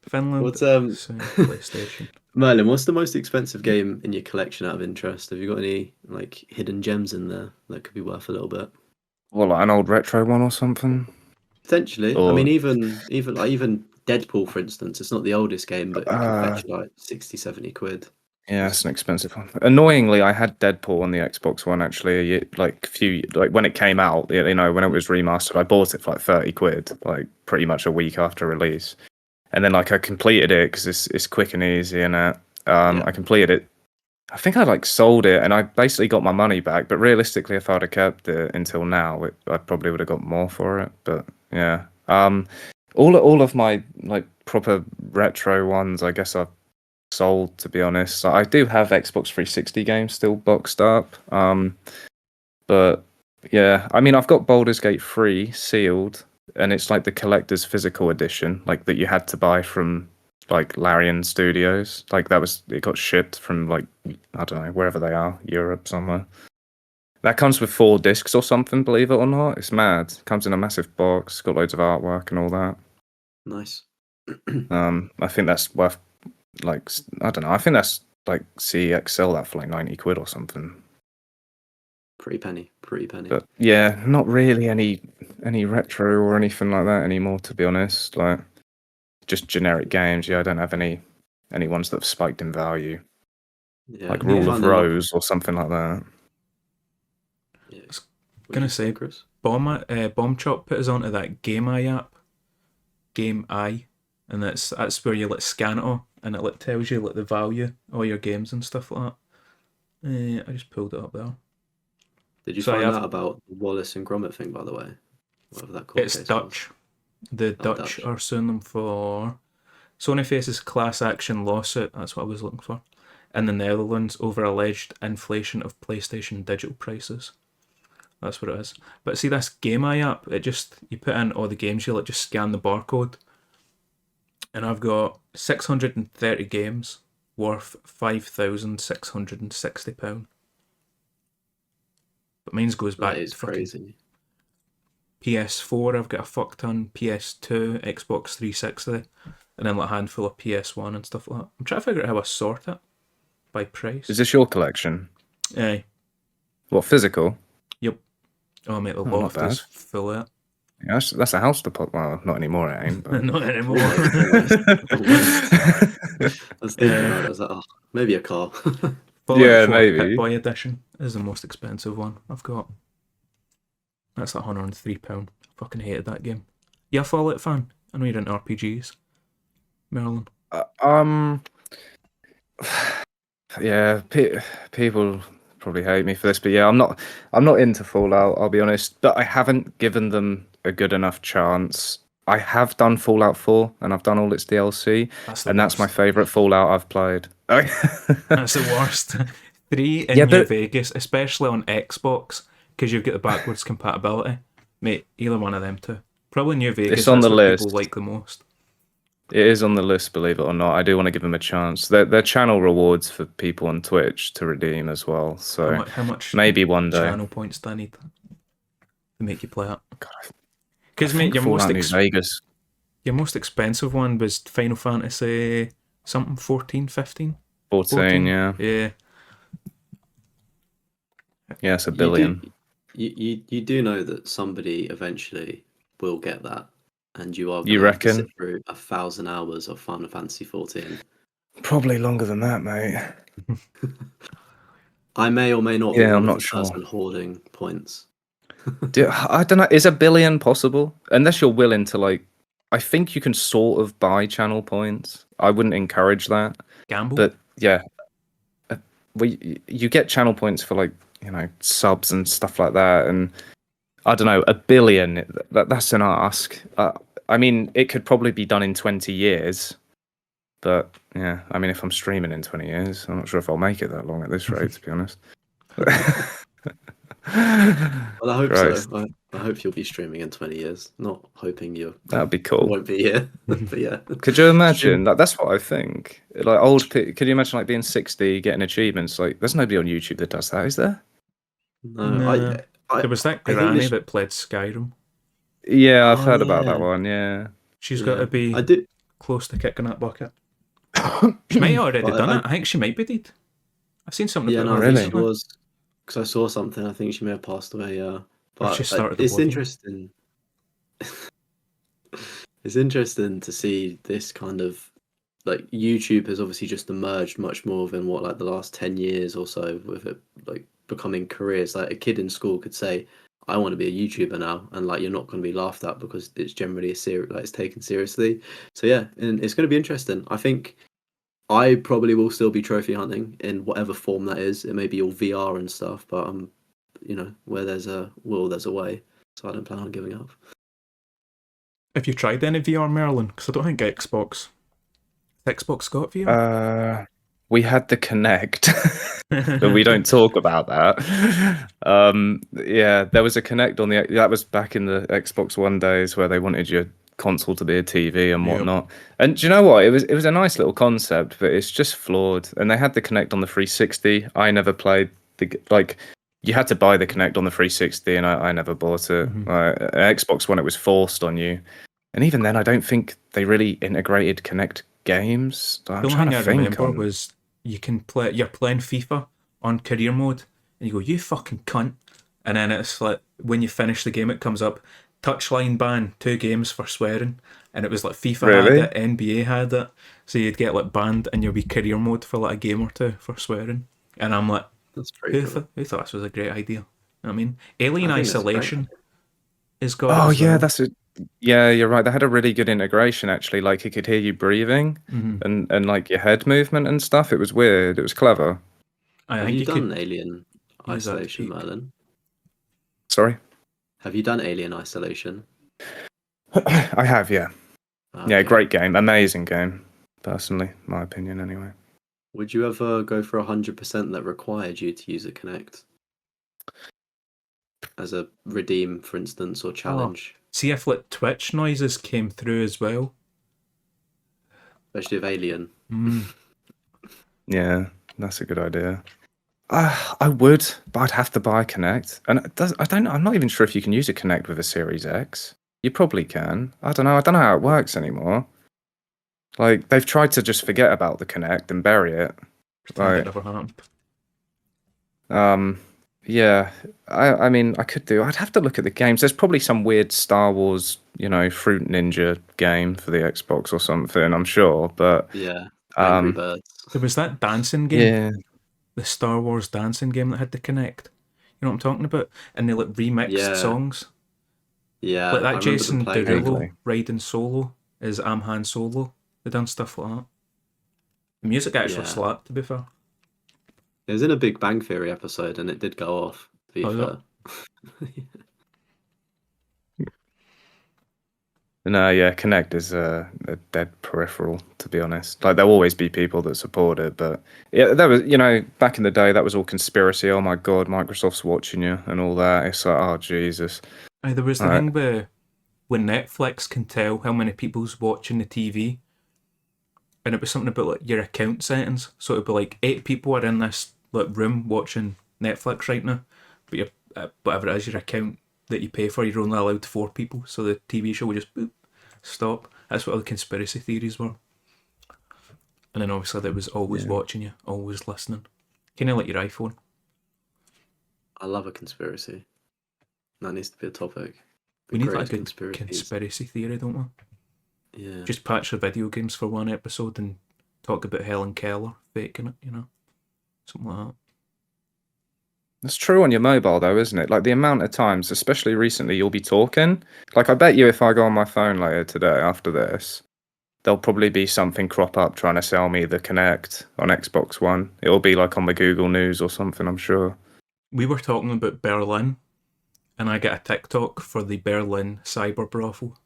Finland What's suing PlayStation. Merlin? What's the most expensive game in your collection out of interest? Have you got any like hidden gems in there that could be worth a little bit? Well, like an old retro one or something. Potentially. I Or mean, even Deadpool, for instance, it's not the oldest game, but it can fetch you like 60, 70 quid. yeah, it's an expensive one. Annoyingly, I had Deadpool on the Xbox One actually. Like when it came out, when it was remastered, I bought it for like 30 quid, like pretty much a week after release. And then like I completed it because it's quick and easy, and I completed it. I think I like sold it, and I basically got my money back. But realistically, if I'd have kept it until now, I probably would have got more for it. But yeah, all of my like proper retro ones, I guess I've sold, to be honest. I do have Xbox 360 games still boxed up. But yeah, I mean, I've got Baldur's Gate 3 sealed, and it's like the collector's physical edition, like that you had to buy from like Larian Studios. Like it got shipped from like I don't know wherever they are, Europe somewhere. That comes with 4 discs or something. Believe it or not, it's mad. It comes in a massive box, got loads of artwork and all that. Nice. I think that's worth like I don't know. I think that's like CEX sell that for like 90 quid or something. Pretty penny. But yeah, not really any retro or anything like that anymore. To be honest, like just generic games. Yeah, I don't have any ones that have spiked in value. Yeah, Like you Rule of find a lot- Rose or something like that. Yeah. was What gonna did you say, Chris? Bomb Chop put us onto that Game Eye app, Game Eye, and that's where you like scan it all, and it like tells you like the value of all your games and stuff like that. I just pulled it up there. Did you So find out about the Wallace and Gromit thing, by the way? Whatever that court It's case Dutch. The Oh, Dutch Dutch. are suing them for Sony faces class action lawsuit. That's what I was looking for. In the Netherlands over alleged inflation of PlayStation digital prices. That's what it is. But see this Game Eye app, you put in all the games, you like just scan the barcode. And I've got 630 games worth £5,660. But mine's goes back That is to fucking crazy. PS4, I've got a fuck ton, PS2, Xbox 360, and then like a handful of PS1 and stuff like that. I'm trying to figure out how I sort it by price. Is this your collection? Aye. What, physical? Yep. Oh mate, the Oh, not loft bad. is full of Yeah, that's a house deposit. Well, not anymore, it ain't. it. But... Not anymore. I was thinking about it. I was like, oh, maybe a car. Fallout Yeah, 4 maybe. Pit-Boy edition is the most expensive one I've got. That's like £103. Fucking hated that game. You a Fallout fan? I know you're into RPGs. Merlin. Yeah, people probably hate me for this, but yeah, I'm not into Fallout, I'll be honest, but I haven't given them a good enough chance. I have done Fallout 4 and I've done all its DLC, That's the and that's my worst. favorite Fallout I've played. That's the worst. 3 in Yeah, New but- Vegas, especially on Xbox, because you've got the backwards compatibility. Mate, either one of them two. Probably New Vegas. It's on that's the what list. people like the most. It is on the list, believe it or not. I do want to give them a chance. They're channel rewards for people on Twitch to redeem as well. So How much maybe one day. channel points do I need to make you play it? God, Because I mate, think your Fallout New Vegas. your most expensive one was Final Fantasy something 14, 15? 14, yeah. Yeah. Yeah, it's $1 billion. You do know that somebody eventually will get that, and you are You going to have to reckon? sit through 1,000 hours of Final Fantasy 14. Probably longer than that, mate. I may or may not be Yeah, I'm one of not the sure. person hoarding points. I don't know. Is $1 billion possible? Unless you're willing to, like, I think you can sort of buy channel points. I wouldn't encourage that. Gamble. But yeah, you get channel points for, like, you know, subs and stuff like that. And I don't know, $1 billion, that's an ask. I mean, it could probably be done in 20 years. But yeah, I mean, if I'm streaming in 20 years, I'm not sure if I'll make it that long at this rate, to be honest. Well, I hope Christ. so. I hope you'll be streaming in 20 years. Not hoping you That'd be cool. won't be here. But yeah. Could you imagine? Like, that's what I think. Like could you imagine like being 60, getting achievements? Like, there's nobody on YouTube that does that, is there? No, No. I There was that I think granny this- that played Skyrim. Yeah, I've Oh, heard about that yeah. one. Yeah. She's got yeah. to be I do. close to kicking that bucket. She might have already But done I- it. I think she might be dead. I've seen something Yeah, about no, her I think Really? she recently. was, because I saw something. I think she may have passed away. Yeah, but she started the it's blood. interesting. It's interesting to see this kind of like YouTube has obviously just emerged much more than what like the last 10 years or so with it like becoming careers. Like a kid in school could say, "I want to be a YouTuber now," and like you're not going to be laughed at because it's generally it's taken seriously. So yeah, and it's going to be interesting. I think I probably will still be trophy hunting in whatever form that is. It may be all VR and stuff, but you know, where there's a will, there's a way. So I don't plan on giving up. Have you tried any VR, Merlin? Because I don't think Xbox got VR. We had the Connect, but we don't talk about that. Yeah, there was a Connect on that was back in the Xbox One days where they wanted you console to be a TV and Yep. whatnot. And do you know what? It was a nice little concept, but it's just flawed. And they had the Kinect on the 360. I never played you had to buy the Kinect on the 360, and I never bought it. Mhm. Xbox One, it was forced on you, and even then, I don't think they really integrated Kinect games. I'm The only trying thing to I think. remember was you're playing FIFA on career mode, and you go, "You fucking cunt," and then it's like when you finish the game, it comes up, touchline ban, 2 games for swearing, and it was like FIFA had Really? it, NBA had it, so you'd get like banned and you'll be career mode for like a game or two for swearing, and I'm like, That's pretty cool. who thought this was a great idea? You know what I mean, Alien I think that's great. Isolation is got it Oh as yeah, well. that's it. Yeah, you're right. They had a really good integration actually. Like it could hear you breathing Mhm. and like your head movement and stuff. It was weird. It was clever. I Have think you you done could Alien use that to Isolation, peak. Merlin? Sorry. Have you done Alien Isolation? I have, yeah. Yeah, Okay. great game. Amazing game. Personally, my opinion anyway. Would you ever go for 100% that required you to use a Kinect as a redeem, for instance, or challenge? See if like Twitch noises came through as well. Especially of Alien. Yeah, that's a good idea. I would, but I'd have to buy a Kinect. And I'm not even sure if you can use a Kinect with a Series X. You probably can. I don't know. I don't know how it works anymore. Like, they've tried to just forget about the Kinect and bury it. Pretend Right. it never happened. Yeah. I mean, I'd have to look at the games. There's probably some weird Star Wars, Fruit Ninja game for the Xbox or something, I'm sure. But, Yeah. Angry Birds. There was that dancing game, yeah. the Star Wars dancing game that had to connect. You know what I'm talking about? And they like remixed Yeah. songs. Yeah. Like I that remember them Jason playing it. Derulo Vaguely. riding solo is I'm Han Solo. They done stuff like that. The music actually Yeah. slapped, to be fair. It was in a Big Bang Theory episode and it did go off, to be Oh, is it? fair. No, yeah, Connect is a dead peripheral, to be honest. Like there'll always be people that support it, but yeah, that was back in the day that was all conspiracy. Oh my God, Microsoft's watching you and all that. It's like, oh Jesus. Aye, there was the Right. thing where when Netflix can tell how many people's watching the TV, and it was something about like your account settings. So it'd be like 8 people are in this like room watching Netflix right now, but your whatever it is, your account that you pay for, you're only allowed 4 people. So the TV show would just boop, stop. That's what all the conspiracy theories were. And then obviously there was always Yeah. watching you, always listening. Kind of like your iPhone. I love a conspiracy. That needs to be a topic. We The need like a greatest good conspiracies. conspiracy theory, don't we? Yeah. Just patch the video games for one episode and talk about Helen Keller faking it, something like that. That's true on your mobile though, isn't it? Like the amount of times, especially recently, you'll be talking. Like I bet you if I go on my phone later today after this, there'll probably be something crop up trying to sell me the Kinect on Xbox One. It'll be like on the Google News or something, I'm sure. We were talking about Berlin, and I get a TikTok for the Berlin cyber brothel.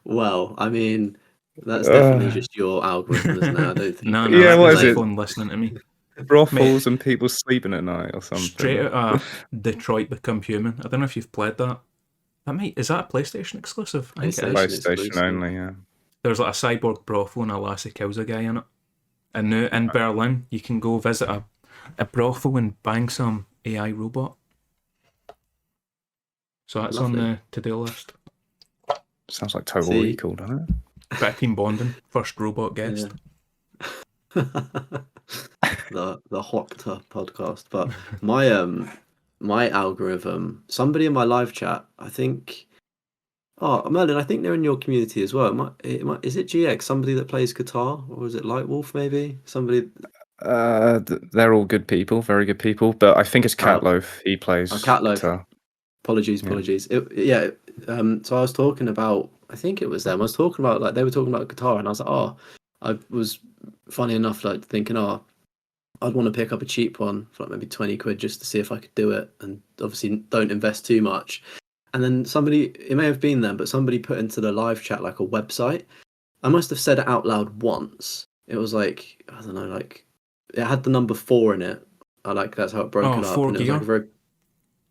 Well, I mean, that's definitely Uh, just your algorithm, isn't it? I don't think. No, Yeah, that what was is it? iPhone listening to me. Brothels and people sleeping at night or something. Straight out of Detroit Become Human. I don't know if you've played that. Is that a PlayStation exclusive? I think it is. PlayStation PlayStation exclusive. only, yeah. There's like a cyborg brothel and a lassie kills a guy in it. And now in Berlin, you can go visit a brothel and bang some AI robot. So that's on Lovely. the to-do list. Sounds like Total See- Recall, doesn't it? Bit of team bonding. First robot guest. the Hopter podcast. But my algorithm, somebody in my live chat, I think. Oh, Merlin, I think they're in your community as well. Is it GX? Somebody that plays guitar, or is it Lightwolf? Maybe somebody. They're all good people, very good people. But I think it's Catloaf. He plays Catloaf. guitar. Apologies. So I was talking about. I think it was them. I was talking about like they were talking about guitar, and I was like, oh, I was funny enough like thinking, oh, I'd want to pick up a cheap one for like maybe 20 quid just to see if I could do it, and obviously don't invest too much. And then it may have been them, but somebody put into the live chat like a website. I must have said it out loud once. It was like, I don't know, like it had the number 4 in it. That's how it broke it up. 4 And it was Gear? like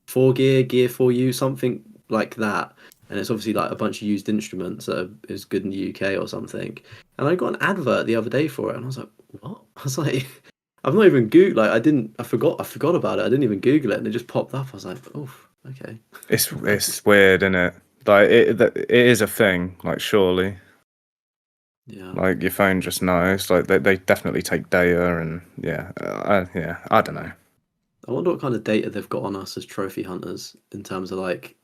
4 Gear, Gear 4U, something like that, and it's obviously like a bunch of used instruments that is good in the UK or something. And I got an advert the other day for it, and I was like, what? I was like, I've not even Googled. Like, I forgot about it. I didn't even Google it, and it just popped up. I was like, oh, okay. It's weird, isn't it? Like it is a thing. Like surely, Yeah. like your phone just knows. Like they definitely take data, and yeah, I don't know. I wonder what kind of data they've got on us as trophy hunters in terms of like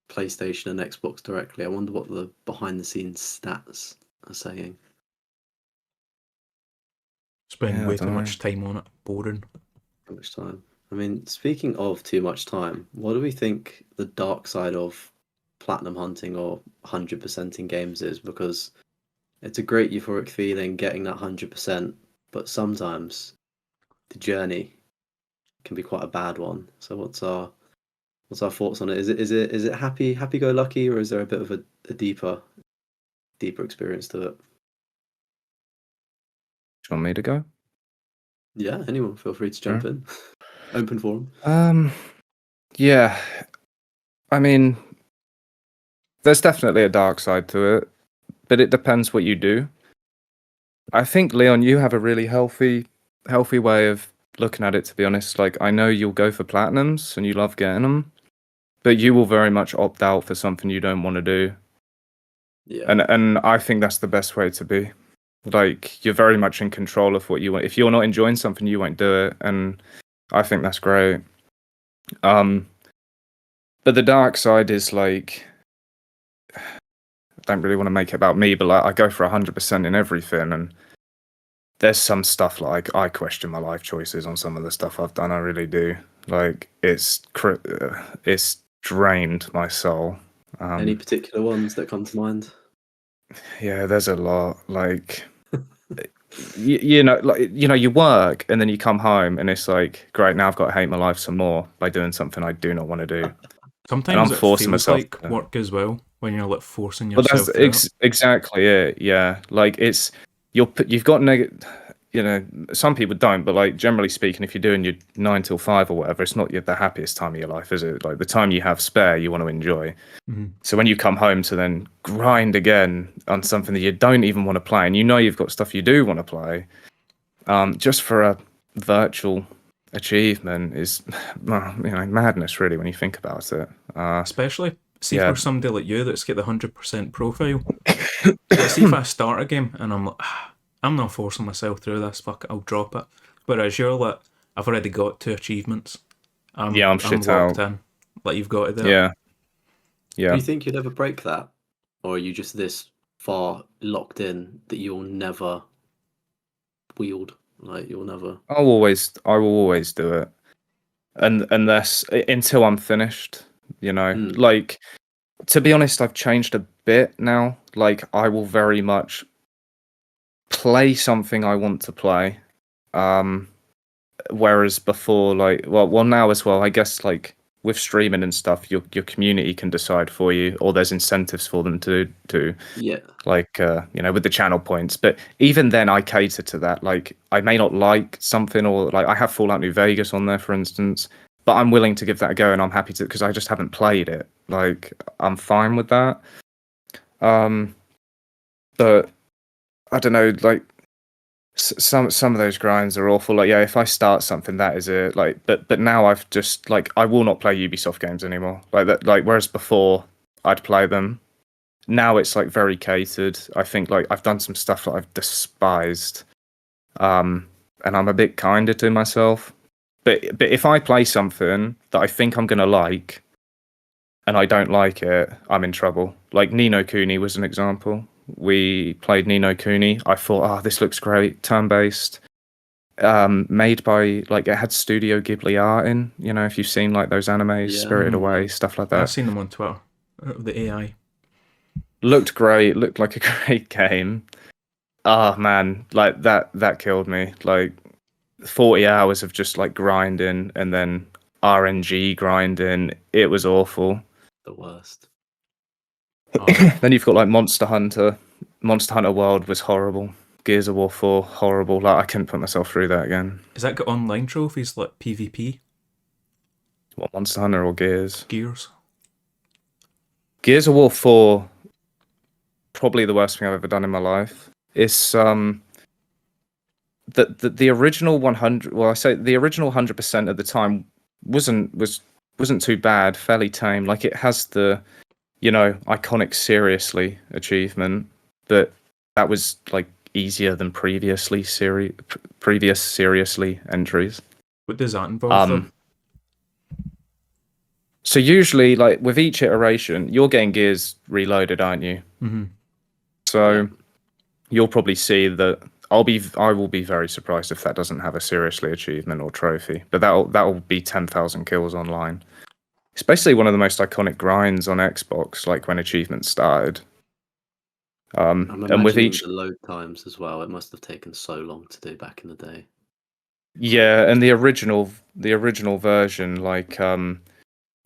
PlayStation and Xbox directly. I wonder what the behind the scenes stats are saying. Spend Yeah, I way don't too know. much time on it. Boring. How much time? I mean, speaking of too much time, what do we think the dark side of platinum hunting or 100% in games is? Because it's a great euphoric feeling getting that 100%, but sometimes the journey can be quite a bad one. So what's our thoughts on it? Is it happy go lucky, or is there a bit of a deeper experience to it? Do you want me to go? Yeah, anyone feel free to jump in. Open forum. Yeah. I mean, there's definitely a dark side to it, but it depends what you do. I think Leon, you have a really healthy way of looking at it. To be honest, like I know you'll go for platinums and you love getting them, but you will very much opt out for something you don't want to do. Yeah. And I think that's the best way to be. Like you're very much in control of what you want. If you're not enjoying something, you won't do it, and I think that's great. But the dark side is like, I don't really want to make it about me, but like I go for 100% in everything, and there's some stuff like I question my life choices on some of the stuff I've done. I really do. Like it's drained my soul. Any particular ones that come to mind? Yeah, there's a lot. Like you know, like you work and then you come home and it's like, great, now I've got to hate my life some more by doing something I do not want to do. And I'm Sometimes it forcing feels myself. like work as well when you're like forcing Well, yourself that's through it. exactly it. Yeah, like you've got negative. You know, some people don't, but like generally speaking, if you're doing your 9 till 5 or whatever, it's not the happiest time of your life, is it? Like the time you have spare, you want to enjoy. Mhm. So when you come home to then grind again on something that you don't even want to play, and you know you've got stuff you do want to play, just for a virtual achievement is, well, madness really when you think about it. Especially, see Yeah. for somebody like you that's got the 100% profile. Like, see if I start a game and I'm like, I'm not forcing myself through this, fuck it, I'll drop it. Whereas you're like, I've already got 2 achievements. I'm shit locked out. in. Like, you've got to do it. Yeah. Do Yeah. you think you'd ever break that? Or are you just this far locked in that you'll never wield? Like you'll never I will always do it. And unless until I'm finished, like to be honest, I've changed a bit now. Like I will very much play something I want to play. Whereas before, like, well, now as well, I guess, like with streaming and stuff, your community can decide for you, or there's incentives for them to Yeah. like with the channel points. But even then, I cater to that. Like, I may not like something, or like I have Fallout New Vegas on there, for instance, but I'm willing to give that a go, and I'm happy to because I just haven't played it. Like, I'm fine with that. But I don't know, like some of those grinds are awful. Like, yeah, if I start something, that is it. Like, but now I've just like I will not play Ubisoft games anymore. Like that. Like whereas before I'd play them. Now it's like very catered. I think like I've done some stuff that I've despised, and I'm a bit kinder to myself. But if I play something that I think I'm gonna like, and I don't like it, I'm in trouble. Like Nino Kuni was an example. We played Nino Kuni. I thought, this looks great, turn-based. Made by like it had Studio Ghibli art in. You know, if you've seen like those animes, Yeah. Spirited Away, stuff like I've that. seen them on Twitter. The AI. Looked great. Looked like a great game. Oh man, like that killed me. Like 40 hours of just like grinding and then RNG grinding. It was awful. The worst. Then you've got like Monster Hunter. Monster Hunter World was horrible. Gears of War 4, horrible. Like I couldn't put myself through that again. Is that got online trophies like PvP? What, Monster Hunter or Gears? Gears? Gears of War 4, probably the worst thing I've ever done in my life. It's the original 100. Well, I say the original 100% at the time wasn't too bad, fairly tame. Like it has the, iconic seriously achievement that was like easier than previous seriously entries. What does that involve, though? So usually, like with each iteration, you're getting Gears Reloaded, aren't you? Mm-hmm. So you'll probably see that I will be very surprised if that doesn't have a seriously achievement or trophy. But that'll be 10,000 kills online. It's basically one of the most iconic grinds on Xbox, like when achievements started. I'm And with imagining each, the load times as well. It must have taken so long to do back in the day. yeah, and the original version, like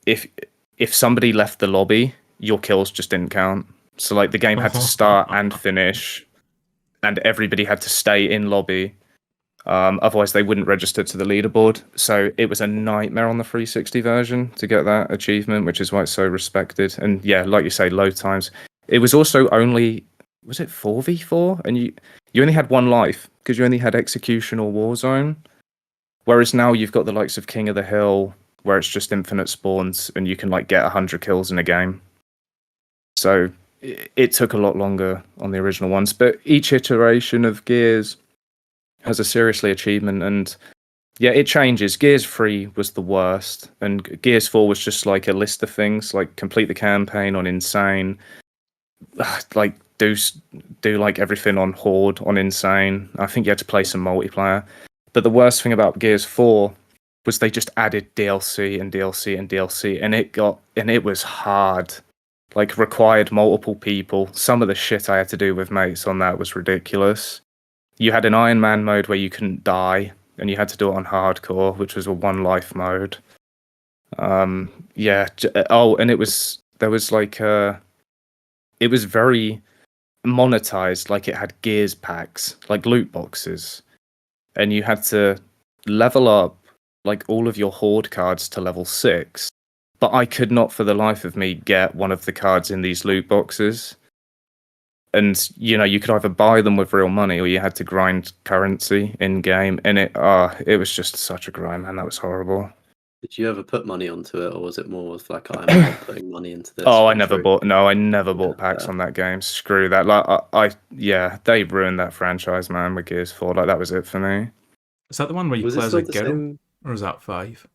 if somebody left the lobby, your kills just didn't count. So like the game had to start and finish, and everybody had to stay in lobby. Otherwise, they wouldn't register to the leaderboard. So it was a nightmare on the 360 version to get that achievement, which is why it's so respected. And yeah, like you say, load times. It was also only, was it 4v4? And you only had one life because you only had Execution or Warzone. Whereas now you've got the likes of King of the Hill, where it's just infinite spawns and you can like get 100 kills in a game. So it took a lot longer on the original ones, but each iteration of Gears has a seriously achievement, and yeah, it changes. Gears 3 was the worst, and Gears 4 was just like a list of things, like complete the campaign on Insane, like do like everything on Horde on Insane. I think you had to play some multiplayer. But the worst thing about Gears 4 was they just added DLC and DLC and DLC, and it was hard. Like required multiple people. Some of the shit I had to do with mates on that was ridiculous. You had an Iron Man mode where you couldn't die, and you had to do it on hardcore, which was a one life mode. Yeah. Oh, and there was like it was very monetized. Like it had Gears packs, like loot boxes, and you had to level up like all of your Horde cards to level 6. But I could not for the life of me get one of the cards in these loot boxes. And you could either buy them with real money or you had to grind currency in game, and it was just such a grind, man. That was horrible. Did you ever put money onto it, or was it more of like I'm not putting money into this? Oh, I for never free? bought packs on that game. Screw that. Like yeah, they ruined that franchise, man, with Gears 4. Like that was it for me. Is that the one where you Was it play as still a the girl? same? Or is that 5?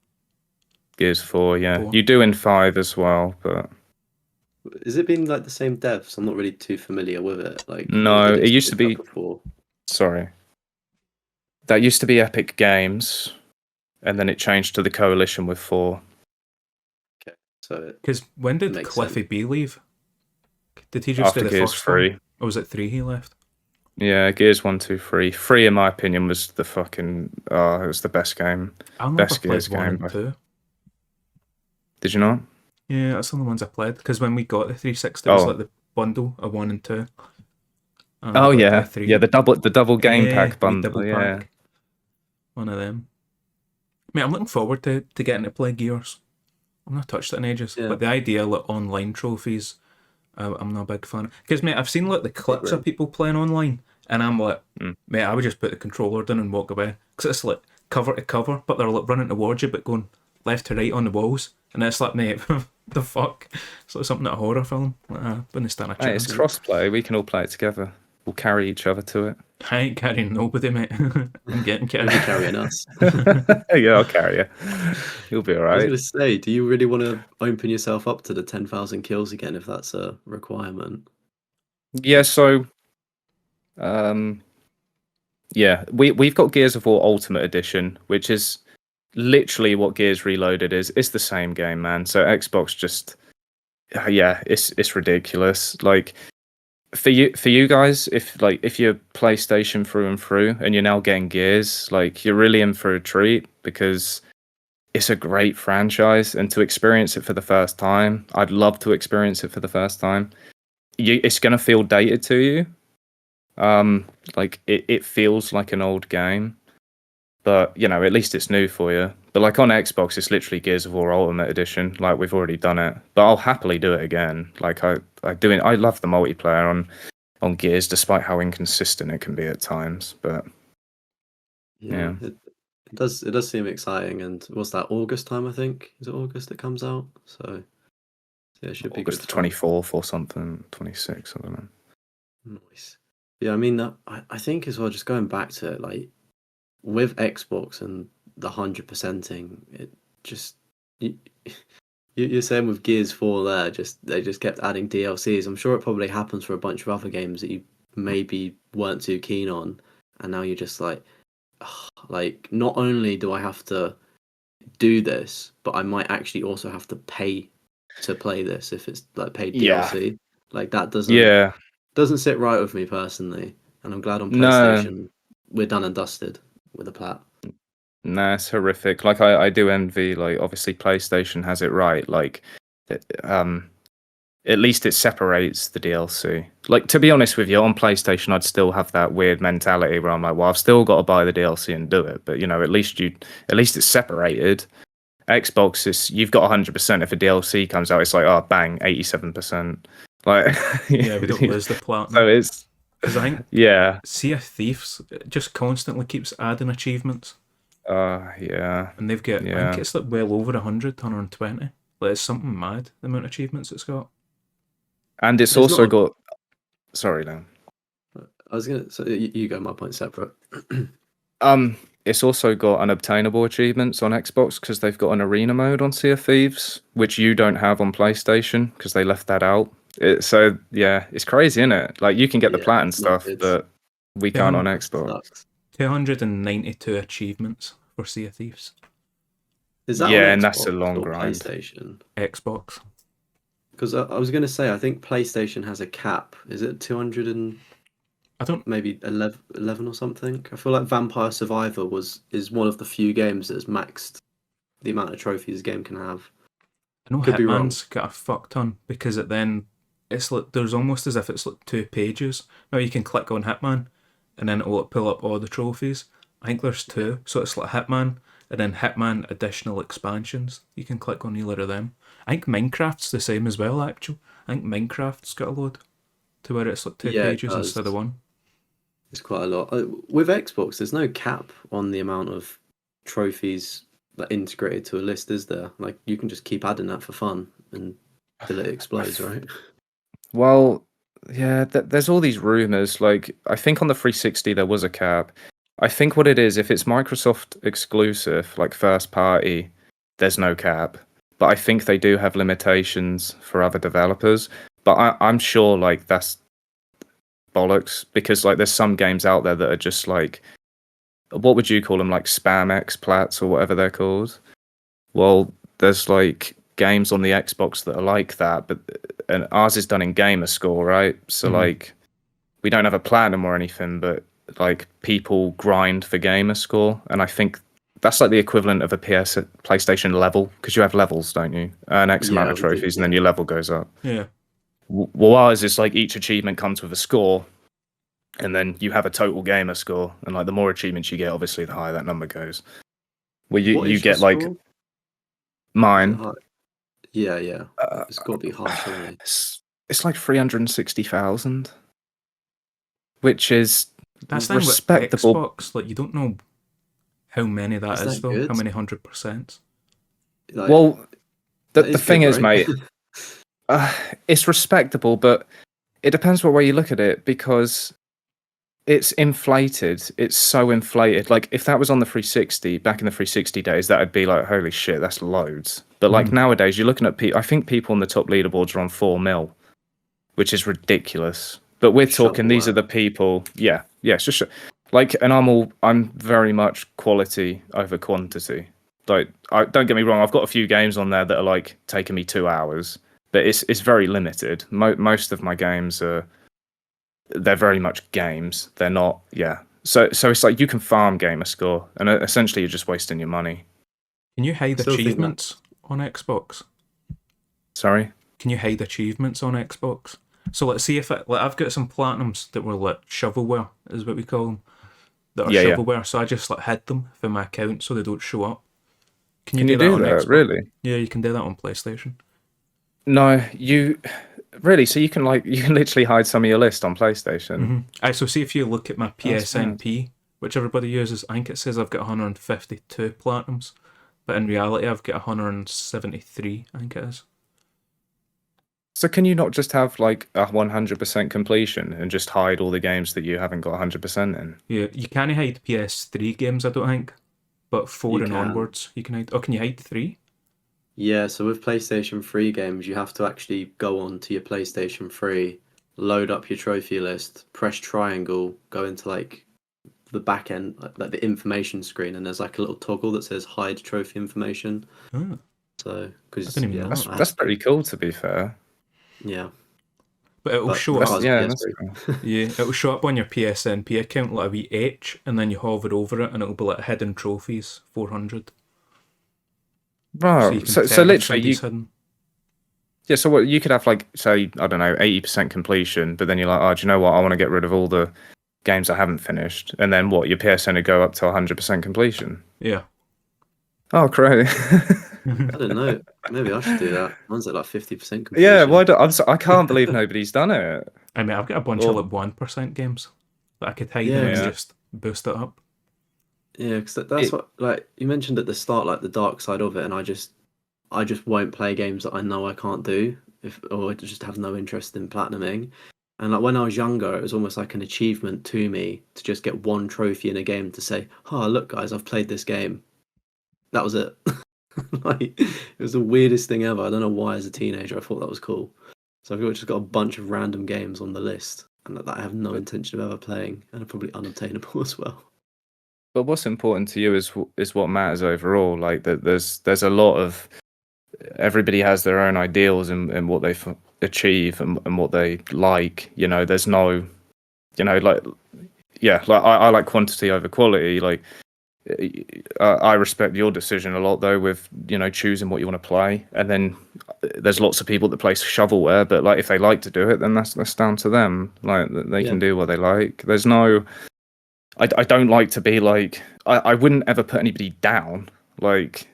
Gears 4, yeah. 4. You do in 5 as well, but Is it been like the same devs? I'm not really too familiar with it. Like, or no, did it used to split be up before? sorry. That used to be Epic Games, and then it changed to the Coalition with 4. Okay, so Because when did makes Cliffy sense. B leave? Did he just After do the Gears first 3. one? Or was it 3 he left? Yeah, Gears 1, 2, 3. 3, in my opinion, was the fucking it was the best game. I never Best played Gears 1 game. and 2. Did you not? Yeah, that's the only ones I played. Because when we got the 360, it was Oh. like the bundle of 1 and 2. Oh yeah, 3. yeah, the double game Yeah, pack wee bundle. double Yeah, pack. One of them. Mate, I'm looking forward to getting to play Gears. I've not touched it in ages. Yeah. But the idea of like, online trophies, I'm not a big fan. Because, mate, I've seen like the clips of people playing online, and I'm like, mate, I would just put the controller down and walk away. Because it's like cover to cover, but they're like running towards you, but going left to right on the walls. And it's like, mate, the fuck? It's like something at a horror film. Like, wouldn't stand a hey, it's chance. crossplay. We can all play it together. We'll carry each other to it. I ain't carrying nobody, mate. I'm getting You'll be carried. carrying us. Yeah, I'll carry you. You'll be all I was right. going to say, do you really want to open yourself up to the 10,000 kills again if that's a requirement? Yeah, so yeah, we've got Gears of War Ultimate Edition, which is literally what Gears Reloaded is. It's the same game, man. So Xbox just yeah, it's ridiculous. Like for you guys, if you're PlayStation through and through and you're now getting Gears, like you're really in for a treat because it's a great franchise, and to experience it for the first time, I'd love to experience it for the first time. It's gonna feel dated to you. Like it feels like an old game, But at least it's new for you. But like on Xbox, it's literally Gears of War Ultimate Edition. Like we've already done it, but I'll happily do it again. Like I love the multiplayer on Gears, despite how inconsistent it can be at times. But Yeah, it does seem exciting. And what's that? August time, I think. Is it August it comes out? So yeah, it should be August good the fun. 24th or something, 26th, I don't know. Nice. Yeah, I mean, I think as well, just going back to it, like with Xbox and the 100%ing, it just you, you're saying with Gears 4 there, they just kept adding DLCs. I'm sure it probably happens for a bunch of other games that you maybe weren't too keen on, and now you're just like not only do I have to do this, but I might actually also have to pay to play this if it's like paid Yeah, DLC. Like that yeah, doesn't sit right with me personally, and I'm glad on no, PlayStation we're done and dusted with the plat. nah, it's horrific. Like I do envy. Like obviously PlayStation has it right. Like, um, at least it separates the DLC. Like to be honest with you, on PlayStation, I'd still have that weird mentality where I'm like, well, I've still got to buy the DLC and do it. But at least it's separated. Xbox is you've got 100%. If a DLC comes out, it's like, oh, bang, 87%. Like, Yeah, we don't lose the so platinum. it's Because I think yeah, Sea of Thieves just constantly keeps adding achievements. yeah, And they've got, I think yeah. it's like well over 100, 120. Like it's something mad, the amount of achievements it's got. And it's There's also not. got. Sorry, Liam. I was gonna. So you go. My point separate. Um, it's also got unobtainable achievements on Xbox because they've got an arena mode on Sea of Thieves, which you don't have on PlayStation because they left that out. So yeah, it's crazy, isn't it? Like you can get the Yeah, plat and it's not stuff, good. but we can't on That Xbox. sucks. 292 achievements for Sea of Thieves. Is that on Yeah, and that's a Xbox long or grind. PlayStation? Xbox. Because I was gonna say I think PlayStation has a cap. Is it 200 and I don't maybe 11 or something? I feel like Vampire Survivor is one of the few games that's maxed the amount of trophies a game can have. I know Could be wrong. Hitman's got a fuck ton because it's like there's almost as if it's like 2 pages. Now you can click on Hitman and then it'll pull up all the trophies. I think there's two, so it's like Hitman and then Hitman additional expansions. You can click on either of them. I think Minecraft's the same as well. Actually, I think Minecraft's got a load to where it's like two Yeah, it pages instead of does. one. It's quite a lot. With Xbox, there's no cap on the amount of trophies that integrated to a list, is there? Like you can just keep adding that for fun until it explodes, right? Well, yeah, there's all these rumors. Like, I think on the 360 there was a cap. I think what it is, if it's Microsoft exclusive, like first party, there's no cap. But I think they do have limitations for other developers. But I'm sure like that's bollocks because like there's some games out there that are just like, what would you call them? Like spam X plats or whatever they're called. Well, there's like games on the Xbox that are like that, but and ours is done in gamer score, right? So like we don't have a platinum or anything, but like people grind for gamer score, and I think that's like the equivalent of a PlayStation level because you have levels, don't you? An X amount Yeah, of we do. trophies, and then Yeah. your level goes up. Yeah. Well, ours is like each achievement comes with a score, and then you have a total gamer score, and like the more achievements you get, obviously the higher that number goes. Well, you What you is your get like score? Is it mine. high? Yeah, yeah. Uh, It's got to be high, surely. it's like 360,000, which is That's the thing with respectable. Xbox. Like you don't know how many that Is is that though. How good? many 100%? Like Well, the that the is thing good, is, right? mate, it's respectable, but it depends what way you look at it because it's inflated. It's so inflated. Like if that was on the 360 back in the 360 days, that'd be like, holy shit, that's loads. But like nowadays, you're looking at people. I think people on the top leaderboards are on 4 mil, which is ridiculous. But we're talking; these are Shovelware. the people. Yeah, yeah. It's just like, and I'm very much quality over quantity. Like, don't get me wrong. I've got a few games on there that are like taking me 2 hours, but it's very limited. Most of my games they're very much games. They're not. Yeah. So it's like you can farm gamer score, and essentially you're just wasting your money. Can you hide Still think that. achievements on Xbox? Sorry. Can you hide achievements on Xbox? So let's see if I've got some platinums that were like shovelware, is what we call them. that are Yeah. shovelware, so I just like hid them from my account so they don't show up. Can you Can do you that do on that? Xbox? Really? Yeah, you can do that on PlayStation. No, you really. So you can literally hide some of your list on PlayStation. So see if you look at my That's mad. PSNP, which everybody uses, I think it says I've got 152 platinums, but in reality I've got 173, I think it is. So can you not just have like a 100% completion and just hide all the games that you haven't got 100% in? Yeah, you can't hide PS3 games, I don't think, but 4 You and can. onwards you can hide. Oh, can you hide 3? Yeah, so with PlayStation 3 games, you have to actually go on to your PlayStation 3, load up your trophy list, press triangle, go into like the back end, like the information screen, and there's like a little toggle that says hide trophy information. Oh, So, I because didn't even yeah, know That's that. that's pretty cool, to be fair. yeah, But it'll but show that up. was That's PS3. cool. Yeah, it'll show up on your PSNP account like a wee H, and then you hover over it, and it'll be like hidden trophies 400. So you Right. can So tell if literally, somebody's hidden. yeah. So what you could have like, say, I don't know, 80% completion, but then you're like, oh, do you know what? I want to get rid of all the games I haven't finished, and then what? Your PSN would go up to 100% completion. Yeah. Oh, great. I don't know. Maybe I should do that. Mine's at like 50% completion. Yeah. Why do I can't believe nobody's done it. I mean, I've got a bunch of like 1% games that I could hide them and Yeah. just boost it up. Yeah, because that's what like you mentioned at the start, like the dark side of it, and I just won't play games that I know I can't do or I just have no interest in platinuming. And like when I was younger, it was almost like an achievement to me to just get one trophy in a game to say, "Oh, look, guys, I've played this game." That was it. Like it was the weirdest thing ever. I don't know why, as a teenager, I thought that was cool. So I've just got a bunch of random games on the list, and that I have no intention of ever playing, and are probably unobtainable as well. But what's important to you is what matters overall. Like that, there's a lot of everybody has their own ideals and what they achieve and what they like. You know, there's no, like yeah, like I like quantity over quality. Like I respect your decision a lot though with choosing what you want to play. And then there's lots of people that play shovelware, but like if they like to do it, then that's down to them. Like they can do what they like. There's no. I don't like to be like I wouldn't ever put anybody down. Like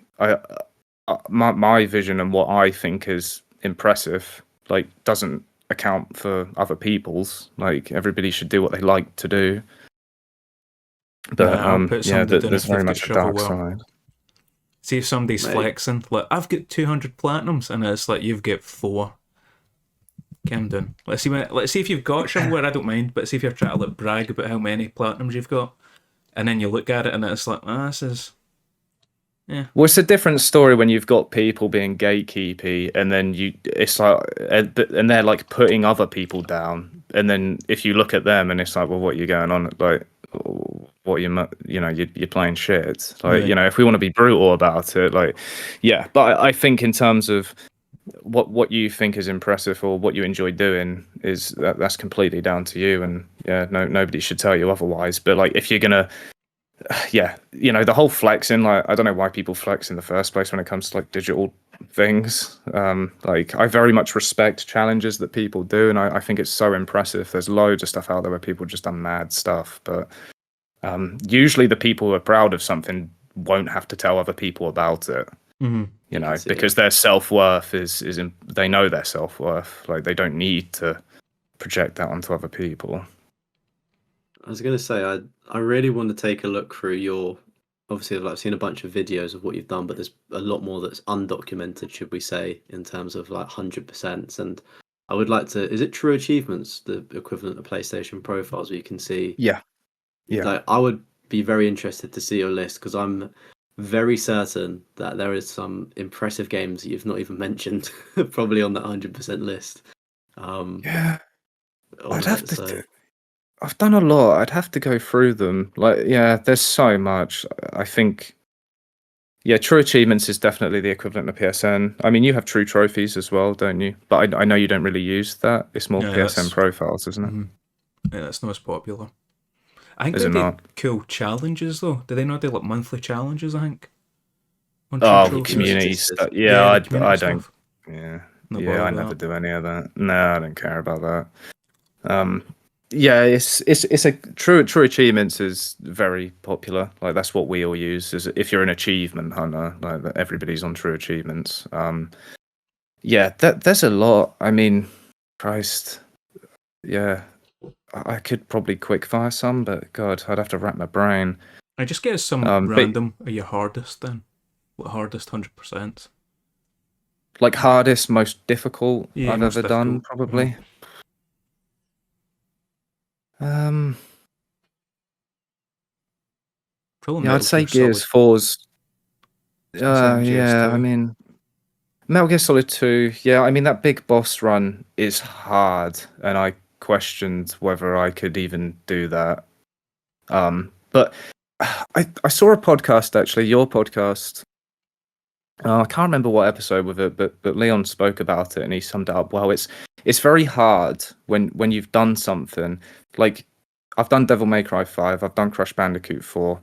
my vision and what I think is impressive like doesn't account for other people's. Like everybody should do what they like to do. But I'll put somebody down there's if very they've much got a dark shovelware. side. See if somebody's flexing. Like, I've got 200 platinums, and it's like you've got 4. Calm down. Let's see if you've got shovelware. I don't mind, but see if you're trying to like brag about how many platinums you've got, and then you look at it and it's like, this is. Yeah. Well, it's a different story when you've got people being gatekeepy, and then it's like, and they're like putting other people down, and then if you look at them, and it's like, well, what are you going on? Like, what you're playing shit. Like, if we want to be brutal about it, like, yeah. But I think in terms of what you think is impressive or what you enjoy doing is that's completely down to you, and yeah, nobody should tell you otherwise. But like, if you're gonna the whole flexing, like I don't know why people flex in the first place when it comes to like digital things. Like I very much respect challenges that people do, and I think it's so impressive. There's loads of stuff out there where people just done mad stuff, but usually the people who are proud of something won't have to tell other people about it. Mm-hmm. Because their self-worth is they know their self-worth. Like they don't need to project that onto other people. I was going to say, I really want to take a look through your. Obviously, I've seen a bunch of videos of what you've done, but there's a lot more that's undocumented, should we say, in terms of like 100%. And I would like to. Is it True Achievements, the equivalent of PlayStation profiles, where you can see? Yeah. Like, I would be very interested to see your list because I'm very certain that there is some impressive games that you've not even mentioned, probably on that 100% list. Yeah. I'd have to. So. I've done a lot. I'd have to go through them. Like, yeah, there's so much. I think, yeah, True Achievements is definitely the equivalent of PSN. I mean, you have True Trophies as well, don't you? But I know you don't really use that. It's more PSN profiles, isn't it? Mm-hmm. Yeah, that's not as popular. I think Is they it did not? cool challenges, though. Do they not do like monthly challenges, I think? On Community stuff. Yeah, I community don't. stuff. Yeah. Not Yeah, I bothered with never that. do any of that. No, I don't care about that. Yeah, it's a true achievements is very popular. Like that's what we all use. Is if you're an achievement hunter, like everybody's on true achievements. Yeah, there's a lot. I mean, Christ, yeah, I could probably quickfire some, but God, I'd have to wrap my brain. I just get some But random. Are your hardest then? What hardest 100%? like hardest, most difficult Yeah, I've most ever done, difficult. probably. Um, Probably yeah, I'd Metal say Gear Gears Solid. 4's. I was gonna say Gears Yeah, I 2. mean, Metal Gear Solid 2. Yeah, I mean that big boss run is hard, and I questioned whether I could even do that. But I saw a podcast actually, your podcast. I can't remember what episode with it, but Leon spoke about it and he summed it up well. It's very hard when you've done something like I've done Devil May Cry 5, I've done Crash Bandicoot 4,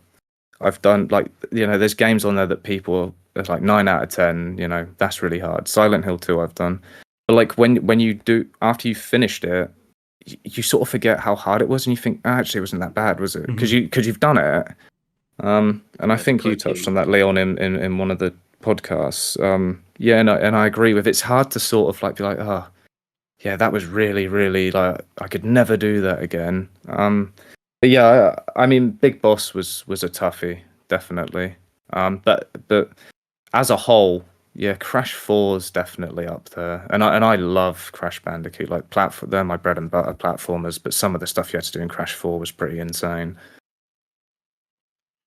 I've done there's games on there that people it's like 9 out of 10. That's really hard. Silent Hill 2 I've done, but like when you do after you finished it, you sort of forget how hard it was and you think actually it wasn't that bad, was it? Because you've done it. And I Yeah, think you touched on that, Leon, in one of the podcasts. Yeah, and I agree with it's hard to sort of like be like, oh, yeah, that was really, really like I could never do that again. But yeah, I mean, Big Boss was a toughie, definitely. But as a whole, yeah, Crash 4's definitely up there, and I love Crash Bandicoot. Like they're my bread and butter platformers. But some of the stuff you had to do in Crash 4 was pretty insane.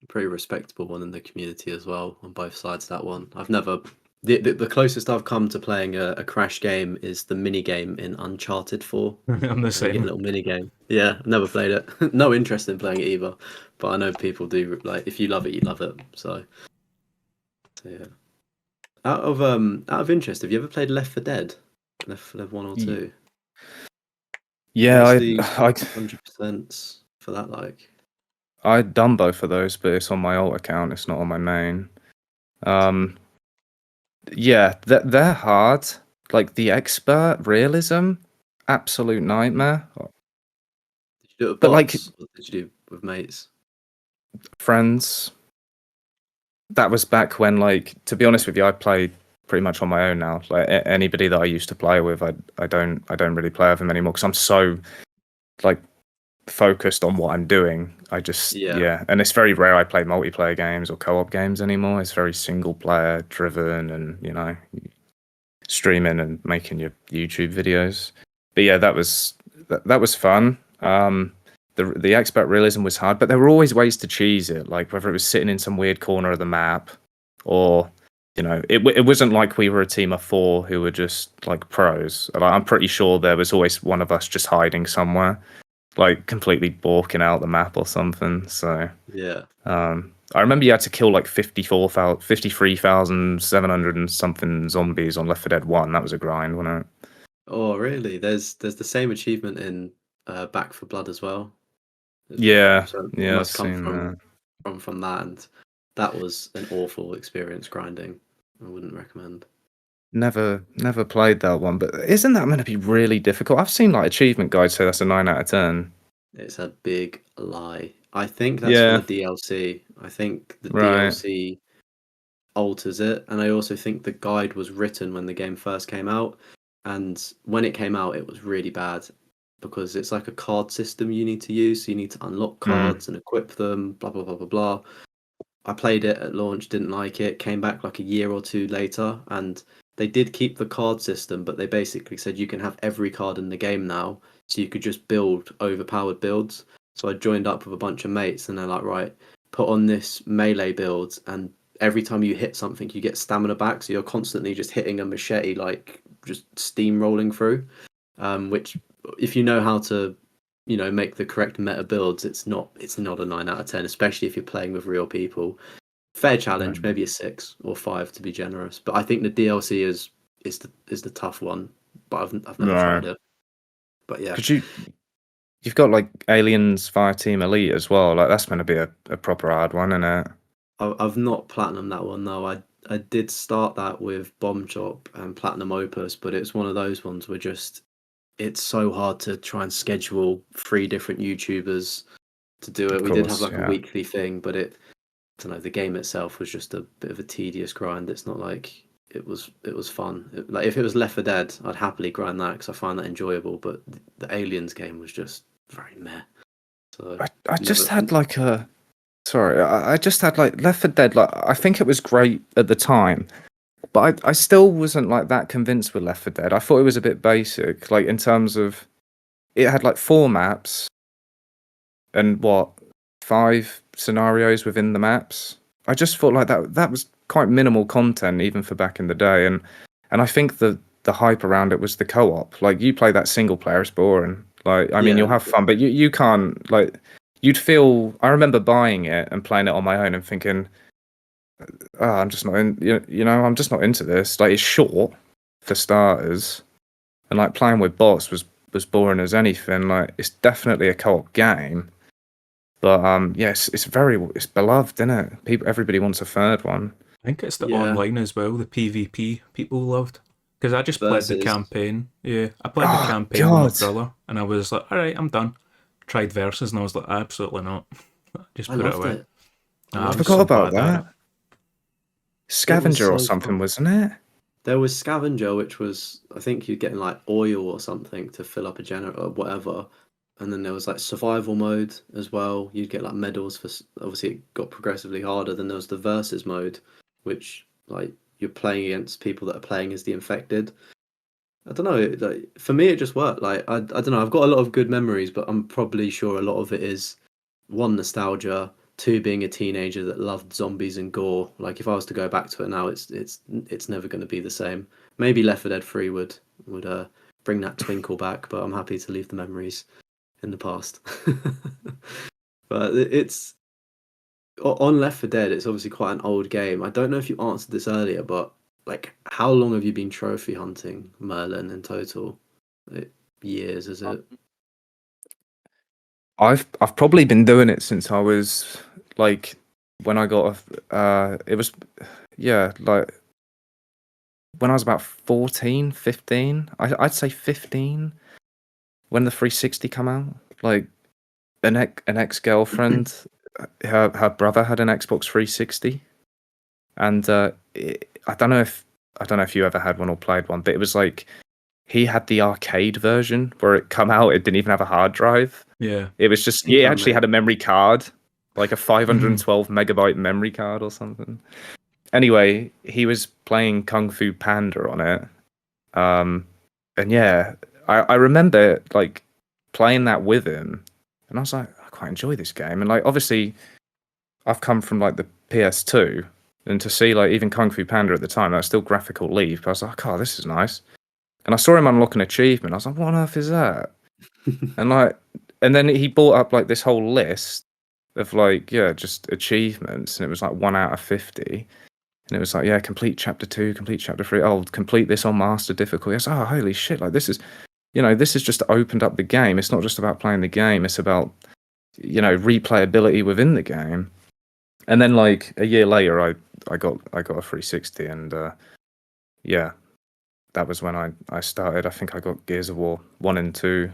Pretty respectable one in the community as well on both sides of that one. I've never the closest I've come to playing a Crash game is the mini game in Uncharted 4. I'm the You get a same. little mini game. Yeah, I've never played it. No interest in playing it either. But I know people do. Like, if you love it, you love it. So yeah. Out of interest, have you ever played Left 4 Dead? Left 4 Dead 1 or 2? Yeah, What's I the I 100% for that like? I'd done both of those, but it's on my alt account. It's not on my main. Yeah, they're hard. Like the expert realism, absolute nightmare. Did you do it with But like bots? Or did you do it with mates? friends, that was back when, like, to be honest with you, I played pretty much on my own now. Like anybody that I used to play with, I don't really play with them anymore because I'm so like focused on what I'm doing. I just Yeah. and it's very rare I play multiplayer games or co-op games anymore. It's very single player driven, and streaming and making your YouTube videos. But yeah, that was fun. The expert realism was hard, but there were always ways to cheese it, like whether it was sitting in some weird corner of the map, or it wasn't like we were a team of 4 who were just like pros. Like, I'm pretty sure there was always one of us just hiding somewhere, like completely balking out the map or something. So Yeah. I remember you had to kill like 53,700 and something zombies on Left 4 Dead 1. That was a grind, wasn't it? Oh, really? There's the same achievement in Back for Blood as well. Yeah, So it yeah, I've must come seen that. from that, and that was an awful experience grinding. I wouldn't recommend. Never played that one, but isn't that meant to be really difficult? I've seen like achievement guides say that's a 9 out of 10. It's a big lie. I think that's for Yeah, the DLC. I think the right. DLC alters it, and I also think the guide was written when the game first came out, and when it came out, it was really bad because it's like a card system you need to use. So you need to unlock Mm, cards and equip them. Blah blah blah blah blah. I played it at launch, didn't like it. Came back like a year or two later, and they did keep the card system, but they basically said you can have every card in the game now, so you could just build overpowered builds. So I joined up with a bunch of mates, and they're like, right, put on this melee build, and every time you hit something, you get stamina back. So you're constantly just hitting a machete, like just steamrolling through. Which, if you know how to, make the correct meta builds, it's not a 9 out of 10, especially if you're playing with real people. Fair challenge, right. maybe a 6 or 5 to be generous. But I think the DLC is the tough one. But I've never tried Right. it. But yeah, Because you've got like Aliens Fireteam Elite as well. Like that's meant to be a proper hard one, isn't it? I've not platinum that one. No, I did start that with Bomb Chop and Platinum Opus, but it's one of those ones where just it's so hard to try and schedule 3 different YouTubers to do it. Of We did have course, like a yeah. weekly thing, but I don't know, the game itself was just a bit of a tedious grind. It's not like it was fun. Like if it was Left 4 Dead, I'd happily grind that because I find that enjoyable. But the Aliens game was just very meh. So I just never. had like a sorry, I just had like Left 4 Dead. Like I think it was great at the time, but I still wasn't like that convinced with Left 4 Dead. I thought it was a bit basic, like in terms of it had like 4 maps and what 5 scenarios within the maps. I just thought like that was quite minimal content even for back in the day, and I think the hype around it was the co-op. Like you play that single player, it's boring. Like I mean, Yeah, you'll have fun, but you can't like you'd feel. I remember buying it and playing it on my own and thinking, oh, I'm just not in. You know, I'm just not into this. Like it's short for starters, and like playing with bots was boring as anything. Like it's definitely a co-op game, but yes, it's beloved, isn't it? Everybody wants a third one. I think it's the yeah. online as well, the PvP people loved. Because I just played the Versus, campaign. Yeah, I played the Oh campaign with my God, brother, and I was like, all right, I'm done. Tried versus, and I was like, absolutely not. Just I put it loved away. it. I Nah, I I was loved forgot so it. about bad at it. that. It was Scavenger or so something, fun. wasn't it? There was scavenger, which was I think you're getting like oil or something to fill up a generator or whatever, and then there was like survival mode as well. You'd get like medals for. Obviously, it got progressively harder. Then there was the versus mode, which like you're playing against people that are playing as the infected. I don't know. Like for me, it just worked. Like I don't know. I've got a lot of good memories, but I'm probably sure a lot of it is one, nostalgia, two, being a teenager that loved zombies and gore. Like if I was to go back to it now, it's never going to be the same. Maybe Left 4 Dead 3 would bring that twinkle back, but I'm happy to leave the memories in the past. But it's on Left 4 Dead. It's obviously quite an old game. I don't know if you answered this earlier, but like, how long have you been trophy hunting Merlin in total? Like, years, is it? I've probably been doing it since I was like when I got it was yeah, like when I was about 14, 15. I'd say 15 when the 360 come out. Like an ex-girlfriend, her brother had an Xbox 360, and I don't know if you ever had one or played one, but it was like he had the arcade version where it come out, it didn't even have a hard drive. Yeah. It was just I think he I actually may. had a memory card, like a Mhm. 512 megabyte memory card or something. Anyway, he was playing Kung Fu Panda on it. Um, and yeah, I remember like playing that with him, and I was like, I quite enjoy this game. And like, obviously, I've come from like the PS2, and to see like even Kung Fu Panda at the time, that was still graphical leap. But I was like, oh, this is nice. And I saw him unlock an achievement. I was like, what on earth is that? And like, and then he brought up like this whole list of like, yeah, just achievements, and it was like 1 out of 50. And it was like, yeah, complete chapter 2, complete chapter 3. Oh, complete this on master difficulty. I was, oh, holy shit! Like this is, this has just opened up the game. It's not just about playing the game. It's about, replayability within the game. And then like a year later, I got a 360, and yeah, that was when I started. I think I got Gears of War 1 and 2.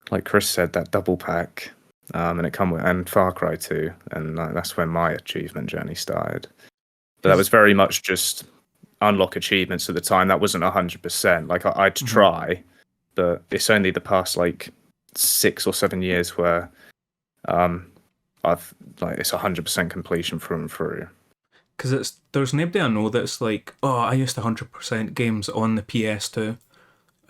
Like Chris said, that double pack, and it come with and Far Cry 2, and that's when my achievement journey started. But that was Because very much just unlock achievements at the time. That wasn't 100%. Like I'd try, but it's only the past like 6 or 7 years where um I've like it's 100% completion through and through. there's nobody I know that's like, oh, I used to 100% games on the PS2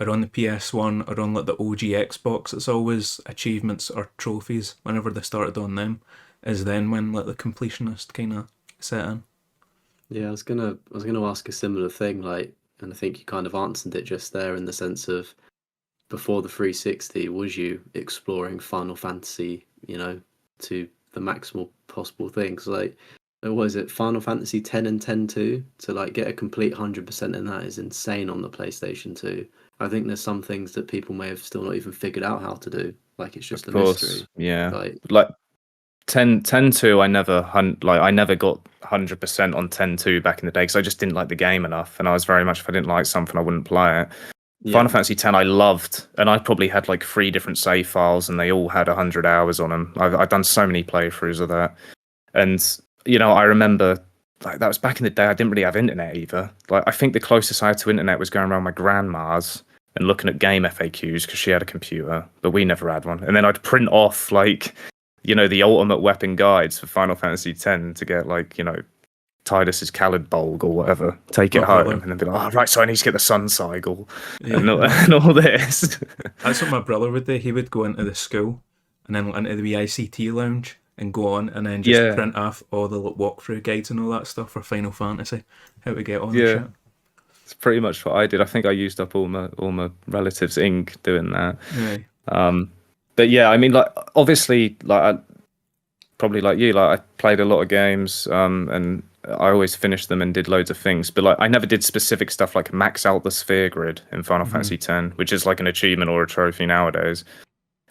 or on the PS1 or on like the OG Xbox. It's always achievements or trophies whenever they started on them, is then when like the completionist kind of set in. Yeah, I was gonna ask a similar thing, like, and I think you kind of answered it just there in the sense of before the 360, was you exploring Final Fantasy, to the maximal possible things? Like, was it Final Fantasy 10 and 10 2? To like get a complete 100% in that is insane on the PlayStation 2. I think there's some things that people may have still not even figured out how to do. Like it's Of just a course, mystery. yeah. Like, Like 10 2, I never got 100% on 10 2 back in the day because I just didn't like the game enough, and I was very much if I didn't like something I wouldn't play it. Final Fantasy X I loved, and I probably had like 3 different save files, and they all had 100 hours on them. I've done so many playthroughs of that, and I remember like that was back in the day. I didn't really have internet either. Like I think the closest I had to internet was going around my grandma's and looking at game FAQs because she had a computer, but we never had one. And then I'd print off like the ultimate weapon guides for Final Fantasy X to get like Tidus's Khalid Bolg or whatever, take it home, and then be like, oh, right, so I need to get the Sun Cycle and all this. That's what my brother would do. He would go into the school and then into the ICT lounge and go on and then just print off all the walkthrough guides and all that stuff for Final Fantasy, how to get on the shit. It's pretty much what I did. I think I used up all my relatives' ink doing that. Yeah. But yeah, I mean, like obviously, like probably like you, like I played a lot of games, and I always finished them and did loads of things. But like I never did specific stuff like max out the sphere grid in Final Fantasy X, which is like an achievement or a trophy nowadays.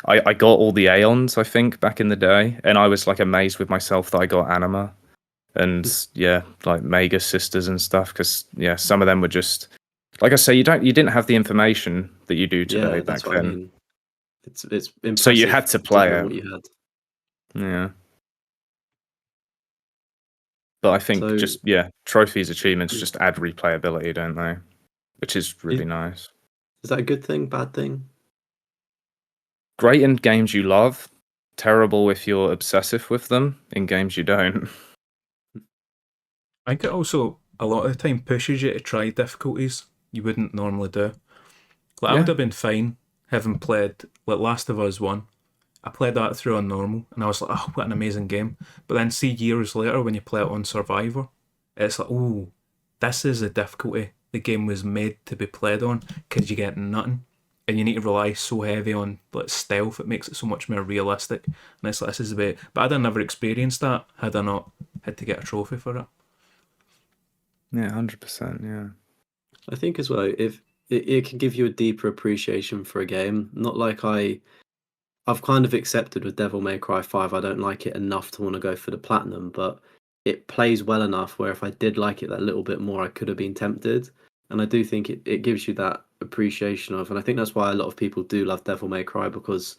I got all the Aeons, I think, back in the day, and I was like amazed with myself that I got Anima and like Mega Sisters and stuff, because some of them were just like I say, you didn't have the information that you do today back then. I mean. It's impressive, so you had to play it. What you had. Yeah. But I think trophies, achievements just add replayability, don't they? Which is really nice. Is that a good thing, bad thing? Great in games you love, terrible if you're obsessive with them in games you don't. I think it also, a lot of the time, pushes you to try difficulties you wouldn't normally do. Like, I would have been fine having played, like, Last of Us 1. I played that through on normal, and I was like, oh, what an amazing game. But then see years later when you play it on Survivor, it's like, oh, this is the difficulty the game was made to be played on, because you get nothing. And you need to rely so heavy on like stealth, it makes it so much more realistic. And it's like, this is the way. But I'd have never experienced that had I not had to get a trophy for it. Yeah, 100%, yeah. I think as well, if it can give you a deeper appreciation for a game. Not like I've kind of accepted with Devil May Cry 5, I don't like it enough to want to go for the platinum, but it plays well enough where if I did like it that little bit more, I could have been tempted. And I do think it gives you that appreciation of, and I think that's why a lot of people do love Devil May Cry, because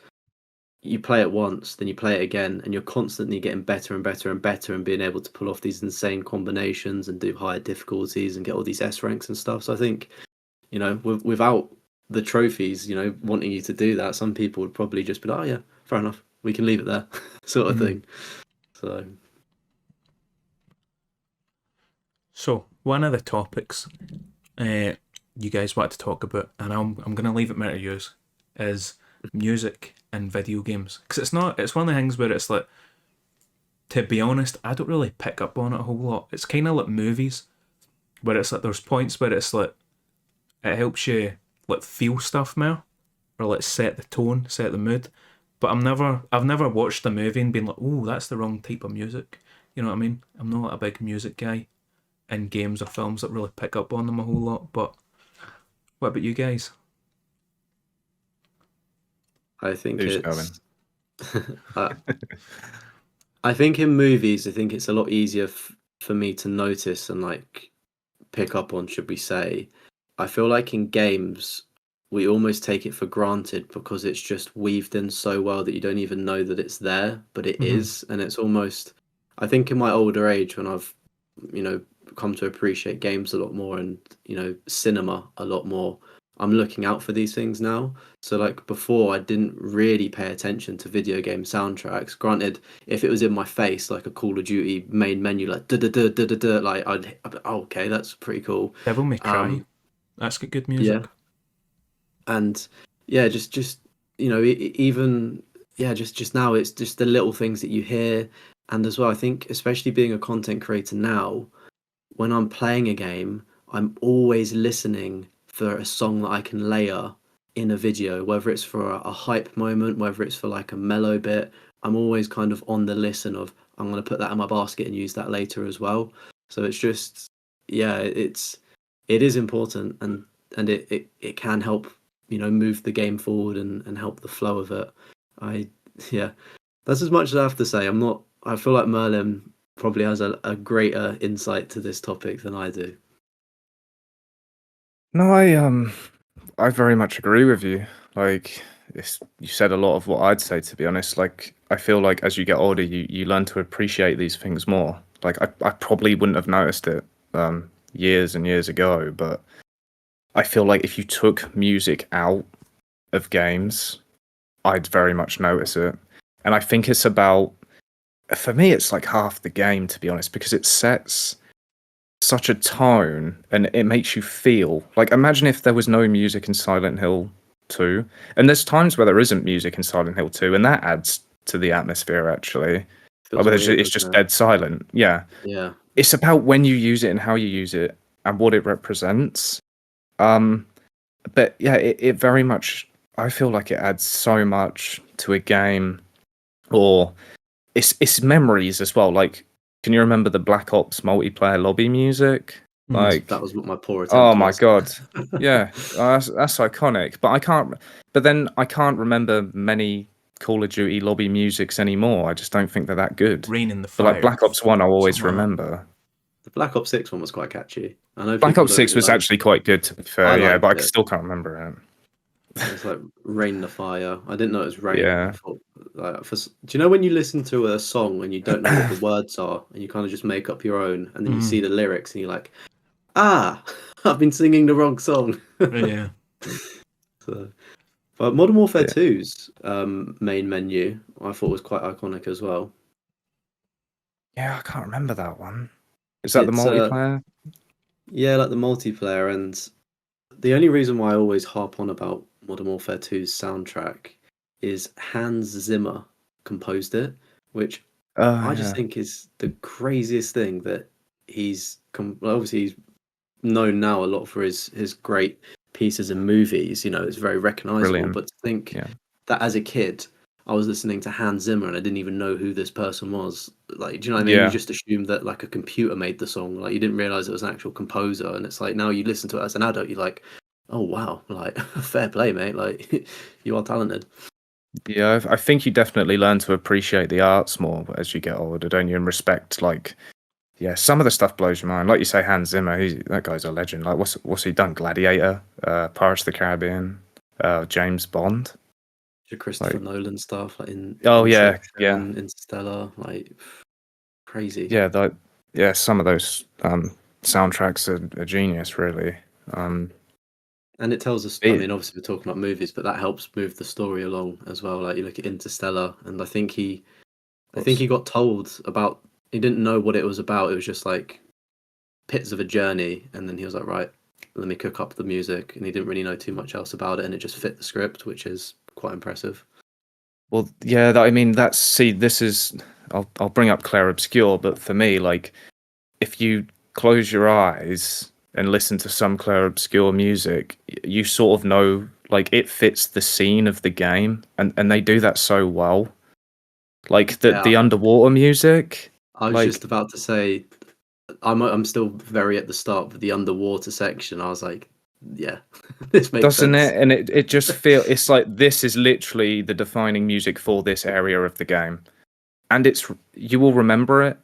you play it once, then you play it again, and you're constantly getting better and better and better and being able to pull off these insane combinations and do higher difficulties and get all these S ranks and stuff. So I think, without the trophies, wanting you to do that, some people would probably just be like, oh yeah, fair enough, we can leave it there, sort of thing. So one of the topics you guys wanted to talk about, and I'm going to leave it more to yours, is music and video games. Because it's one of the things where it's like, to be honest, I don't really pick up on it a whole lot. It's kind of like movies, where it's like there's points where it's like, it helps you like feel stuff more, or like set the tone, set the mood. But I've never watched a movie and been like, oh, that's the wrong type of music. You know what I mean? I'm not a big music guy in games or films that really pick up on them a whole lot. But what about you guys? I think I think in movies, I think it's a lot easier for me to notice and like pick up on, should we say. I feel like in games, we almost take it for granted because it's just weaved in so well that you don't even know that it's there, but it is. And it's almost, I think in my older age, when I've, come to appreciate games a lot more and, cinema a lot more, I'm looking out for these things now. So like before, I didn't really pay attention to video game soundtracks. Granted, if it was in my face, like a Call of Duty main menu, like da da da da da da, like I'd be, oh, okay, that's pretty cool. Devil May Cry, that's got good music. Yeah. And yeah, just even just now, it's just the little things that you hear. And as well, I think especially being a content creator now, when I'm playing a game, I'm always listening for a song that I can layer in a video, whether it's for a hype moment, whether it's for like a mellow bit. I'm always kind of on the listen of, I'm going to put that in my basket and use that later as well. So it's just, it is important, and it can help, move the game forward and help the flow of it. That's as much as I have to say. I feel like Merlin probably has a greater insight to this topic than I do. No, I very much agree with you. Like, you said a lot of what I'd say, to be honest. Like, I feel like as you get older, you learn to appreciate these things more. Like, I probably wouldn't have noticed it years and years ago, but I feel like if you took music out of games, I'd very much notice it. And I think it's about, for me, it's like half the game, to be honest, because it sets such a tone and it makes you feel like, imagine if there was no music in Silent Hill 2. And there's times where there isn't music in Silent Hill 2, and that adds to the atmosphere actually. Feels But weird, it's just doesn't it? dead silent. Yeah. Yeah. It's about when you use it and how you use it and what it represents. But yeah, it very much, I feel like it adds so much to a game, or it's memories as well. Like, can you remember the Black Ops multiplayer lobby music? Like, That was what my poor oh attempt my was. god, yeah, that's iconic. But I can't. But then I can't remember many Call of Duty lobby musics anymore. I just don't think they're that good. Rain in the But like Fire. Black Ops 1, I'll always something like that. remember. The Black Ops 6 one was quite catchy. I know Black people Ops don't 6 really was like. actually quite good, to be fair. I Yeah, liked but I it. still can't remember it. It's like Rain in the Fire. I didn't know it was rain. Yeah. I thought, do you know when you listen to a song and you don't know what the words are and you kind of just make up your own, and then you see the lyrics and you're like, ah, I've been singing the wrong song. Yeah. So, but Modern Warfare Yeah. 2's main menu, I thought was quite iconic as well. Yeah, I can't remember that one. Is that the It's, multiplayer? Yeah, like the multiplayer, and the only reason why I always harp on about Modern Warfare 2's soundtrack is Hans Zimmer composed it, which I just Yeah. think is the craziest thing that obviously he's known now a lot for his great pieces and movies. You know, it's very recognizable. Brilliant. But to think Yeah. that as a kid, I was listening to Hans Zimmer and I didn't even know who this person was. Like, do you know what I mean? Yeah. You just assumed that like a computer made the song. Like, you didn't realize it was an actual composer. And it's like now you listen to it as an adult, you're like, oh wow, like fair play, mate. Like, you are talented. Yeah, I think you definitely learn to appreciate the arts more as you get older, don't you? And respect, like, yeah, some of the stuff blows your mind. Like you say, Hans Zimmer, that guy's a legend. Like, what's he done? Gladiator, Pirates of the Caribbean, James Bond. Your Christopher Like, Nolan stuff, like in oh yeah, Inception, Interstellar, like crazy. yeah. Some of those soundtracks are genius, really. And it tells us, I It, mean, obviously we're talking about movies, but that helps move the story along as well. Like you look at Interstellar, and I think he got told about, he didn't know what it was about. It was just like bits of a journey, and then he was like, right, let me cook up the music, and he didn't really know too much else about it, and it just fit the script, which is quite impressive. Well, yeah, I mean, this is, I'll bring up Claire Obscure, but for me, like, if you close your eyes and listen to some Claire Obscure music, you sort of know, like, it fits the scene of the game, and they do that so well. Like, the underwater music. I was like, just about to say, I'm still very at the start with the underwater section. I was like, yeah, this makes doesn't sense. it? And it just it's like, this is literally the defining music for this area of the game, and you will remember it.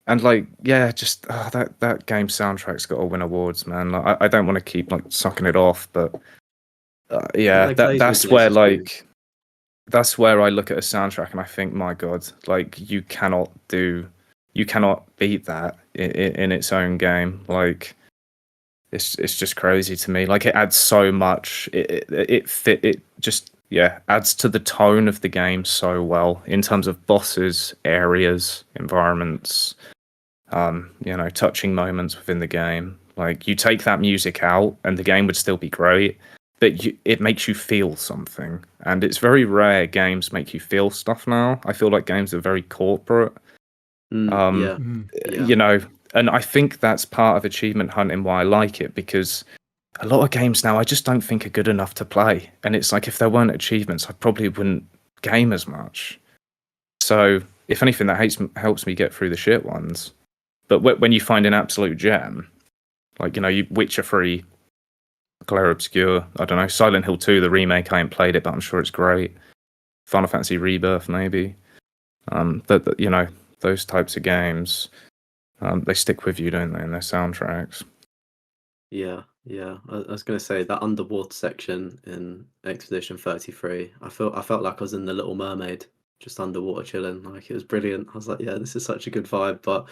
And like, yeah, just that game soundtrack's got to win awards, man. Like, I don't want to keep like sucking it off, but yeah, Like Blaze that's Blaze where is good. that's where I look at a soundtrack and I think, my God, like, you cannot beat that in its own game. Like, it's just crazy to me. Like, it adds so much. It just, yeah, adds to the tone of the game so well in terms of bosses, areas, environments, touching moments within the game. Like, you take that music out and the game would still be great, but it makes you feel something. And it's very rare games make you feel stuff now. I feel like games are very corporate. Yeah. And I think that's part of achievement hunting why I like it, because a lot of games now I just don't think are good enough to play. And it's like, if there weren't achievements, I probably wouldn't game as much. So if anything, that helps me get through the shit ones. But when you find an absolute gem, like, you Witcher 3, Claire Obscure, I don't know, Silent Hill 2, the remake, I ain't played it, but I'm sure it's great. Final Fantasy Rebirth, maybe. But those types of games, they stick with you, don't they, in their soundtracks? Yeah. Yeah, I was gonna say that underwater section in Expedition 33. I felt like I was in the Little Mermaid, just underwater chilling. Like it was brilliant. I was like, yeah, this is such a good vibe. But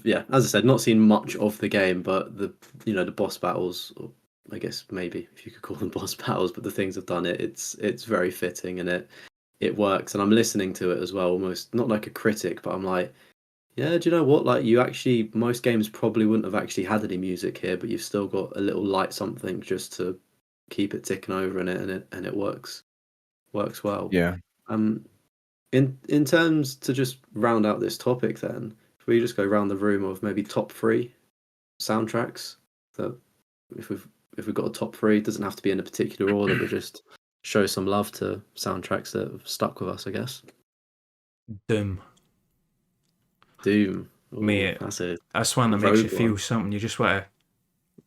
yeah, as I said, not seen much of the game, but the boss battles, or I guess maybe if you could call them boss battles, but the things have done it. It's very fitting and it works. And I'm listening to it as well, almost not like a critic, but I'm like, yeah, do you know what? Like, you actually, most games probably wouldn't have actually had any music here, but you've still got a little light something just to keep it ticking over in it, and it works well. Yeah. Um, in terms to just round out this topic, then, if we just go around the room of maybe top three soundtracks that if we've got a top three, it doesn't have to be in a particular order, but just show some love to soundtracks that have stuck with us, I guess. Doom. Doom. Ooh, Mate, that's one that makes you rogue feel one. something. You just want to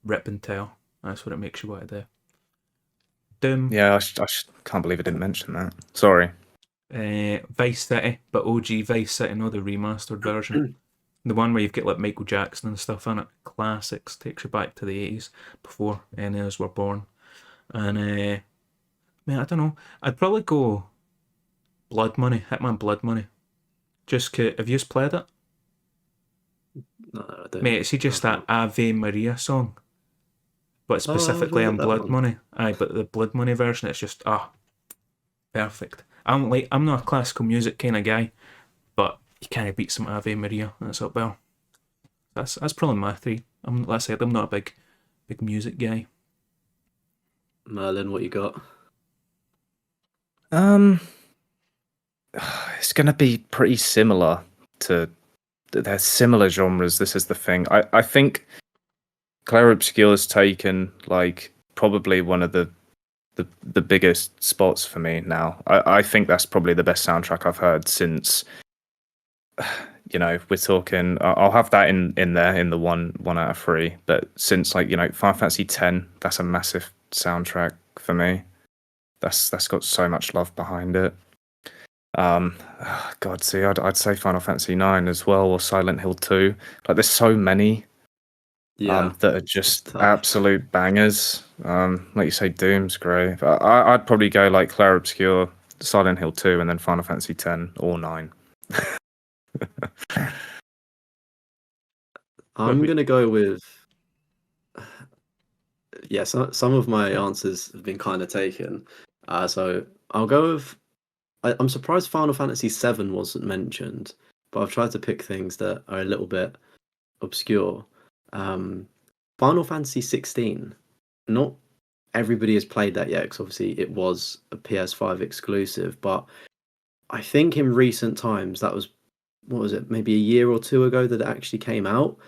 rip and tell. That's what it makes you want to do. Doom, Yeah, can't believe I didn't mention that. Sorry. Vice City, but OG Vice City, not the remastered version. The one where you've got like Michael Jackson and stuff in it. Classics, takes you back to the 80s before any of us were born. And, man, I don't know. I'd probably go Blood Money, Hitman Blood Money. Just have you just played it? No, I don't. Mate, see just that Ave Maria song, but Oh, I've specifically heard on that Blood one. Money. Aye, but the Blood Money version, it's just perfect. I'm not a classical music kind of guy, but you can't beat some Ave Maria. That's up there. That's probably my three. Like I said, I'm not a big music guy. Merlin, what you got? Um, it's gonna be pretty similar to. They're similar genres. This is the thing. I think Clair Obscure's taken like probably one of the biggest spots for me now. I think that's probably the best soundtrack I've heard since. We're talking. I'll have that in there in the one out of three. But since like Final Fantasy X, that's a massive soundtrack for me. That's got so much love behind it. God, see, I'd say Final Fantasy IX as well, or Silent Hill 2. Like, there's so many Yeah, that are it's just tough. absolute bangers. Like you say, Doom's great. But I'd probably go like Clair Obscure, Silent Hill 2, and then Final Fantasy X or 9. I'm gonna go with yeah. Some of my answers have been kind of taken, so I'll go with. I'm surprised Final Fantasy VII wasn't mentioned, but I've tried to pick things that are a little bit obscure. Um, Final Fantasy 16. Not everybody has played that yet, because obviously it was a PS5 exclusive, but I think in recent times that was what was it, maybe a year or two ago that it actually came out.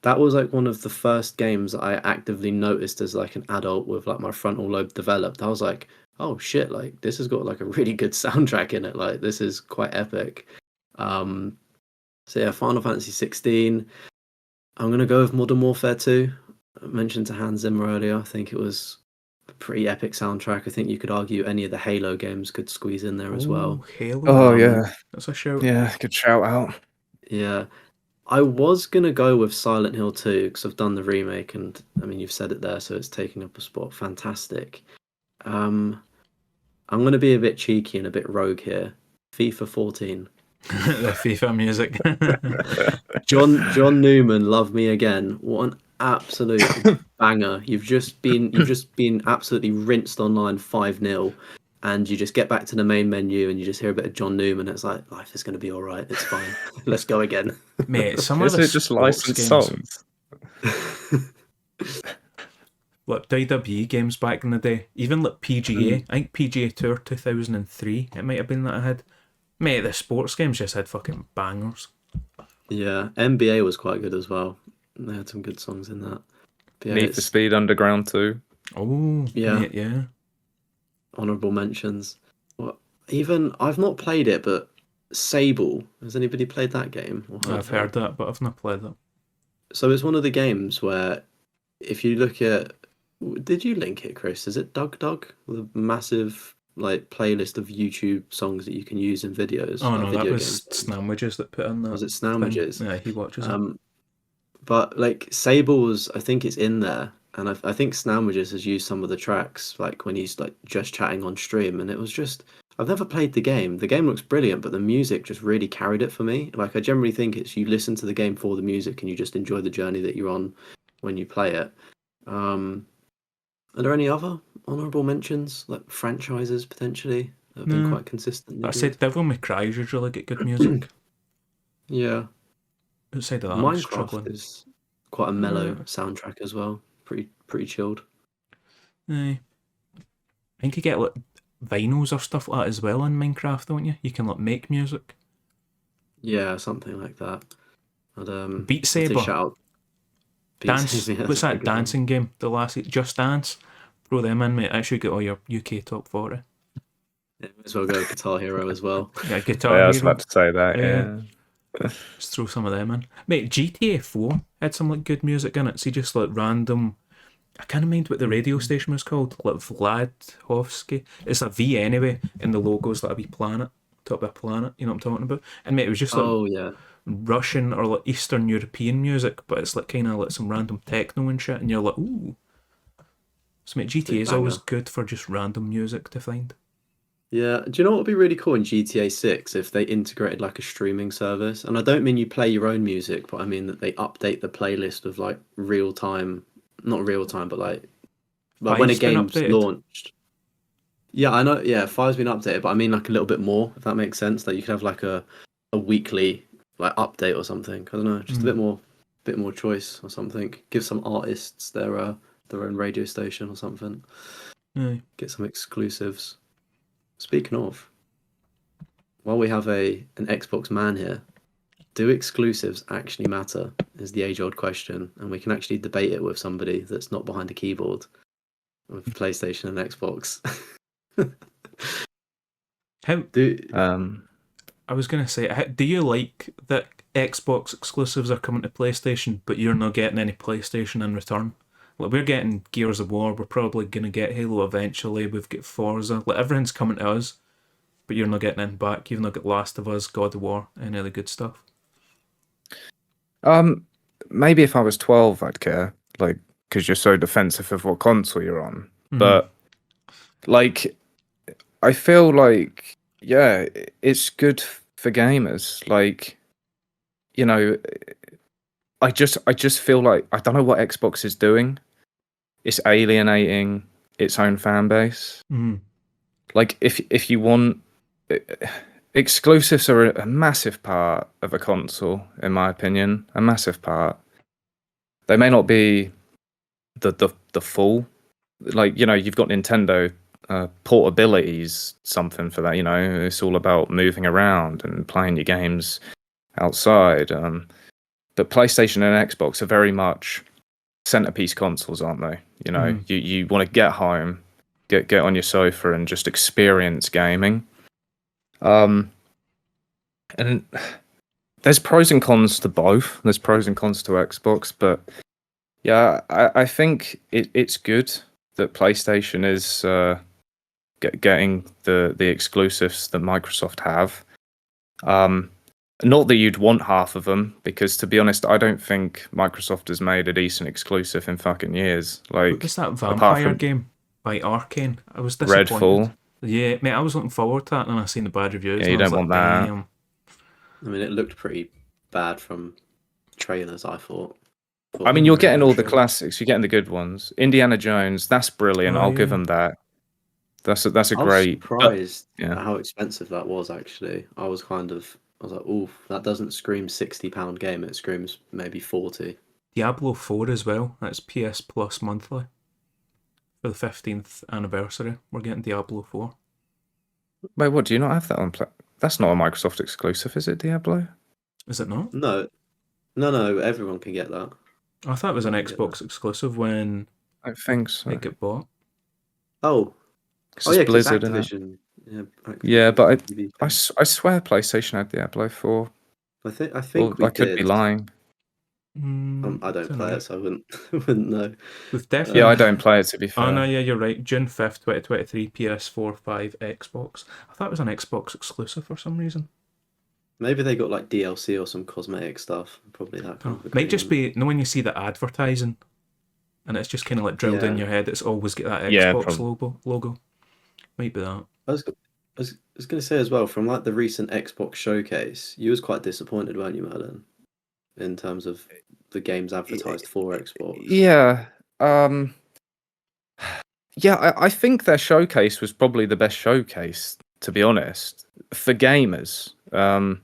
That was like one of the first games that I actively noticed as like an adult with like my frontal lobe developed. I was like, oh shit, like this has got like a really good soundtrack in it. Like this is quite epic. Um, so yeah, Final Fantasy 16. I'm gonna go with Modern Warfare 2. I mentioned to Hans Zimmer earlier. I think it was a pretty epic soundtrack. I think you could argue any of the Halo games could squeeze in there as well. Halo. Oh Um, yeah, That's a shout. yeah, good shout out. yeah, I was gonna go with Silent Hill 2 because I've done the remake, and I mean you've said it there, so it's taking up a spot. Fantastic. Um, I'm gonna be a bit cheeky and a bit rogue here. FIFA 14. The FIFA music. John Newman, Love Me Again. What an absolute banger. You've just been absolutely rinsed online 5-0, and you just get back to the main menu and you just hear a bit of John Newman. It's like life is gonna be all right. It's fine. Let's go again. Mate, some of Is the it just sports licensed games, songs? like WWE games back in the day, even like PGA. Mm. I think PGA Tour 2003, it might have been that I had. Mate, the sports games just had fucking bangers. Yeah, NBA was quite good as well. They had some good songs in that. But yeah, Need for Speed Underground 2. Oh, Yeah. mate, yeah. Honorable mentions. Well, even I've not played it, but Sable. Has anybody played that game or heard I've of it? heard that, but I've not played it. So it's one of the games where if you look at, did you link it, Chris? Is it Doug Dug? The massive like playlist of YouTube songs that you can use in videos, Oh like no, that video was games. Snamwages that put in that Was it thing. Snowmages? Yeah, he watches it. But like Sable was, I think it's in there, and I think Snowmages has used some of the tracks like when he's like just chatting on stream, and it was just I've never played the game. The game looks brilliant, but the music just really carried it for me. Like I generally think it's you listen to the game for the music and you just enjoy the journey that you're on when you play it. Are there any other honourable mentions, like franchises potentially that have been No. quite consistently I good? said Devil May Cry's usually get good music. Yeah, Outside of that, I'm Minecraft struggling. is quite a mellow Uh, soundtrack as well. Pretty chilled. Aye. I think you get like vinyls or stuff like that as well in Minecraft, don't you? You can like make music. Yeah, something like that. I'd Beat have to Saber, shout out Beat dance. Saber, that's What's a very that good one. dancing game? The last Just Dance. Throw them in, mate. I should get all your UK top 40. Yeah, may as well go Guitar Hero as well. Yeah, Oh, Guitar yeah, I was Hero. about to say that. Yeah. Yeah. Just throw some of them in. Mate, GTA 4 had some like good music in it. See, just like random. I can't mind what the radio station was called. Like Vladhovsky. It's a V anyway, and the logo's like a wee planet. Top of a planet, you know what I'm talking about? And mate, it was just like Oh yeah, Russian or like Eastern European music, but it's like kind of like some random techno and shit, and you're like, ooh. So mate, GTA big is always banger. good for just random music to find. Yeah, do you know what would be really cool in GTA 6 if they integrated like a streaming service? And I don't mean you play your own music, but I mean that they update the playlist of like real time, not real time, but like when a Five's been game's updated. launched. Yeah, I know. Yeah, five's been updated, but I mean like a little bit more, if that makes sense. Like you could have like a weekly like update or something. I don't know, just a bit more choice or something. Give some artists their own radio station or something. Aye. Get some exclusives. Speaking of, while we have an Xbox man here, do exclusives actually matter? Is the age-old question, and we can actually debate it with somebody that's not behind a keyboard with PlayStation and Xbox. How Do I was gonna say, do you like that Xbox exclusives are coming to PlayStation, but you're not getting any PlayStation in return? Like we're getting Gears of War, we're probably gonna get Halo eventually. We've got Forza, like everything's coming to us, but you're not getting in back. You've not got Last of Us, God of War, any of the good stuff. Maybe if I was 12, I'd care, like, because you're so defensive of what console you're on. Mhm. But like, I feel like, yeah, it's good for gamers. Like, you know, I just feel like I don't know what Xbox is doing. It's alienating its own fan base. Mhm. Like, if you want, exclusives are a massive part of a console, in my opinion, a massive part. They may not be the full, like, you know, you've got Nintendo. Portability's something for that, you know. It's all about moving around and playing your games outside. But PlayStation and Xbox are very much centerpiece consoles, aren't they? You know, you want to get home, get on your sofa and just experience gaming. And there's pros and cons to both. There's pros and cons to Xbox, but yeah, I think it's good that PlayStation is getting the exclusives that Microsoft have. Not that you'd want half of them, because to be honest, I don't think Microsoft has made a decent exclusive in fucking years. What Like, was that apart vampire from game by Arcane? I was disappointed. Redfall. Yeah, mate, I was looking forward to that, and I seen the bad reviews. Yeah, and you I was don't like, want that. damn. I mean, it looked pretty bad from trailers. I thought. I mean, you're I'm getting not all the sure. classics. You're getting the good ones. Indiana Jones, that's brilliant. Oh, I'll give yeah. them that. That's a I was great. surprised Yeah. at how expensive that was. Actually, I was like, ooh, that doesn't scream £60 game. It screams maybe 40. Diablo 4 as well. That's PS Plus monthly. For the 15th anniversary, we're getting Diablo 4. Wait, what? Do you not have that on? That's not a Microsoft exclusive, is it? Diablo? Is it not? No, no, everyone can get that. I thought it was an I get Xbox exclusive when I think so. it got bought. Oh, Because yeah, it's 'cause Blizzard, innit? Activision. Yeah, Yeah, Activision's but TV I thing. swear PlayStation had Diablo 4. I Or think we I could did. be lying. I don't play know. it, so I wouldn't know. We've definitely. Yeah, I don't play it, to be fair. Oh no, yeah, you're right. June 5th, 2023, PS4, 5, Xbox. I thought it was an Xbox exclusive for some reason. Maybe they got like DLC or some cosmetic stuff. Probably that kind of Might just agreement. be, when you see the advertising and it's just kind of like drilled in Yeah. your head. It's always got that Yeah, Xbox logo. Might be that. I was going to say as well, from like the recent Xbox showcase, you was quite disappointed, weren't you, Merlin, in terms of the games advertised for Xbox? yeah. Um, yeah, I think their showcase was probably the best showcase, to be honest, for gamers. I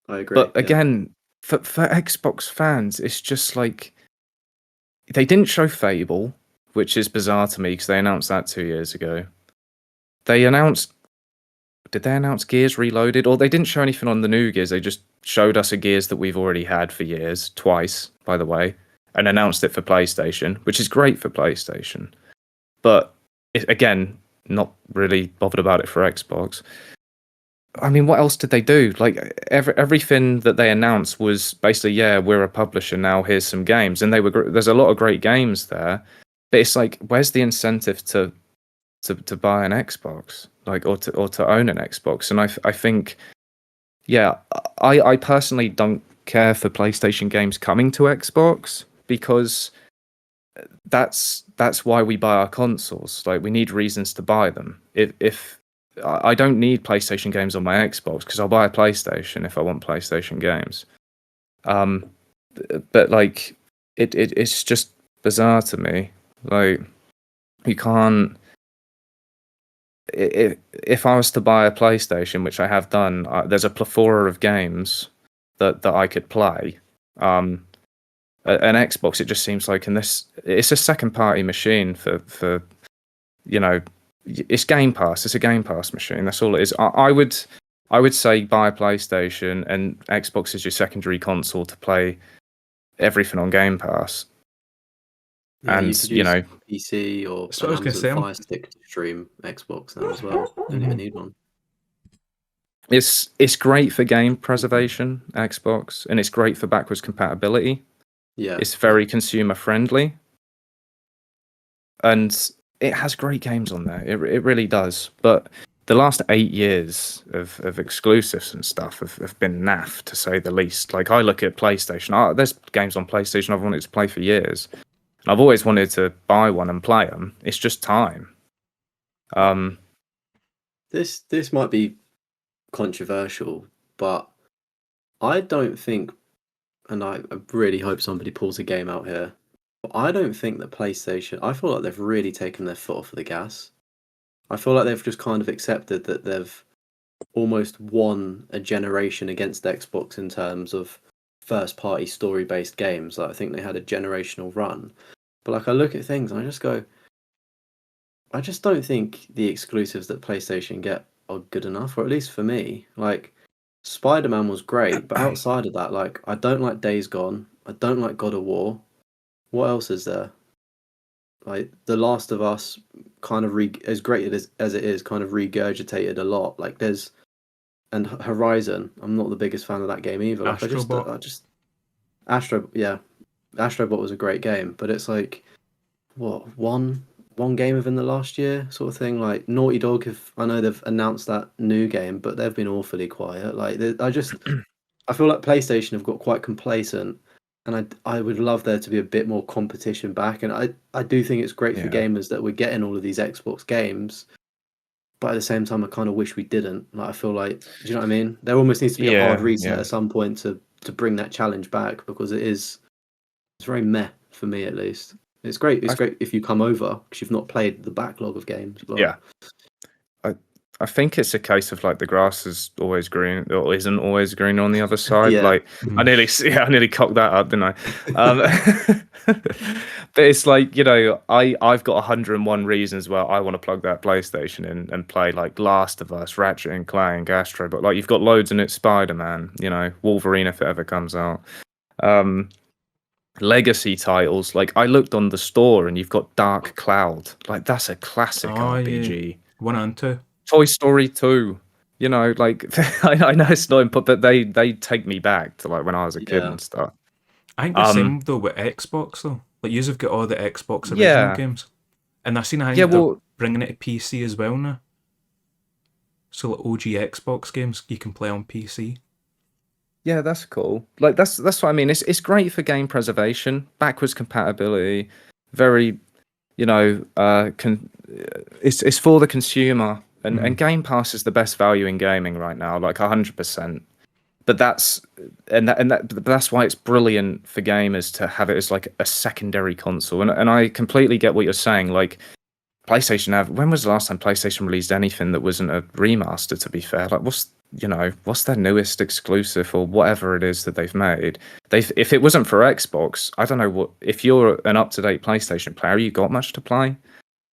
agree. But Yeah. again, for Xbox fans, it's just like they didn't show Fable, which is bizarre to me because they announced that 2 years ago. They announced. Did they announce Gears Reloaded? Or they didn't show anything on the new Gears. They just showed us a Gears that we've already had for years, twice, by the way, and announced it for PlayStation, which is great for PlayStation. But again, not really bothered about it for Xbox. I mean, what else did they do? Like everything that they announced was basically, yeah, we're a publisher now. Here's some games, and they were. There's a lot of great games there, but it's like, where's the incentive to buy an Xbox, like, or to own an Xbox? And I think, yeah, I personally don't care for PlayStation games coming to Xbox because that's why we buy our consoles. Like, we need reasons to buy them. If I don't need PlayStation games on my Xbox because I'll buy a PlayStation if I want PlayStation games. But like it's just bizarre to me. Like, you can't. If I was to buy a PlayStation, which I have done, there's a plethora of games that I could play. An Xbox, it just seems like it's a second party machine for it's Game Pass. It's a Game Pass machine. That's all it is. I would say buy a PlayStation, and Xbox is your secondary console to play everything on Game Pass. Yeah, you And could use PC or That's an what I was gonna say. Amazon Fire Stick to stream Xbox now as well. Don't even need one. it's great for game preservation, Xbox, and it's great for backwards compatibility. Yeah. It's very consumer friendly, and it has great games on there. It really does. But the last 8 years of exclusives and stuff have been naff, to say the least. Like, I look at PlayStation. There's games on PlayStation I've wanted to play for years. And I've always wanted to buy one and play them. It's just time. This might be controversial, but I don't think, and I really hope somebody pulls a game out here, but I don't think that PlayStation, I feel like they've really taken their foot off the gas. I feel like they've just kind of accepted that they've almost won a generation against Xbox in terms of first party story based games. Like, I think they had a generational run. But like, I look at things and I just go, I just don't think the exclusives that PlayStation get are good enough, or at least for me. Like, Spider-Man was great, but outside of that, like, I don't like Days Gone. I don't like God of War. What else is there? Like, The Last of Us, kind of as great as it is, kind of regurgitated a lot. Like, and Horizon. I'm not the biggest fan of that game either. Like, Astrobot. Astrobot was a great game, but it's like, what, one game within the last year, sort of thing. Like, Naughty Dog, I know they've announced that new game, but they've been awfully quiet. Like, I feel like PlayStation have got quite complacent, and I would love there to be a bit more competition back. And I do think it's great for gamers that we're getting all of these Xbox games, but at the same time, I kind of wish we didn't. Like, I feel like, do you know what I mean? There almost needs to be a hard reset at some point to bring that challenge back, because it's very meh for me, at least. It's great. It's great if you come over because you've not played the backlog of games. But Yeah. I think it's a case of, like, the grass is always green or isn't always green on the other side. Yeah. Like, I nearly cocked that up, didn't I? But it's like, I've got 101 reasons where I want to plug that PlayStation in and play, like, Last of Us, Ratchet and Clank, Astro. But, like, you've got loads in it, Spider-Man, Wolverine if it ever comes out. Legacy titles, like, I looked on the store and you've got Dark Cloud. Like, that's a classic RPG. Yeah. 1 and 2. Toy Story 2, like, I know it's not input, but they take me back to, like, when I was a kid and stuff. I think the same though with Xbox though. Like, you've got all the Xbox original games, and I've seen they're bringing it to PC as well now. So, like, OG Xbox games you can play on PC. Yeah, that's cool. Like, that's what I mean. It's great for game preservation, backwards compatibility. very, you know, it's for the consumer, and Game Pass is the best value in gaming right now, like 100%. But that's why it's brilliant for gamers to have it as like a secondary console. And I completely get what you're saying. Like PlayStation when was the last time PlayStation released anything that wasn't a remaster, to be fair? Like what's their newest exclusive or whatever it is that they've made? If it wasn't for Xbox, I don't know what, if you're an up-to-date PlayStation player, you got much to play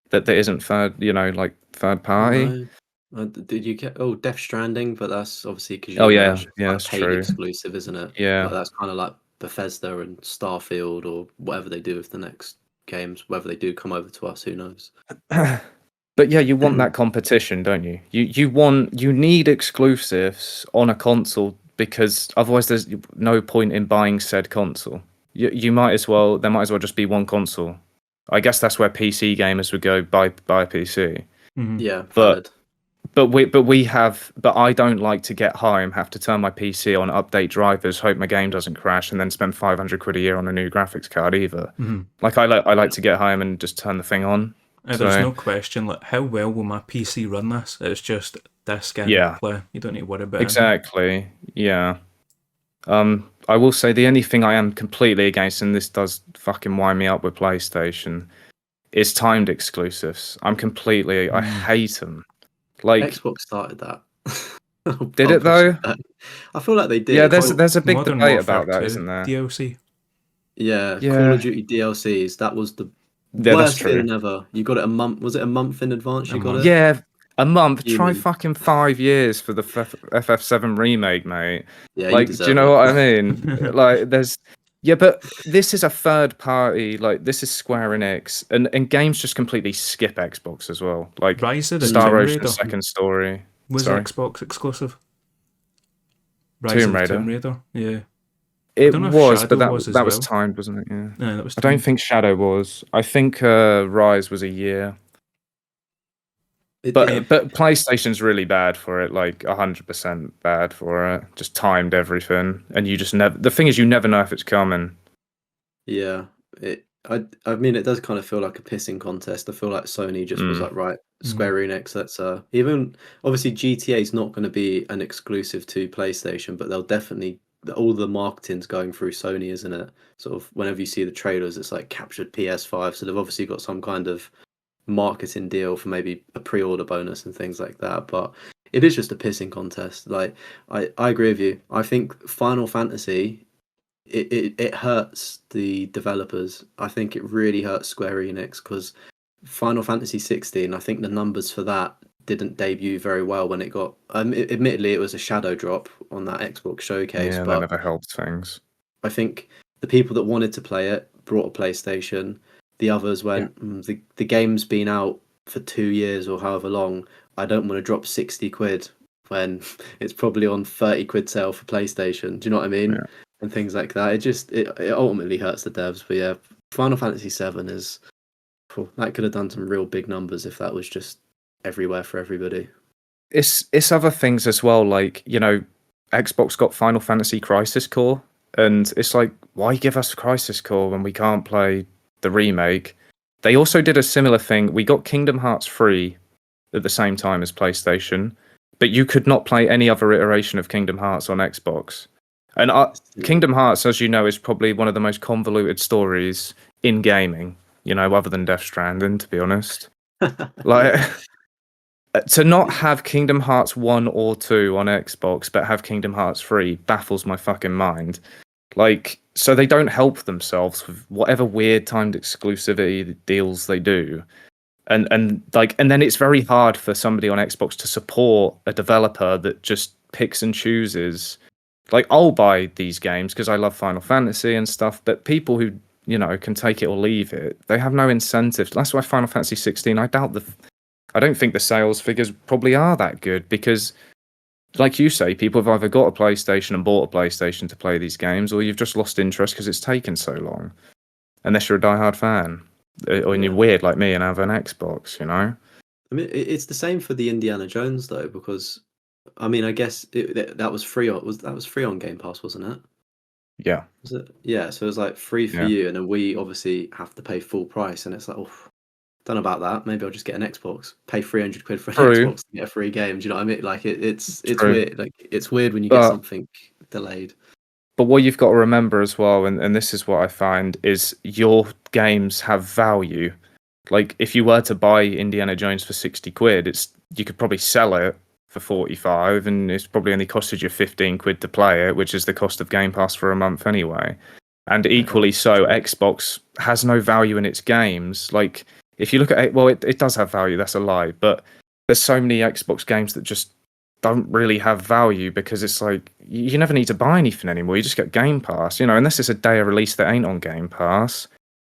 that isn't third party. No. Did you get Death Stranding? But that's obviously because you Oh didn't yeah, realize it's yeah, like a that's paid true. exclusive, isn't it? Yeah. But that's kind of like Bethesda and Starfield or whatever they do with the next games. Whether they do come over to us, who knows? But yeah, you want that competition, don't you? You need exclusives on a console, because otherwise there's no point in buying said console. There might as well just be one console. I guess that's where PC gamers would go buy a PC. Yeah, But valid. but I don't like to get home, have to turn my PC on, update drivers, hope my game doesn't crash, and then spend 500 quid a year on a new graphics card either. Like I like to get home and just turn the thing on. There's no question, like, how well will my PC run this? It's just disc in, play. You don't need to worry about anything. Exactly. Yeah. I will say the only thing I am completely against, and this does fucking wind me up with PlayStation, is timed exclusives. I hate them. Like Xbox started that. Did it though? I feel like they did. Yeah, there's a big Modern debate Warfare about that, 2 isn't there? DLC. Yeah, Yeah. Call of Duty DLCs. That was the Yeah, that's worst true. feeling ever. You got it a month. Was it a month in advance? You got it. Yeah, a month. Try Human. fucking 5 years for the FF7 remake, mate. Yeah, Like, you do you deserve know it. what I mean? Like, but this is a third party. Like, this is Square Enix, and games just completely skip Xbox as well. Like, Rise of the Star Tomb Ocean Raider Second Story was Sorry. Xbox exclusive. Rise Tomb of Raider. the Tomb Raider, yeah. It don't know if was, Shadow but was as that was well. timed, wasn't it? Yeah. No, that was I don't timed. think Shadow was. I think Rise was a year. But PlayStation's really bad for it, like 100% bad for it. Just timed everything, and you just never. The thing is, you never know if it's coming. Yeah, I mean, it does kind of feel like a pissing contest. I feel like Sony just was like, right, Square Enix, let's even obviously GTA is not going to be an exclusive to PlayStation, but they'll definitely all the marketing's going through Sony, isn't it? Sort of whenever you see the trailers, it's like captured PS5, so they've obviously got some kind of marketing deal for maybe a pre-order bonus and things like that. But it is just a pissing contest. Like I agree with you. I think Final Fantasy it hurts the developers. I think it really hurts Square Enix because Final Fantasy 16, I think the numbers for that didn't debut very well when it got. Admittedly, it was a shadow drop on that Xbox showcase, Yeah, but that never helped things. I think the people that wanted to play it brought a PlayStation. The others went, the game's been out for 2 years or however long. I don't want to drop 60 quid when it's probably on 30 quid sale for PlayStation. Do you know what I mean? Yeah. And things like that. It ultimately hurts the devs. But yeah, Final Fantasy 7 is that could have done some real big numbers if that was just everywhere for everybody. It's other things as well, like, you know, Xbox got Final Fantasy Crisis Core, and it's like, why give us Crisis Core when we can't play the remake? They also did a similar thing. We got Kingdom Hearts 3 at the same time as PlayStation, but you could not play any other iteration of Kingdom Hearts on Xbox. And Kingdom Hearts, as you know, is probably one of the most convoluted stories in gaming, you know, other than Death Stranding, to be honest. Like, to not have Kingdom Hearts 1 or 2 on Xbox, but have Kingdom Hearts 3 baffles my fucking mind. Like, so they don't help themselves with whatever weird timed exclusivity deals they do. And then it's very hard for somebody on Xbox to support a developer that just picks and chooses. Like, I'll buy these games because I love Final Fantasy and stuff, but people who, you know, can take it or leave it, they have no incentive. That's why Final Fantasy 16, I don't think the sales figures probably are that good because, like you say, people have either got a PlayStation and bought a PlayStation to play these games, or you've just lost interest because it's taken so long. Unless you're a diehard fan, or you're weird like me and have an Xbox, you know? I mean, it's the same for the Indiana Jones though, because I mean, I guess that was free on Game Pass, wasn't it? Yeah, Yeah, so it's like free for yeah. you, and then we obviously have to pay full price, and it's like, oh, don't know about that. Maybe I'll just get an Xbox, pay 300 quid for an True, Xbox to get a free game. Do you know what I mean? Like it's true. weird. Like it's weird when you get But something delayed. what you've got to remember as well, and this is what I find, is your games have value. Like if you were to buy Indiana Jones for 60 quid, you could probably sell it for 45, and it's probably only costed you 15 quid to play it, which is the cost of Game Pass for a month anyway. And Yeah, equally so, true. Xbox has no value in its games. Like if you look at it, well, it does have value, that's a lie, but there's so many Xbox games that just don't really have value because it's like you never need to buy anything anymore. You just get Game Pass, unless it's a day of release that ain't on Game Pass,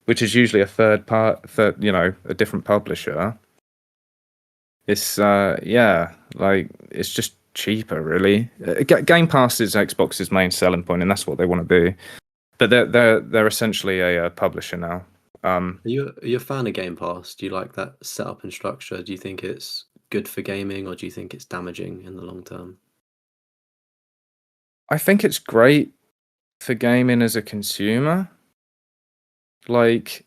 which is usually a a different publisher. It's yeah, like it's just cheaper, really. Game Pass is Xbox's main selling point, and that's what they want to be. But they're essentially a publisher now. Are you a fan of Game Pass? Do you like that setup and structure? Do you think it's good for gaming, or do you think it's damaging in the long term? I think it's great for gaming as a consumer. Like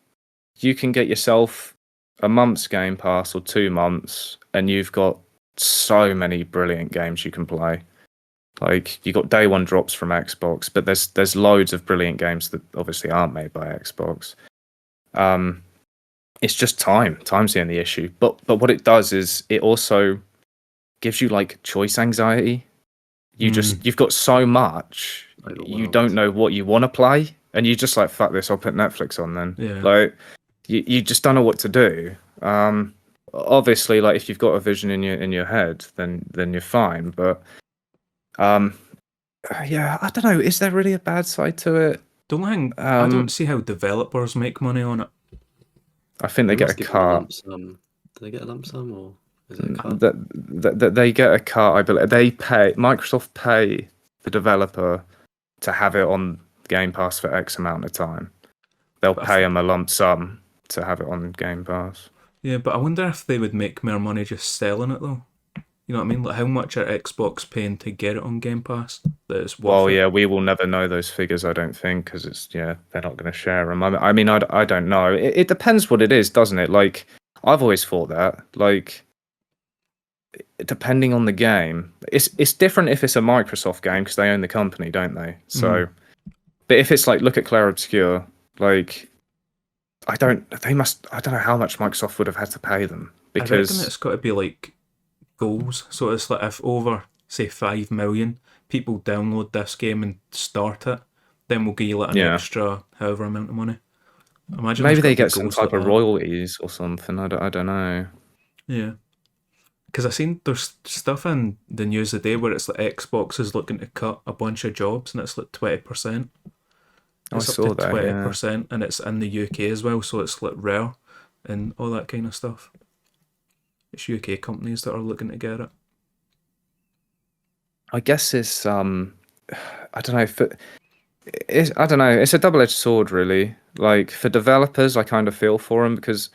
you can get yourself a month's Game Pass or 2 months, and you've got so many brilliant games you can play. Like you got day one drops from Xbox, but there's loads of brilliant games that obviously aren't made by Xbox. Um, it's just time. Time's the only issue. But what it does is it also gives you like choice anxiety. You've got so much, you don't Overwhelmed. know what you want to play, and you just like fuck this. I'll put Netflix on then. Yeah. Like you just don't know what to do. Obviously, like if you've got a vision in your head, then you're fine. But um, yeah, I don't know. Is there really a bad side to it? I don't see how developers make money on it. I think they They get a must give them a cut. lump sum. Do they get a lump sum, or is it a cut? That they get a cut. I believe Microsoft pay the developer to have it on Game Pass for X amount of time. They'll But pay them a lump sum to have it on Game Pass. yeah, but I wonder if they would make more money just selling it though. You know what I mean? Like how much are Xbox paying to get it on Game Pass that it's worth Well, it? yeah, we will never know those figures, I don't think, because they're not going to share them. I mean, I don't know. It depends what it is, doesn't it? Like, I've always thought that. Like, depending on the game, it's different if it's a Microsoft game because they own the company, don't they? So, but if it's like, look at Clair Obscur, like, I don't know how much Microsoft would have had to pay them I reckon because, it's got to be like goals. So it's like if over say 5 million people download this game and start it, then we'll give you like an yeah, extra however amount of money. Imagine there's maybe got they to be get some goals like type of that. royalties or something. I don't know. Yeah. Because I seen there's stuff in the news today where it's like Xbox is looking to cut a bunch of jobs and it's like 20%. I It's up to saw that, yeah. 20% and it's in the UK as well, so it's like rare and all that kind of stuff. It's UK companies that are looking to get it. I guess it's I don't know if I don't know. It's a double-edged sword, really. Like for developers, I kind of feel for them because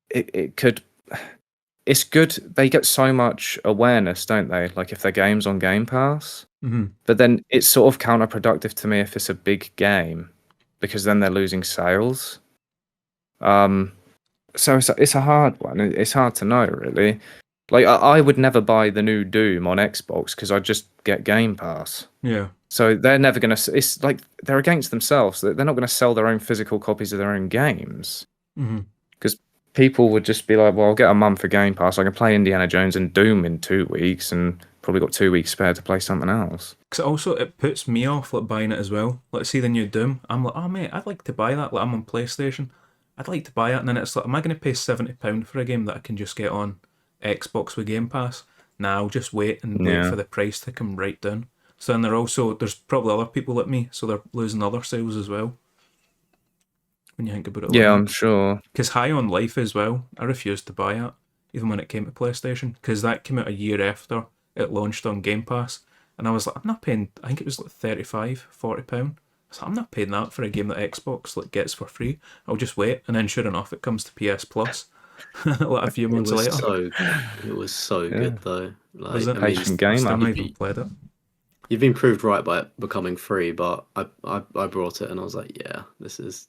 it could. It's good. They get so much awareness, don't they? Like if their game's on Game Pass, but then it's sort of counterproductive to me if it's a big game, because then they're losing sales. So it's a hard one. It's hard to know, really. Like I would never buy the new Doom on Xbox because I just get Game Pass. Yeah. So they're never going to. It's like they're against themselves. They're not going to sell their own physical copies of their own games because people would just be like, "Well, I'll get a month for Game Pass. I can play Indiana Jones and Doom in 2 weeks, and probably got 2 weeks spare to play something else." Because it puts me off like buying it as well. Let's see the new Doom. I'm like, oh mate, I'd like to buy that. Like I'm on PlayStation. I'd like to buy it, and then it's like, am I going to pay £70 for a game that I can just get on Xbox with Game Pass? Nah, I'll just wait and wait Yeah, for the price to come right down. So then there's probably other people like me, so they're losing other sales as well. When you think about it like yeah, that. I'm sure. Because High on Life as well, I refused to buy it, even when it came to PlayStation, because that came out a year after it launched on Game Pass. And I was like, I'm not paying, I think it was like £35, £40. So I'm not paying that for a game that Xbox like gets for free. I'll just wait. And then sure enough, it comes to PS Plus like a few It months was later. so it was so Yeah, good though. Was Like it? I mean, patient I've still gamer. not you'd even be played it. You've been proved right by it becoming free, but I brought it and I was like, yeah, this is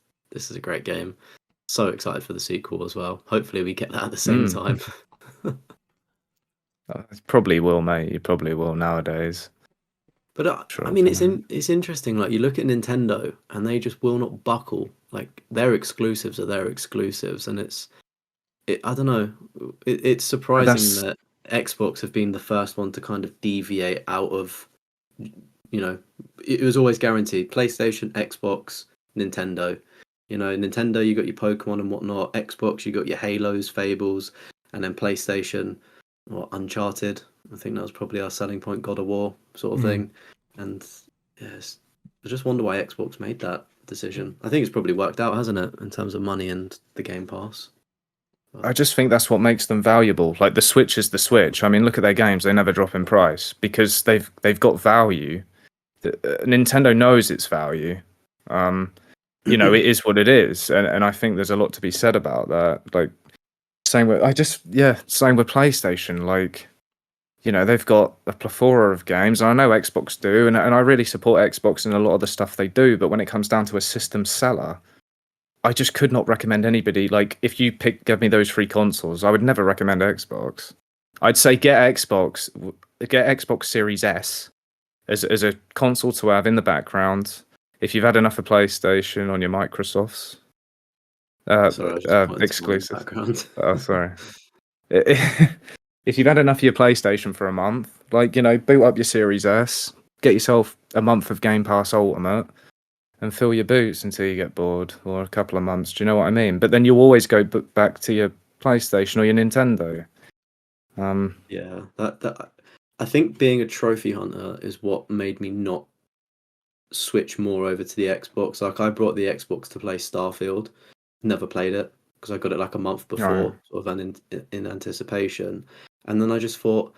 a great game. So excited for the sequel as well. Hopefully we get that at the same Mm. time. It probably will, mate. You probably will nowadays. But Sure, I it'll mean, come out. it's interesting. Like you look at Nintendo, and they just will not buckle. Like their exclusives are their exclusives, and I don't know. It's And surprising that's that Xbox have been the first one to kind of deviate out of, it was always guaranteed PlayStation, Xbox, Nintendo. Nintendo, you got your Pokemon and whatnot. Xbox, you got your Halos, Fables, and then PlayStation, or Uncharted. I think that was probably our selling point, God of War sort of Mm. thing. And yes, I just wonder why Xbox made that decision. I think it's probably worked out, hasn't it, in terms of money and the Game Pass. I just think that's what makes them valuable. Like the Switch is the Switch. I mean, look at their games; they never drop in price because they've got value. Nintendo knows its value. Um, it is what it is, and I think there's a lot to be said about that. Like same with PlayStation. Like they've got a plethora of games. And I know Xbox do, and I really support Xbox in a lot of the stuff they do. But when it comes down to a system seller, I just could not recommend anybody. Like, if you give me those three consoles, I would never recommend Xbox. I'd say get Xbox Series S as a console to have in the background. If you've had enough of PlayStation on your Microsofts Sorry, I was just pointing to someone in the exclusive. background. Oh, sorry. If you've had enough of your PlayStation for a month, boot up your Series S, get yourself a month of Game Pass Ultimate, and fill your boots until you get bored, or a couple of months. Do you know what I mean? But then you'll always go back to your PlayStation or your Nintendo. Yeah, that I think being a trophy hunter is what made me not switch more over to the Xbox. Like I brought the Xbox to play Starfield, never played it because I got it like a month No, before, sort of in anticipation, and then I just thought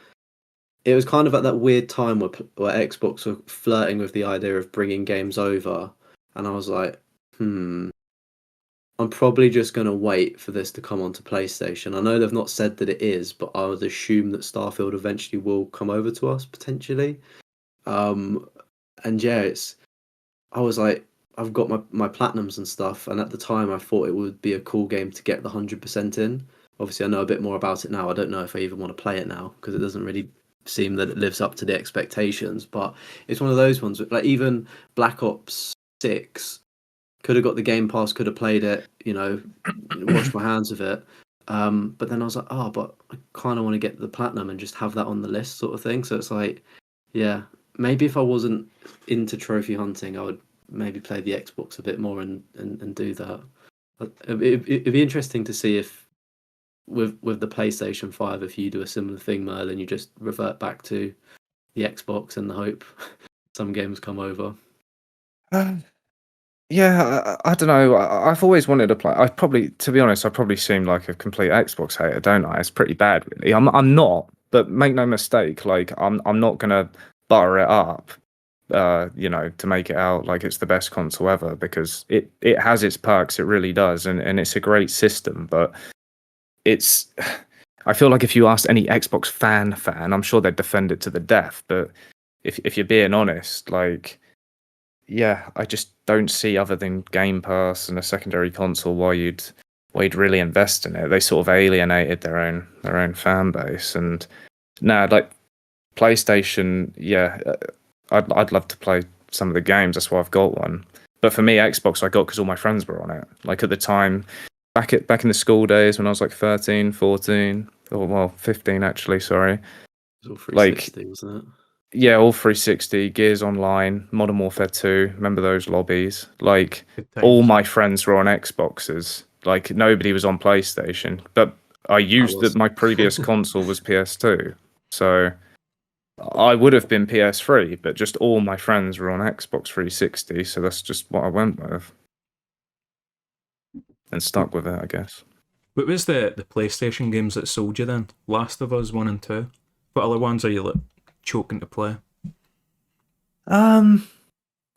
it was kind of at that weird time where Xbox were flirting with the idea of bringing games over, and I was like, I'm probably just going to wait for this to come onto PlayStation. I know they've not said that it is, but I would assume that Starfield eventually will come over to us potentially. Um, and yeah, I was like, I've got my platinums and stuff, and at the time I thought it would be a cool game to get the 100% in. Obviously, I know a bit more about it now. I don't know if I even want to play it now because it doesn't really seem that it lives up to the expectations. But it's one of those ones, like even Black Ops 6 could have got the Game Pass, could have played it, washed my hands of it. But then I was like, oh, but I kind of want to get the platinum and just have that on the list, sort of thing. So it's like, yeah, maybe if I wasn't into trophy hunting, I would maybe play the Xbox a bit more and do that. It'd be interesting to see if with the PlayStation 5, if you do a similar thing, Merlin, you just revert back to the Xbox and the hope some games come over. yeah, I don't know. I've always wanted to play. To be honest, I probably seem like a complete Xbox hater, don't I? It's pretty bad, really. I'm not, but make no mistake. Like, I'm not gonna butter it up, to make it out like it's the best console ever because it has its perks. It really does, and it's a great system. But it's, I feel like if you asked any Xbox fan, I'm sure they'd defend it to the death. But if you're being honest, like, yeah, I just don't see other than Game Pass and a secondary console why you'd really invest in it. They sort of alienated their own fan base, and like PlayStation, yeah, I'd love to play some of the games. That's why I've got one. But for me, Xbox I got because all my friends were on it. Like at the time, back in the school days when I was like 13, 14, or well, 15 actually. Sorry, It was all like 360, wasn't it? yeah, all 360, Gears Online, Modern Warfare 2. Remember those lobbies? Like, Good all times. my friends were on Xboxes. Like, nobody was on PlayStation. But I I used that was. my previous console was PS2. So I would have been PS3, but just all my friends were on Xbox 360. So that's just what I went with and stuck with it, I guess. What was the PlayStation games that sold you then? Last of Us 1 and 2? What other ones are you like choking to play? Um,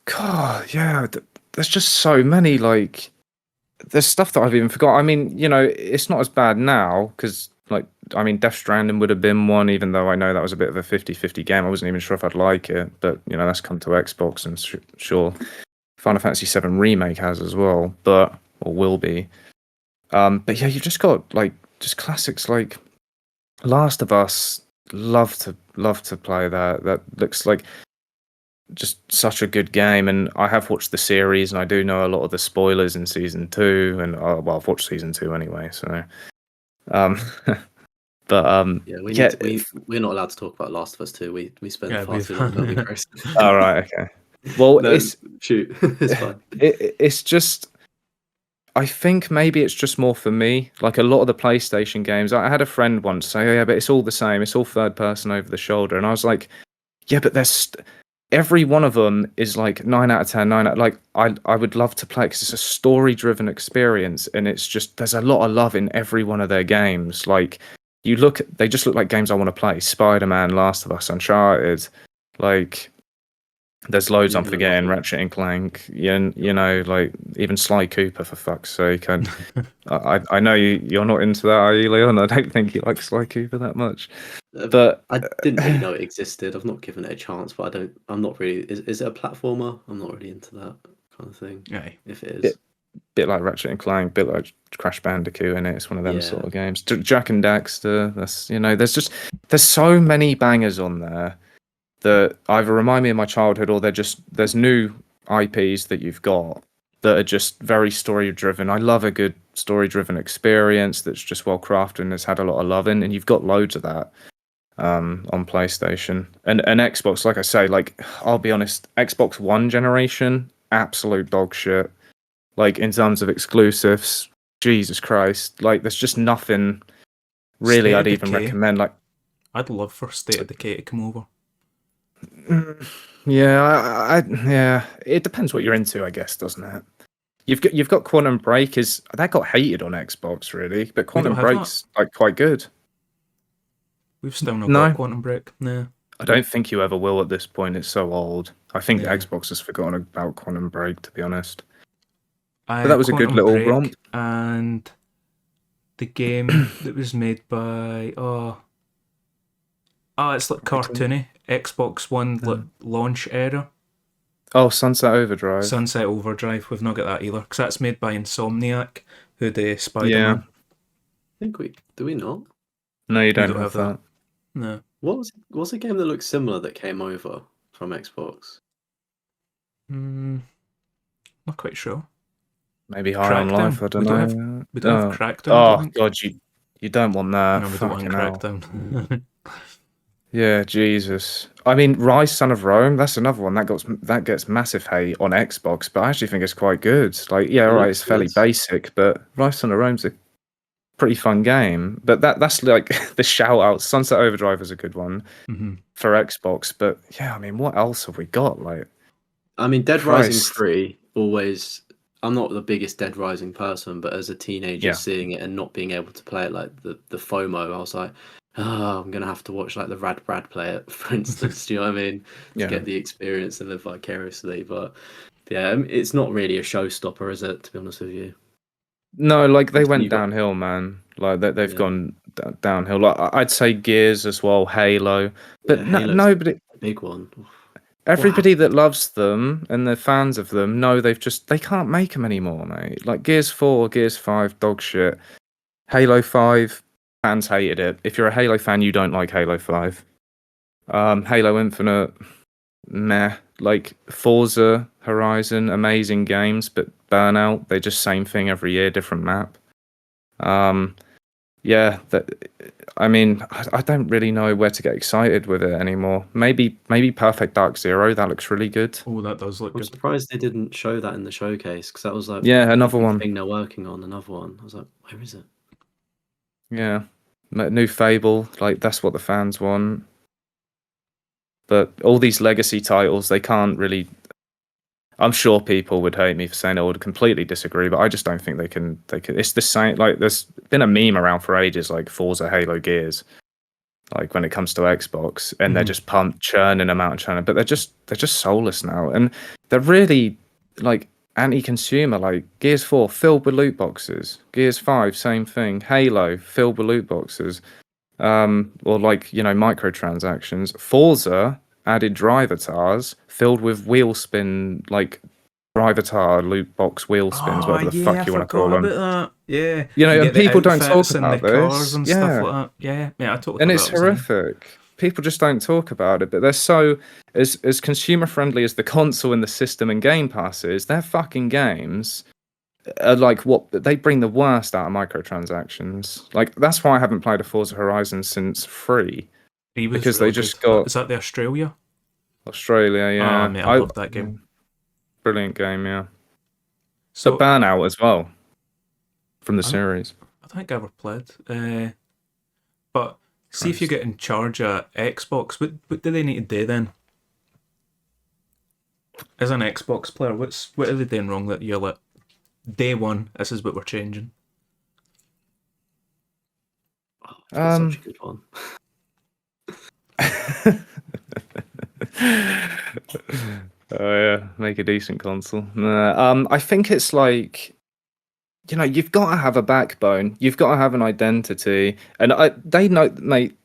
God, yeah, there's just so many, like, there's stuff that I've even forgot. I mean, it's not as bad now because Like, I mean, Death Stranding would have been one, even though I know that was a bit of a 50-50 game. I wasn't even sure if I'd like it, but that's come to Xbox, and sure, Final Fantasy VII Remake has as well, or will be. But yeah, you've just got like just classics like Last of Us. Love to play that. That looks like just such a good game, and I have watched the series, and I do know a lot of the spoilers in season 2, and well, I've watched season 2 anyway, so um but Yeah, we're not allowed to talk about Last of Us 2. We spent far we've too long building Chris. all right, okay. Well, No, shoot, it's fine. it's just, I think maybe it's just more for me. Like a lot of the PlayStation games, I had a friend once say, "Oh, yeah, but it's all the same. It's all third person over the shoulder," and I was like, "Yeah, but every one of them is like 9 out of 10, 9 out. Like I would love to play because it's a story driven experience, and it's just there's a lot of love in every one of their games. Like they just look like games I want to play. Spider-Man, Last of Us, Uncharted, like." There's loads I'm forgetting. Ratchet and Clank, like even Sly Cooper, for fuck's sake. And I know you're not into that, are you, Leon? I don't think you like Sly Cooper that much. But I didn't really know it existed. I've not given it a chance, but I'm not really. Is it a platformer? I'm not really into that kind of thing. Yeah. If it is, bit like Ratchet and Clank, bit like Crash Bandicoot in it. It's one of them sort of games. Jack and Daxter. That's there's so many bangers on there that either remind me of my childhood, or there's new IPs that you've got that are just very story driven. I love a good story driven experience that's just well crafted and has had a lot of love in, and you've got loads of that on PlayStation and Xbox. Like I say, like I'll be honest, Xbox One generation, absolute dog shit. Like in terms of exclusives, Jesus Christ, like there's just nothing really I'd even recommend. Like I'd love for State of Decay to come over. Yeah, yeah. It depends what you're into, I guess, doesn't it? You've got Quantum Break. That got hated on Xbox, really, but Quantum Break's like quite good. We've still not got Quantum Break. No, I don't think you ever will at this point. It's so old. I think Xbox has forgotten about Quantum Break, to be honest. But that was a good little romp. And the game that was made by it's like cartoony. Xbox One launch era. Oh, Sunset Overdrive. Sunset Overdrive. We've not got that either, because that's made by Insomniac, who did Spider-Man. I think do we not? No, you don't have that. No. What's a game that looks similar that came over from Xbox? Not quite sure. Maybe High on Life. I don't know. We don't have Crackdown. Oh God, you don't want that. No, we don't want Crackdown. Yeah, Jesus. I mean, Rise, Son of Rome, that's another one that gets massive hate on Xbox, but I actually think it's quite good. Like, yeah, all right, it's fairly basic, but Rise, Son of Rome's a pretty fun game. But that's like the shout out. Sunset Overdrive is a good one for Xbox, but yeah, I mean, what else have we got? Like, I mean, Dead Rising 3 always. I'm not the biggest Dead Rising person, but as a teenager, seeing it and not being able to play it, like the FOMO, I was like, I'm gonna have to watch like the Rad Brad play it, for instance. Do you know what I mean? To get the experience and live vicariously. But yeah, it's not really a showstopper, is it? To be honest with you. No, like they went downhill, man. Like they've gone downhill. Like I'd say Gears as well, Halo, but nobody. A big one. Everybody that loves them and they're fans of them know they can't make them anymore, mate. Like Gears 4, Gears 5, dog shit. Halo 5, fans hated it. If you're a Halo fan, you don't like Halo 5. Halo Infinite, meh. Like Forza Horizon, amazing games, but Burnout, they just same thing every year, different map. I mean, I don't really know where to get excited with it anymore. Maybe Perfect Dark Zero, that looks really good. Oh, that does look good. I'm surprised they didn't show that in the showcase, because that was like another one thing they're working on. Another one. I was like, where is it? Yeah, new Fable, like that's what the fans want. But all these legacy titles, they can't really. I'm sure people would hate me for saying I would completely disagree, but I just don't think they can. It's the same. Like there's been a meme around for ages, like Forza, Halo, Gears. Like when it comes to Xbox, and they're just churning them out and churning, but they're just soulless now, and they're really like anti-consumer. Like Gears 4 filled with loot boxes. Gears 5, same thing. Halo filled with loot boxes. Or like, you know, microtransactions. Forza added drivatars filled with wheel spin, like drivatar loot box wheel spins, Oh whatever the yeah, I fuck you want to call forgot them. about that. Yeah, You you know, and get the people don't talk outfits and the about cars this. and stuff Yeah. like that. Yeah, yeah, I totally And forgot it's that was a thing. horrific. People just don't talk about it, but they're so as consumer friendly as the console and the system and Game Pass is. Their fucking games are like what they bring the worst out of microtransactions. Like that's why I haven't played a Forza Horizon since 3 He was because they really good. just got Is that the Australia? Australia. Oh Yeah, mate, I love that game. brilliant game. Yeah, but So Burnout as well from the I don't, series. I don't think I ever played. But see if you Christ. get in charge of Xbox, what do they need to do then? As an Xbox player, what are they doing wrong that you're like, day one, this is what we're changing? Oh, that's such a Um. good one. Oh yeah, make a decent console. Nah, I think it's like, you know, you've got to have a backbone. You've got to have an identity, and they know, mate.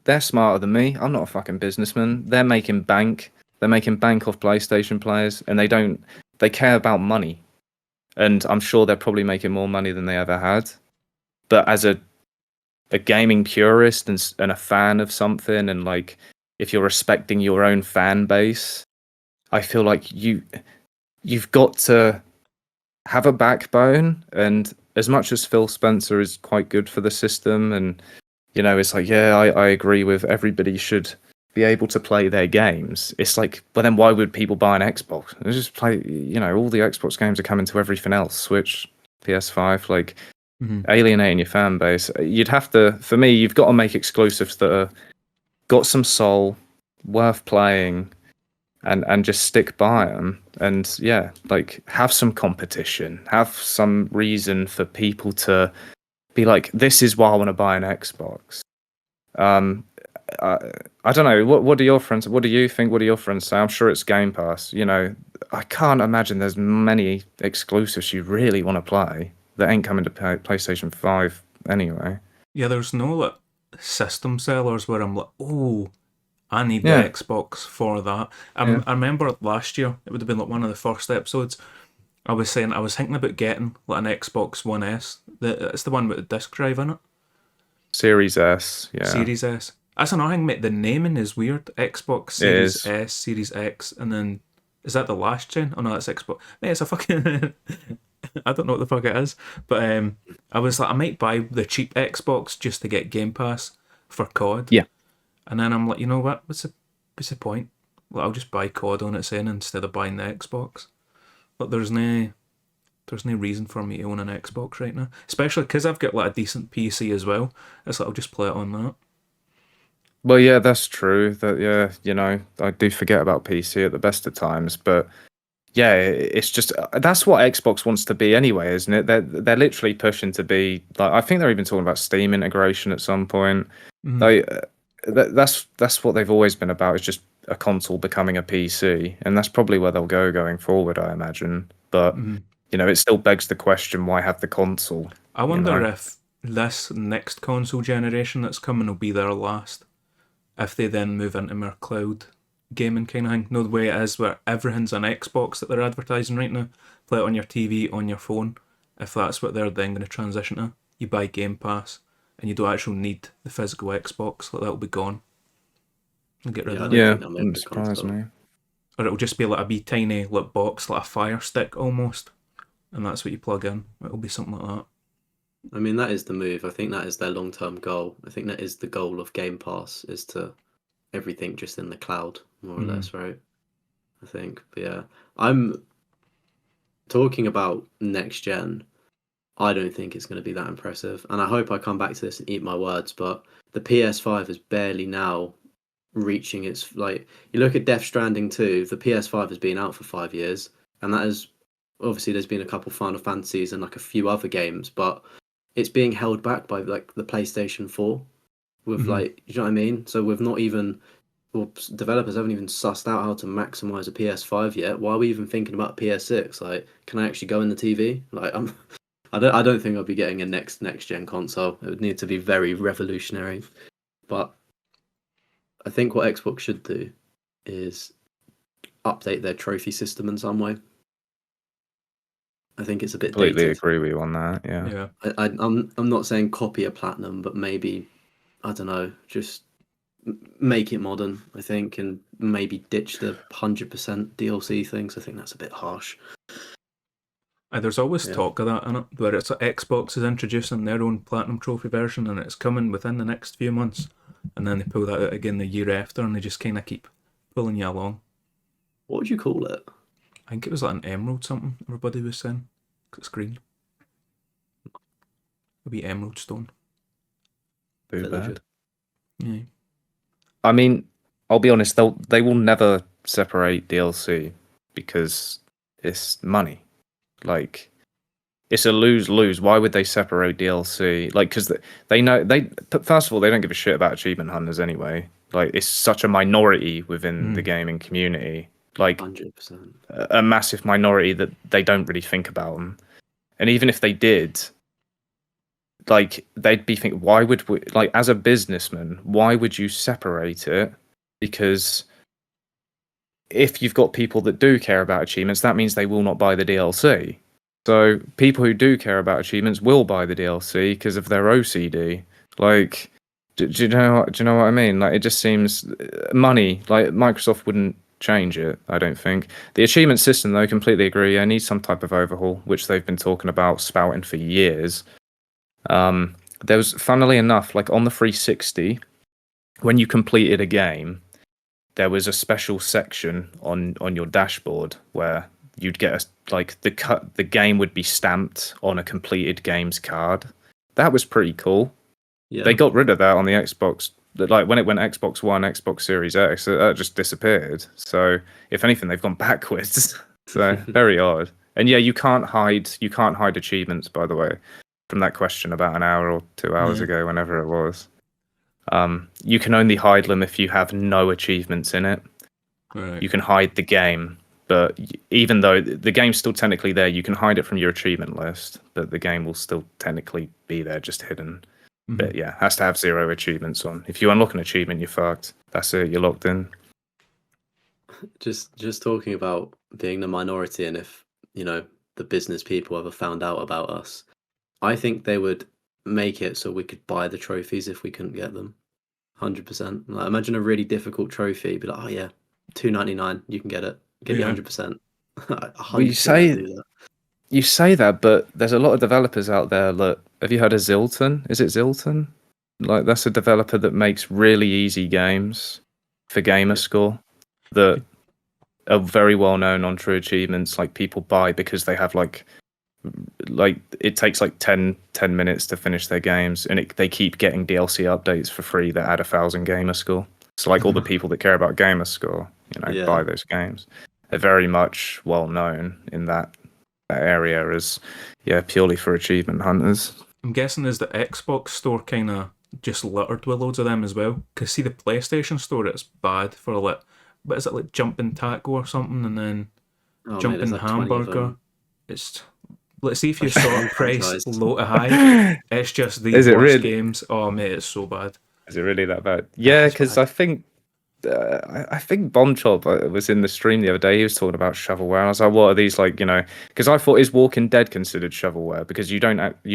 They're smarter than me. I'm not a fucking businessman. They're making bank. They're making bank off PlayStation players, and they don't. They care about money, and I'm sure they're probably making more money than they ever had. But as a gaming purist and a fan of something, and like if you're respecting your own fan base, I feel like you've got to have a backbone. And as much as Phil Spencer is quite good for the system, and you know, it's like, yeah, I agree with everybody should be able to play their games. It's like, but then why would people buy an Xbox? They just play, you know, all the Xbox games are coming to everything else, Switch, PS5, like alienating your fan base. You'd have to, for me, you've got to make exclusives that are got some soul, worth playing, and just stick by them. And yeah, like have some competition, have some reason for people to be like, this is why I want to buy an Xbox. Um, I, I don't know. What do your friends? What do you think? What do your friends say? I'm sure it's Game Pass. You know, I can't imagine there's many exclusives you really want to play that ain't coming to PlayStation 5 anyway. Yeah, there's no like system sellers where I'm like, oh, I need the Yeah, Xbox for that. yeah. I remember last year, it would have been like one of the first episodes. I was saying I was thinking about getting like an Xbox One S. It's the one with the disc drive in it. Series S. Yeah, Series S. That's another thing, mate. The naming is weird. Xbox it Series is. S, Series X, and then is that the last gen? Oh no, that's Xbox. Mate, it's a fucking. I don't know what the fuck it is, but I was like, I might buy the cheap Xbox just to get Game Pass for COD, Yeah. and then I'm like, you know what? What's the point? Like, I'll just buy COD on its own instead of buying the Xbox. But there's no reason for me to own an Xbox right now, especially because I've got like a decent PC as well. It's like I'll just play it on that. Well, yeah, that's true. That yeah, you know, I do forget about PC at the best of times, but yeah, it's just that's what Xbox wants to be anyway, isn't it? They're literally pushing to be like I think they're even talking about Steam integration at some point. Mm-hmm. They that's what they've always been about. Is just a console becoming a PC, and that's probably where they'll go going forward, I imagine. But Mm-hmm. you know, it still begs the question: why have the console? I You wonder know? if this next console generation that's coming will be their last. If they then move into more cloud gaming kind of thing. No, the way it is where everything's an Xbox that they're advertising right now. Play it on your TV, on your phone. If that's what they're then going to transition to, you buy Game Pass and you don't actually need the physical Xbox. Like that'll be gone. And get rid Yeah, I of don't that. Yeah, think they'll make wouldn't the surprise console. me. Or it'll just be like a wee tiny like box, like a Fire Stick almost. And that's what you plug in. It'll be something like that. I mean, that is the move. I think that is their long-term goal. I think that is the goal of Game Pass is to everything just in the cloud, more or less, right? I think. But yeah, I'm talking about next gen. I don't think it's going to be that impressive, and I hope I come back to this and eat my words. But the PS5 is barely now reaching its like. You look at Death Stranding 2. The PS5 has been out for 5 years, and that is obviously there's been a couple Final Fantasies and like a few other games, but it's being held back by like the PlayStation 4 with Mm-hmm. like you know what I mean. So we've not even developers haven't even sussed out how to maximize a PS5 yet. Why are we even thinking about PS6? Like, can I actually go in the TV? Like, I don't think I'll be getting a next gen console. It would need to be very revolutionary. But I think what Xbox should do is update their trophy system in some way. I think it's a bit Completely dated. agree with you on that. Yeah. Yeah. I'm not saying copy a Platinum, but maybe, I don't know, just make it modern. I think, and maybe ditch the 100% DLC things. I think that's a bit harsh. There's always Yeah. talk of that in it, where it's like Xbox is introducing their own Platinum Trophy version, and it's coming within the next few months, and then they pull that out again the year after, and they just kind of keep pulling you along. What would you call it? I think it was like an emerald something. Everybody was saying, 'cause it's green. It'll be emerald stone. Too Bit bad. legit. Yeah. I mean, I'll be honest. They will never separate DLC because it's money. Like, it's a lose-lose. Why would they separate DLC? Like, because they know first of all, they don't give a shit about achievement hunters anyway. Like, it's such a minority within the gaming community. Like, 100%. a massive minority that they don't really think about them. And even if they did, like, they'd be thinking, why would we, like, as a businessman, why would you separate it? Because if you've got people that do care about achievements, that means they will not buy the DLC. So people who do care about achievements will buy the DLC because of their OCD. Like, do you know what I mean? Like, it just seems money. Like, Microsoft wouldn't change it, I don't think. The achievement system, though, completely agree. I need some type of overhaul, which they've been talking about spouting for years. There was, funnily enough, like on the 360, when you completed a game, there was a special section on your dashboard where you'd get the game would be stamped on a completed games card. That was pretty cool. Yeah. They got rid of that on the Xbox. Like when it went Xbox One, Xbox Series X, that just disappeared. So if anything, they've gone backwards. So very odd. And yeah, you can't hide achievements, by the way, from that question about an hour or 2 hours ago, whenever it was. You can only hide them if you have no achievements in it. Right. You can hide the game, but even though the game's still technically there, you can hide it from your achievement list, but the game will still technically be there, just hidden. But yeah, has to have 0 achievements on. If you unlock an achievement, you're fucked. That's it. You're locked in. Just talking about being the minority, and if the business people ever found out about us, I think they would make it so we could buy the trophies if we couldn't get them. 100%. Like, imagine a really difficult trophy, be like, oh yeah, $2.99, you can get it. Give you 100%. 100% You say that, but there's a lot of developers out there. Look, have you heard of Zilton? Is it Zilton? Like, that's a developer that makes really easy games for Gamerscore that are very well known on True Achievements. Like, people buy because they have like it takes like 10 minutes to finish their games, and they keep getting DLC updates for free that add 1,000 Gamerscore. So like all the people that care about Gamerscore, buy those games. They're very much well known in that area as purely for achievement hunters. I'm guessing is the Xbox store kind of just littered with loads of them as well. Because see the PlayStation store, it's bad for like, but is it like jumping taco or something, and then jumping like 20 of hamburger? them. It's, let's see if you sort price low to high. It's just these worst games. Oh mate, it's so bad. Is it really that bad? Yeah, because I think Bomb Chop was in the stream the other day. He was talking about shovelware. I was like, what are these, like, because I thought, is Walking Dead considered shovelware? Because you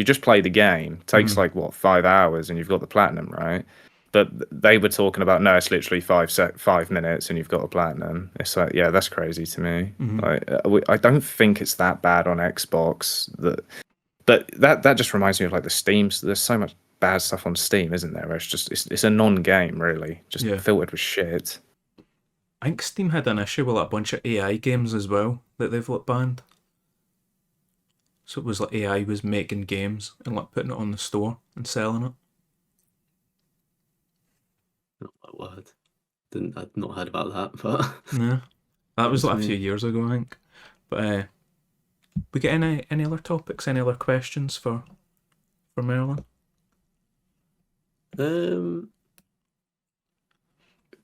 just play the game. It takes 5 hours and you've got the platinum, right? But they were talking about, no, it's literally 5 minutes and you've got a platinum. It's like, yeah, that's crazy to me. Like, I don't think it's that bad on Xbox. But that just reminds me of like the Steam. There's so much bad stuff on Steam, isn't there? Where it's a non-game, really, just filtered with shit. I think Steam had an issue with a bunch of AI games as well that they've banned. So it was like AI was making games and like putting it on the store and selling it. Not my word. I'd not heard about that, but yeah, that was like a few years ago, I think. But we get any other topics, any other questions for Merlin?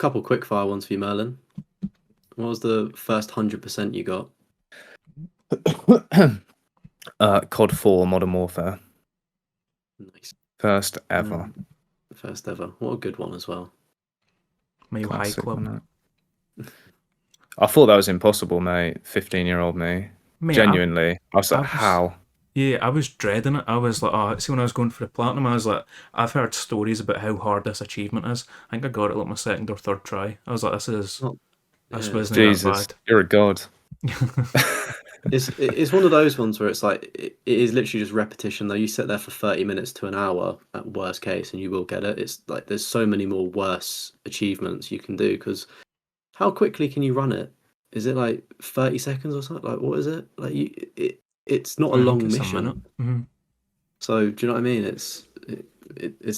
couple quickfire ones for you, Merlin. What was the first 100% you got? COD 4 Modern Warfare. Nice. First ever. First ever. What a good one as well. Mile High Classic, Club. wasn't it? I thought that was impossible, mate. 15-year-old me. Mate, Genuinely. I was like, how? Yeah, I was dreading it. I was like, oh, see, when I was going for the platinum, I was like, I've heard stories about how hard this achievement is. I think I got it like my second or third try. I was like, this Not- wasn't that Jesus, bad. you're a god. It's one of those ones where it's like it is literally just repetition though. You sit there for 30 minutes to an hour at worst case and you will get it. It's like there's so many more worse achievements you can do because how quickly can you run it? Is it like 30 seconds or something? Like what is it? Like it's not a I think long it's a mission. minute. Mhm. So do you know what I mean? It's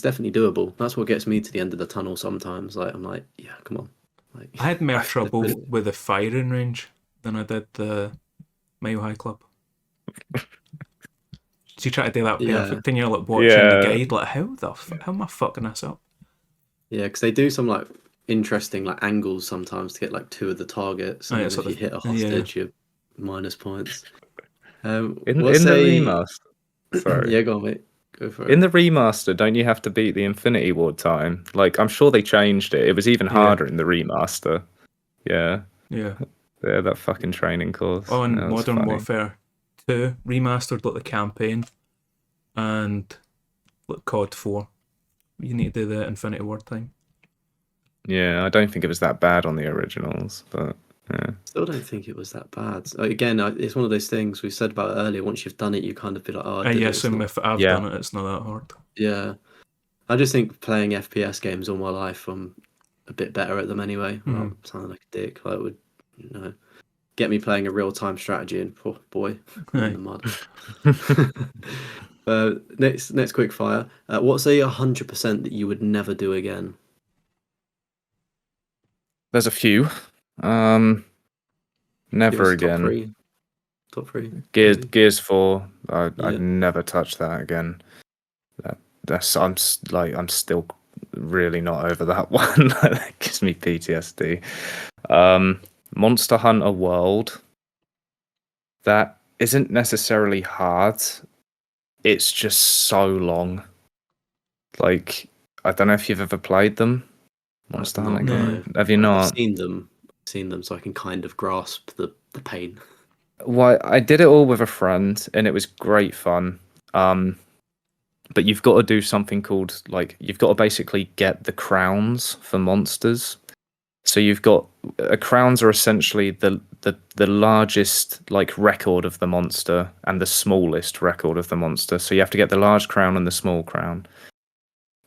definitely doable. That's what gets me to the end of the tunnel sometimes. Like I'm like, yeah, come on. Like I had more let's trouble put it- with the firing range than I did the Mile High Club. So you try to do that Yeah. perfect, and you're like watching the Yeah. guide, like how am I fucking this up? Yeah, because they do some like interesting like angles sometimes to get like two of the targets, Oh, and yeah, then sort if you of- hit a hostage, you're minus points. In We'll the say- remaster. Sorry. Yeah, go on, mate. Go for it. In the remaster, don't you have to beat the Infinity Ward time? Like, I'm sure they changed it. It was even harder in the remaster. Yeah. Yeah. Yeah, that fucking training course. On That was Modern funny. Warfare 2 remastered like the campaign and like COD 4. You need to do the Infinity Ward time. Yeah, I don't think it was that bad on the originals, but yeah. Still don't think it was that bad. Again, it's one of those things we said about it earlier. Once you've done it, you kind of be like, oh, I did I it. It's assume not- if I've Yeah. done it, it's not that hard. Yeah. I just think playing FPS games all my life, I'm a bit better at them anyway. Without sounding like a dick. Like, it would, you know, get me playing a real-time strategy and, oh boy, I'm in the mud. Next quick fire. What's a 100% that you would never do again? There's a few. Give us Never a again. Top three. Gears 4. Yeah. I'd never touch that again. I'm still really not over that one. That gives me PTSD. Monster Hunter World. That isn't necessarily hard. It's just so long. Like, I don't know if you've ever played them. Monster I've Hunter not, game. no. Have you I've not? seen them, so I can kind of grasp the pain. Well, I did it all with a friend, and it was great fun. But you've got to do something called, like, you've got to basically get the crowns for monsters. So you've got crowns are essentially the largest like record of the monster and the smallest record of the monster. So you have to get the large crown and the small crown.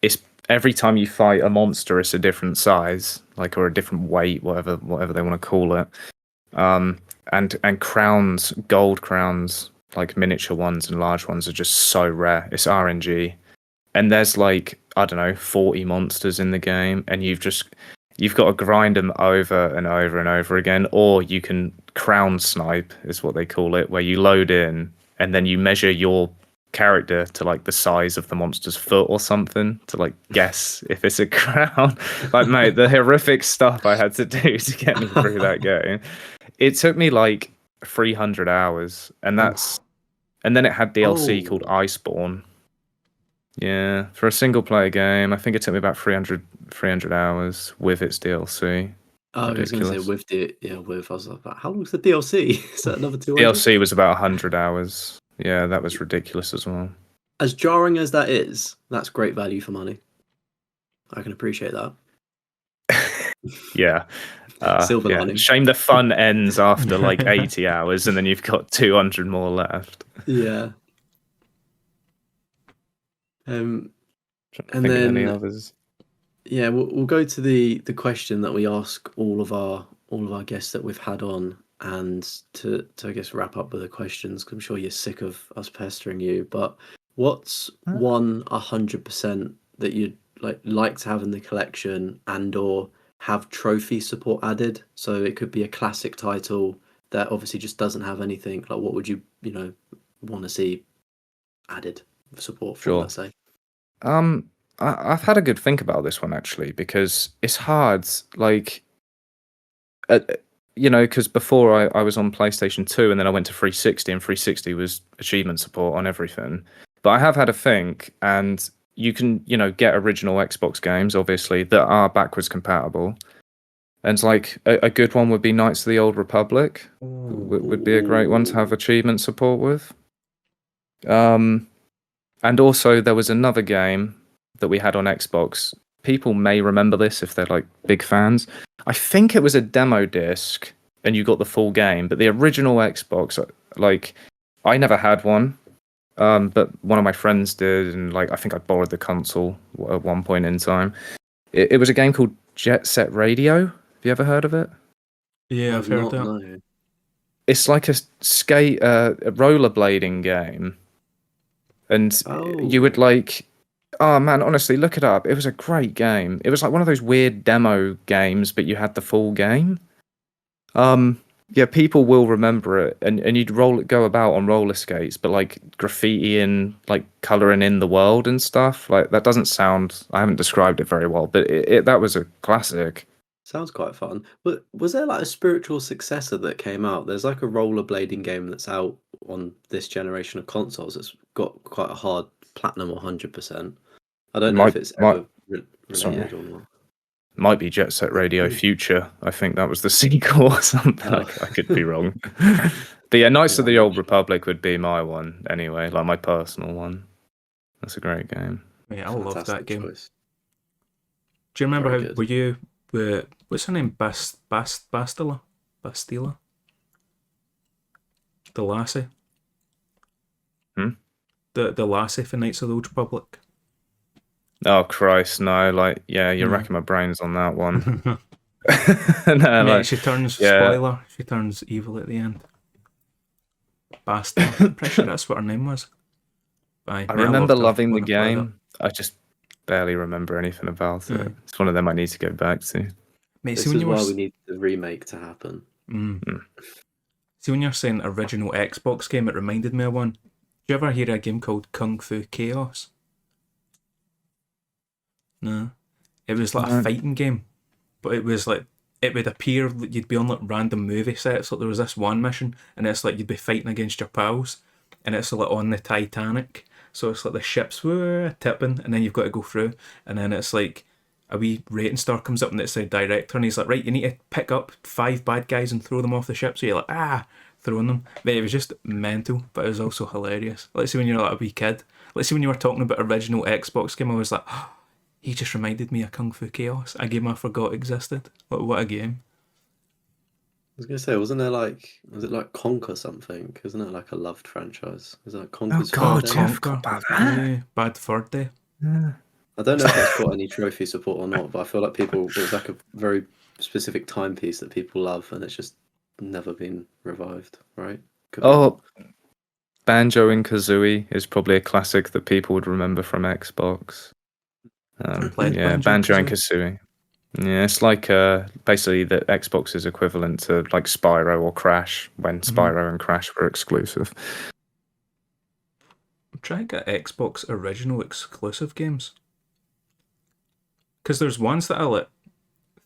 It's every time you fight a monster, it's a different size, like, or a different weight, whatever they want to call it. And crowns, gold crowns, like miniature ones and large ones, are just so rare. It's RNG, and there's like, I don't know, 40 monsters in the game, and you've got to grind them over and over and over again, or you can crown snipe, is what they call it, where you load in and then you measure your character to like the size of the monster's foot or something to like guess if it's a crown. Like, mate, the horrific stuff I had to do to get me through that game. It took me like 300 hours, and then it had DLC called Iceborne. Yeah, for a single player game, I think it took me about 300 hours with its DLC. Oh, I was going to say Ridiculous. with. I was like, how long's the DLC? Is that another 200? DLC was about 100 hours. Yeah, that was ridiculous as well. As jarring as that is, that's great value for money. I can appreciate that. Yeah. Silver yeah. lining. Shame the fun ends after like 80 hours and then you've got 200 more left. Yeah. And Think of any then others. yeah, we'll go to the question that we ask all of our guests that we've had on, and to I guess wrap up with the questions, 'cause I'm sure you're sick of us pestering you. But what's 100% that you'd like to have in the collection, and or have trophy support added? So it could be a classic title that obviously just doesn't have anything. Like, what would you want to see added support for? Sure. Let's say. I've had a good think about this one actually because it's hard. Like, uh, because before I was on PlayStation 2 and then I went to 360, and 360 was achievement support on everything. But I have had a think, and you can, get original Xbox games, obviously, that are backwards compatible. And it's like a good one would be Knights of the Old Republic. Would be a great one to have achievement support with. And also there was another game that we had on Xbox. People may remember this if they're like big fans. I think it was a demo disc and you got the full game, but the original Xbox, like I never had one. But one of my friends did, and like I think I borrowed the console at one point in time. It was a game called Jet Set Radio. Have you ever heard of it? Yeah, I've heard that. No. It's like a rollerblading game, and you would like. Oh man, honestly, look it up. It was a great game. It was like one of those weird demo games, but you had the full game. Yeah, people will remember it, and you'd go about on roller skates, but like graffiti and like coloring in the world and stuff. Like that doesn't sound. I haven't described it very well, but that was a classic. Sounds quite fun. But was there like a spiritual successor that came out? There's like a rollerblading game that's out on this generation of consoles. It's got quite a hard platinum or 100%. I don't know if it's ever related or not. Might be Jet Set Radio Future. I think that was the sequel or something. I could be wrong. But yeah, Knights of the Old Republic would be my one anyway, like my personal one. That's a great game. Yeah, I love that game. Choice. Do you remember were you what's her name? Bastila? The lassie? The lassie for Knights of the Old Republic. Oh Christ, no! Like, yeah, you're racking my brains on that one. She turns spoiler. She turns evil at the end. Bastila. I'm pretty sure that's what her name was. I remember loving the game. I just barely remember anything about it. It's one of them I need to go back to. Mate, this is why we need the remake to happen. See, when you're saying original Xbox game, it reminded me of one. Do you ever hear a game called Kung Fu Chaos? No. It was like a fighting game, but it was like, it would appear that you'd be on like random movie sets. Like there was this one mission, and it's like you'd be fighting against your pals, and it's like on the Titanic. So it's like the ships were tipping, and then you've got to go through, and then it's like a wee rating star comes up, and it's the director, and he's like, right, you need to pick up 5 bad guys and throw them off the ship. So you're like, throwing them. But it was just mental, but it was also hilarious. Let's see when you're like a wee kid. Let's see when you were talking about original Xbox game, I was like, he just reminded me of Kung Fu Chaos, a game I forgot existed. What a game. I was going to say, was it like Conquer something? Isn't it like a loved franchise? Is it like Conquer's God, Fur Day? I forgot about that. Yeah, Bad Fur Day. Yeah. I don't know if that's got any trophy support or not, but I feel like it was like a very specific timepiece that people love, and it's just never been revived, right? Banjo and Kazooie is probably a classic that people would remember from Xbox. Banjo and Kazooie. Yeah, it's like basically the Xbox's equivalent to like Spyro or Crash when Spyro and Crash were exclusive. I'm trying to get Xbox original exclusive games. Because there's ones that I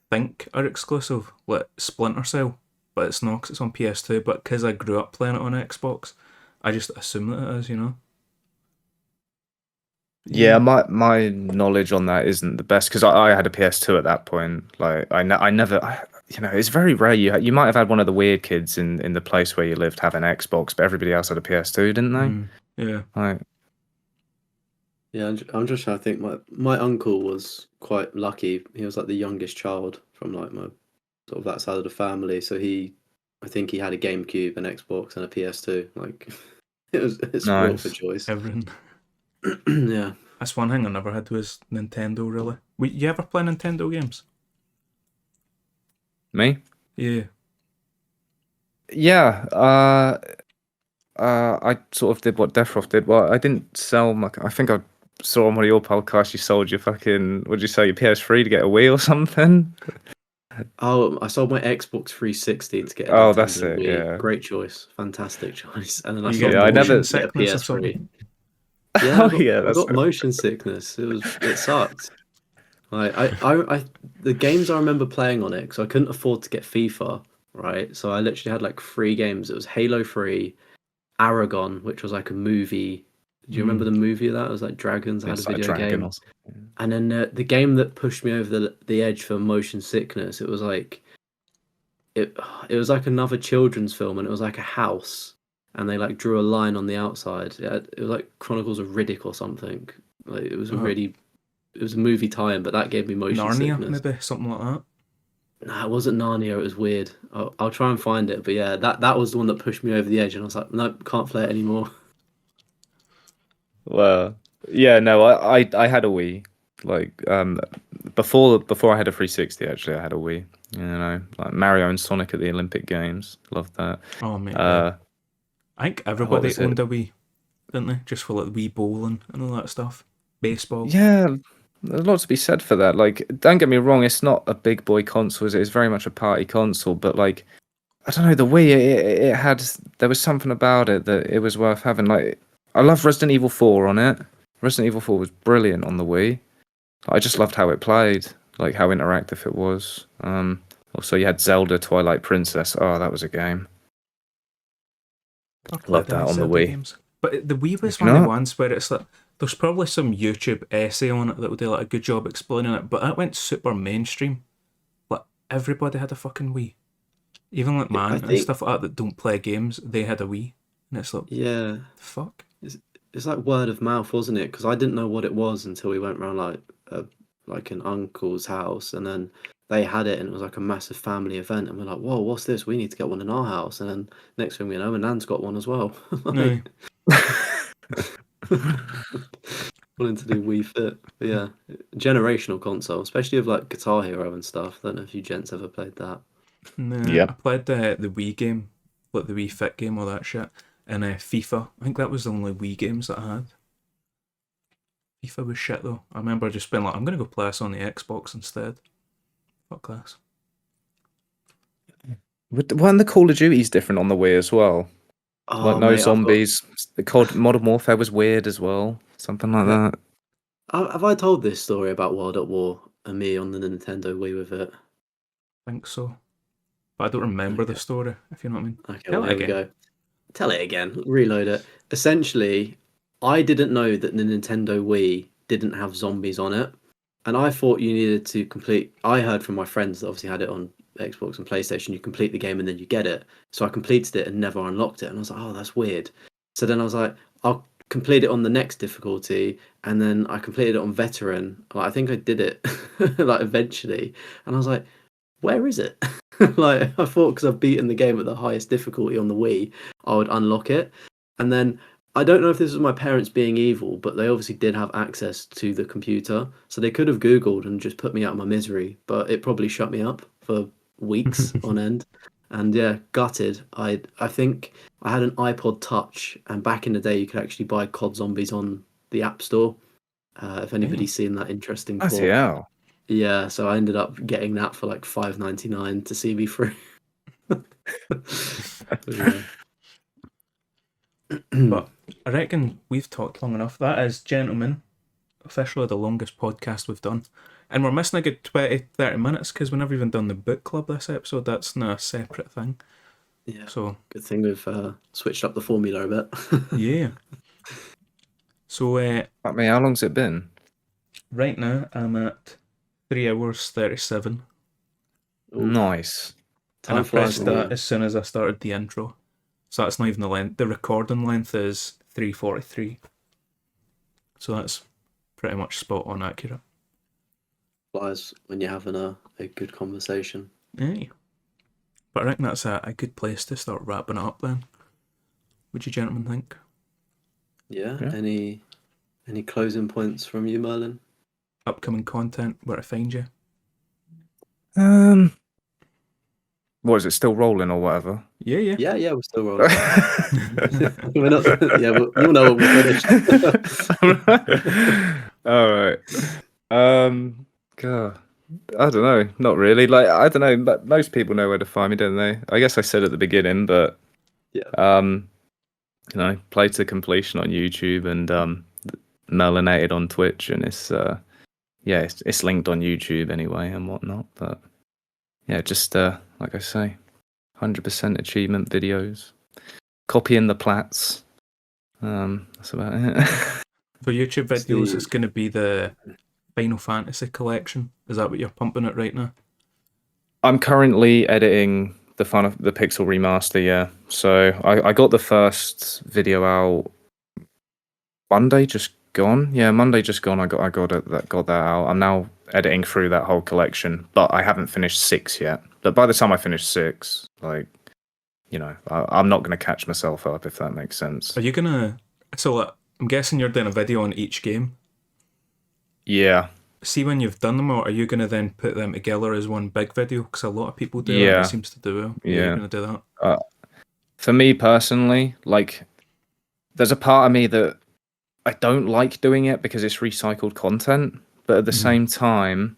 think are exclusive, like Splinter Cell, but it's not because it's on PS2, but because I grew up playing it on Xbox, I just assume that it is, you know? Yeah, my knowledge on that isn't the best because I had a PS2 at that point. Like I never, it's very rare. You might have had one of the weird kids in the place where you lived have an Xbox, but everybody else had a PS2, didn't they? Yeah. Right. Yeah, I'm just trying to think. My uncle was quite lucky. He was like the youngest child from like my sort of that side of the family. So I think he had a GameCube, an Xbox, and a PS2. Like it's real for choice. Everything. Yeah. That's one thing I never had was Nintendo, really. You ever play Nintendo games? Me? Yeah. Yeah. I sort of did what Defroth did. Well, I didn't sell my. I think I saw on one of your podcasts you sold your fucking. What did you say? Your PS3 to get a Wii or something? Oh, I sold my Xbox 360 to get a Nintendo that's it. Wii. Yeah. Great choice, fantastic choice. And then I You sold get I never- motion sickness or PS3. something? Yeah, Oh yeah, I that's got motion sickness. It sucked. The games I remember playing on it because I couldn't afford to get FIFA, right? So I literally had like 3 games. It was Halo 3, Aragon, which was like a movie. Do you remember the movie of that? It was like dragons. I had a it's like a video dragon game, or something. and then the game that pushed me over the edge for motion sickness. It was like it it was like another children's film, and it was like a house, and they like drew a line on the outside. It was like Chronicles of Riddick or something. Like Uh, it was a movie time, but that gave me motion Narnia, sickness. maybe something like that. Nah, it wasn't Narnia. It was weird. I'll try and find it, but yeah, that was the one that pushed me over the edge, and I was like, nope, can't play it anymore. Well, yeah, no, I had a Wii. Like before I had a 360, actually, I had a Wii. You know, like Mario and Sonic at the Olympic Games. Loved that. Oh mate, yeah. Uh, I think what everybody was it? owned a Wii, didn't they? Just for like Wii bowling and all that stuff. Baseball. Yeah, there's a lot to be said for that. Like, don't get me wrong, it's not a big boy console. It's very much a party console, but like, I don't know, the Wii, it had, there was something about it that it was worth having. Like, I love Resident Evil 4 on it. Resident Evil 4 was brilliant on the Wii. I just loved how it played, like how interactive it was. Also, you had Zelda Twilight Princess. Oh, that was a game. I played Loved that any on the Zelda Wii. games. But the Wii was Did you one of the not? ones where it's like there's probably some YouTube essay on it that would do like a good job explaining it, but that went super mainstream. Like everybody had a fucking Wii. Even like I man and think stuff like that don't play games, they had a Wii. And it's like, yeah, fuck. it's like word of mouth, wasn't it? Because I didn't know what it was until we went around like an uncle's house, and then they had it, and it was like a massive family event, and we're like, whoa, what's this? We need to get one in our house, and then next thing we know, my nan's got one as well. No. Like, wanting to do Wii Fit. But yeah, generational console, especially with like Guitar Hero and stuff. I don't know if you gents ever played that. Nah, I Yep. played the Wii game, like the Wii Fit game, all that shit, and FIFA. I think that was the only Wii games that I had. FIFA was shit though. I remember just being like, I'm gonna go play this on the Xbox instead. Fuck this. Weren't the Call of Duties different on the Wii as well? Like Oh no mate, I've got. zombies. The COD Modern Warfare was weird as well. Something like Yeah, that. Have I told this story about World at War and me on the Nintendo Wii with it? I think so. But I don't remember the Okay. story, if you know what I mean. Okay, Tell well it here we again. go. Tell it again. Reload it. Essentially, I didn't know that the Nintendo Wii didn't have zombies on it, and I thought you needed to complete. I heard from my friends that obviously had it on Xbox and PlayStation. You complete the game and then you get it. So I completed it and never unlocked it, and I was like, oh, that's weird. So then I was like, I'll complete it on the next difficulty, and then I completed it on veteran. Like, I think I did it like eventually, and I was like, where is it? Like I thought because I've beaten the game at the highest difficulty on the Wii, I would unlock it. And then I don't know if this was my parents being evil, but they obviously did have access to the computer, so they could have Googled and just put me out of my misery. But it probably shut me up for weeks on end. And yeah, gutted. I think I had an iPod Touch, and back in the day, you could actually buy COD Zombies on the App Store. If Damn. anybody's seen that interesting Bloody port. hell. Yeah, so I ended up getting that for like 5.99 to see me through. Yeah. But I reckon we've talked long enough. That is, gentlemen, officially the longest podcast we've done. And we're missing a good 20, 30 minutes because we never even done the book club this episode. That's not a separate thing. Yeah. So, Good thing we've switched up the formula a bit. yeah. So, Fuck me, how long's it been? right now I'm at 3 hours 37. Ooh, Nice. And I time flies pressed when that you're. as soon as I started the intro. So that's not even the length. The recording length is 3:43. So that's pretty much spot on accurate. Flies when you're having a good conversation. Yeah. But I reckon that's a good place to start wrapping it up then. Would you gentlemen think? Yeah. Yeah. Any closing points from you, Merlin? Upcoming content, where to find you? What is it still rolling or whatever? Yeah, yeah. Yeah, we're still rolling. We're not. Yeah, you'll know when we're finished. All right. God, I don't know. Not really. Like I don't know. But most people know where to find me, don't they? I guess I said at the beginning, but Yeah. you know, play to completion on YouTube and Merlinated on Twitch, and it's it's linked on YouTube anyway and whatnot. But yeah, just like I say, 100% achievement videos, copying the plats. That's about it. For YouTube videos, See- it's going to be the Final Fantasy collection. Is that what you're pumping it right now? I'm currently editing the Pixel remaster. Yeah, so I got the first video out Monday just gone. Yeah, Monday just gone. I got that out. I'm now editing through that whole collection, but I haven't finished 6 yet. But by the time I finish 6, like, you know, I'm not going to catch myself up, if that makes sense. Are you going to... So I'm guessing you're doing a video on each game. Yeah. See, when you've done them all, are you going to then put them together as one big video? Because a lot of people do that. Yeah. It seems to do well. Yeah. You're going to do that. For me personally, like, there's a part of me that I don't like doing it because it's recycled content, but at the same time,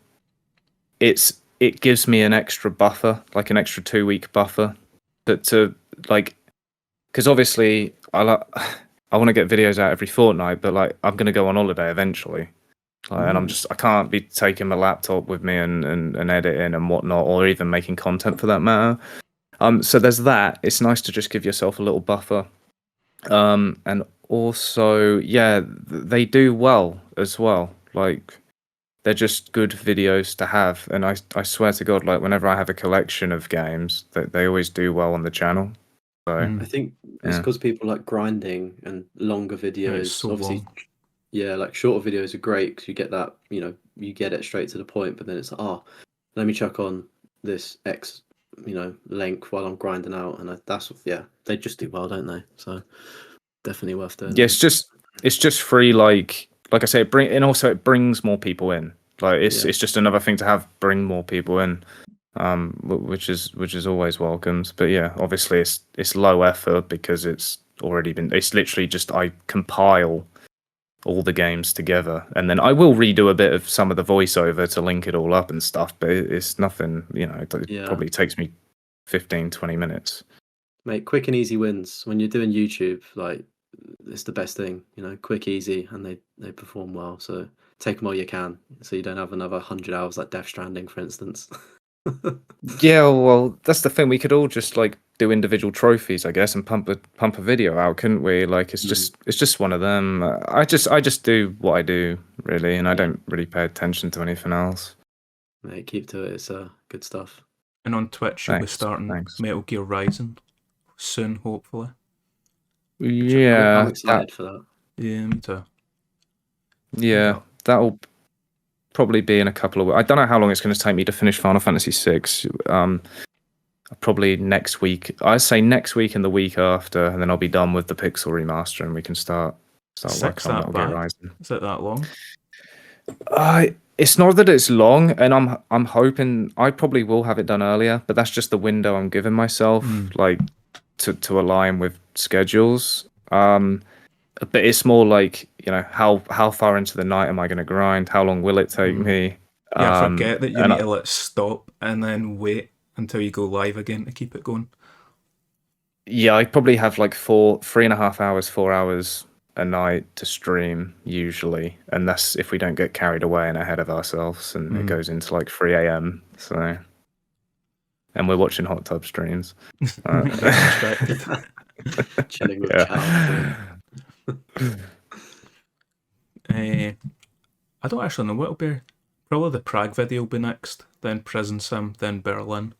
it gives me an extra buffer, like an extra 2-week buffer, to like, because obviously I want to get videos out every fortnight, but like I'm gonna go on holiday eventually, like, and I can't be taking my laptop with me and editing and whatnot, or even making content for that matter. So there's that. It's nice to just give yourself a little buffer. And also, yeah, they do well as well. Like, they're just good videos to have. And I swear to God, like, whenever I have a collection of games, they always do well on the channel. So I think it's because people like grinding and longer videos. It's so Obviously, long. yeah, like shorter videos are great because you get that, you get it straight to the point. But then it's like, oh, let me chuck on this X, length while I'm grinding out, and they just do well, don't they? So definitely worth doing. yeah, it's just free. Like I say, and also it brings more people in. Like it's just another thing to bring more people in. Which is always welcomed. But yeah, obviously it's low effort because it's literally just I compile all the games together, and then I will redo a bit of some of the voiceover to link it all up and stuff, but it's nothing, it probably takes me 15-20 minutes. Mate, quick and easy wins when you're doing YouTube. Like, it's the best thing, quick, easy, and they perform well. So take them all you can, so you don't have another 100 hours like Death Stranding, for instance. Yeah, well, that's the thing. We could all just like do individual trophies, I guess, and pump a video out, couldn't we? Like it's just one of them. I just do what I do, really, and I don't really pay attention to anything else. Mate, keep to it. It's good stuff. And on Twitch, you'll be starting Metal Gear Rising soon, hopefully. Yeah, I'm excited for that. Yeah, me too. Yeah, that'll probably be in a couple of weeks. I don't know how long it's going to take me to finish Final Fantasy VI. Probably next week. I'd say next week and the week after, and then I'll be done with the Pixel remaster, and we can start working on Metal Gear Rising. Is it that long? It's not that it's long, and I'm hoping I probably will have it done earlier, but that's just the window I'm giving myself, like to align with schedules. But it's more like, how far into the night am I going to grind? How long will it take me? Yeah, I forget that you need to let stop and then wait until you go live again to keep it going. Yeah, I probably have like 3.5 hours, 4 hours a night to stream usually, and that's if we don't get carried away and ahead of ourselves, and it goes into like 3 a.m. So, and we're watching hot tub streams. Chilling with chat. I don't actually know what it'll be. Probably the Prague video will be next, then Prison Sim, then Berlin.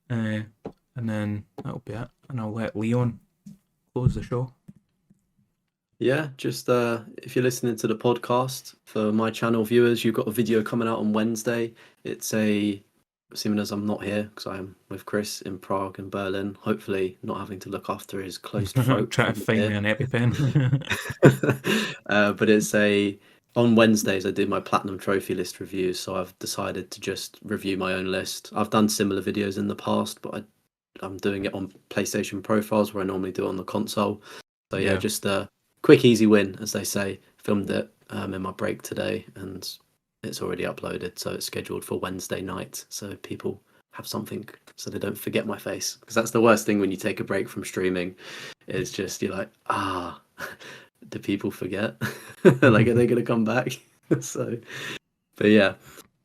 And then that'll be it. And I'll let Leon close the show. Yeah, just if you're listening to the podcast, for my channel viewers, you've got a video coming out on Wednesday. It's assuming as I'm not here, because I am with Chris in Prague and Berlin, hopefully not having to look after his closed throat. Try to find me an EpiPen. But it's on Wednesdays I do my Platinum Trophy list reviews, so I've decided to just review my own list. I've done similar videos in the past, but I'm doing it on PlayStation profiles where I normally do it on the console. So yeah, just a quick, easy win, as they say. Filmed it in my break today, and it's already uploaded, so it's scheduled for Wednesday night, so people have something so they don't forget my face, because that's the worst thing when you take a break from streaming, is just you're like, do people forget? Like, are they going to come back? So, but yeah,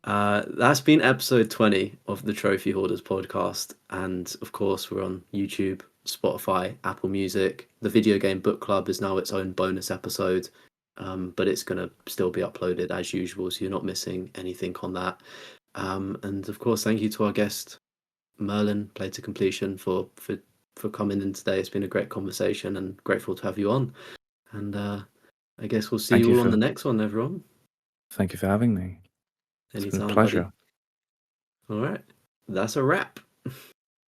that's been episode 20 of the Trophy Hoarders podcast. And of course, we're on YouTube, Spotify, Apple Music. The Video Game Book Club is now its own bonus episode, but it's going to still be uploaded as usual, so you're not missing anything on that. And of course, thank you to our guest, Merlin, Play to Completion, for coming in today. It's been a great conversation and grateful to have you on. And I guess we'll see Thank you you all on for- the next one, everyone. Thank you for having me. It's been a Anytime, pleasure. buddy. All right. That's a wrap.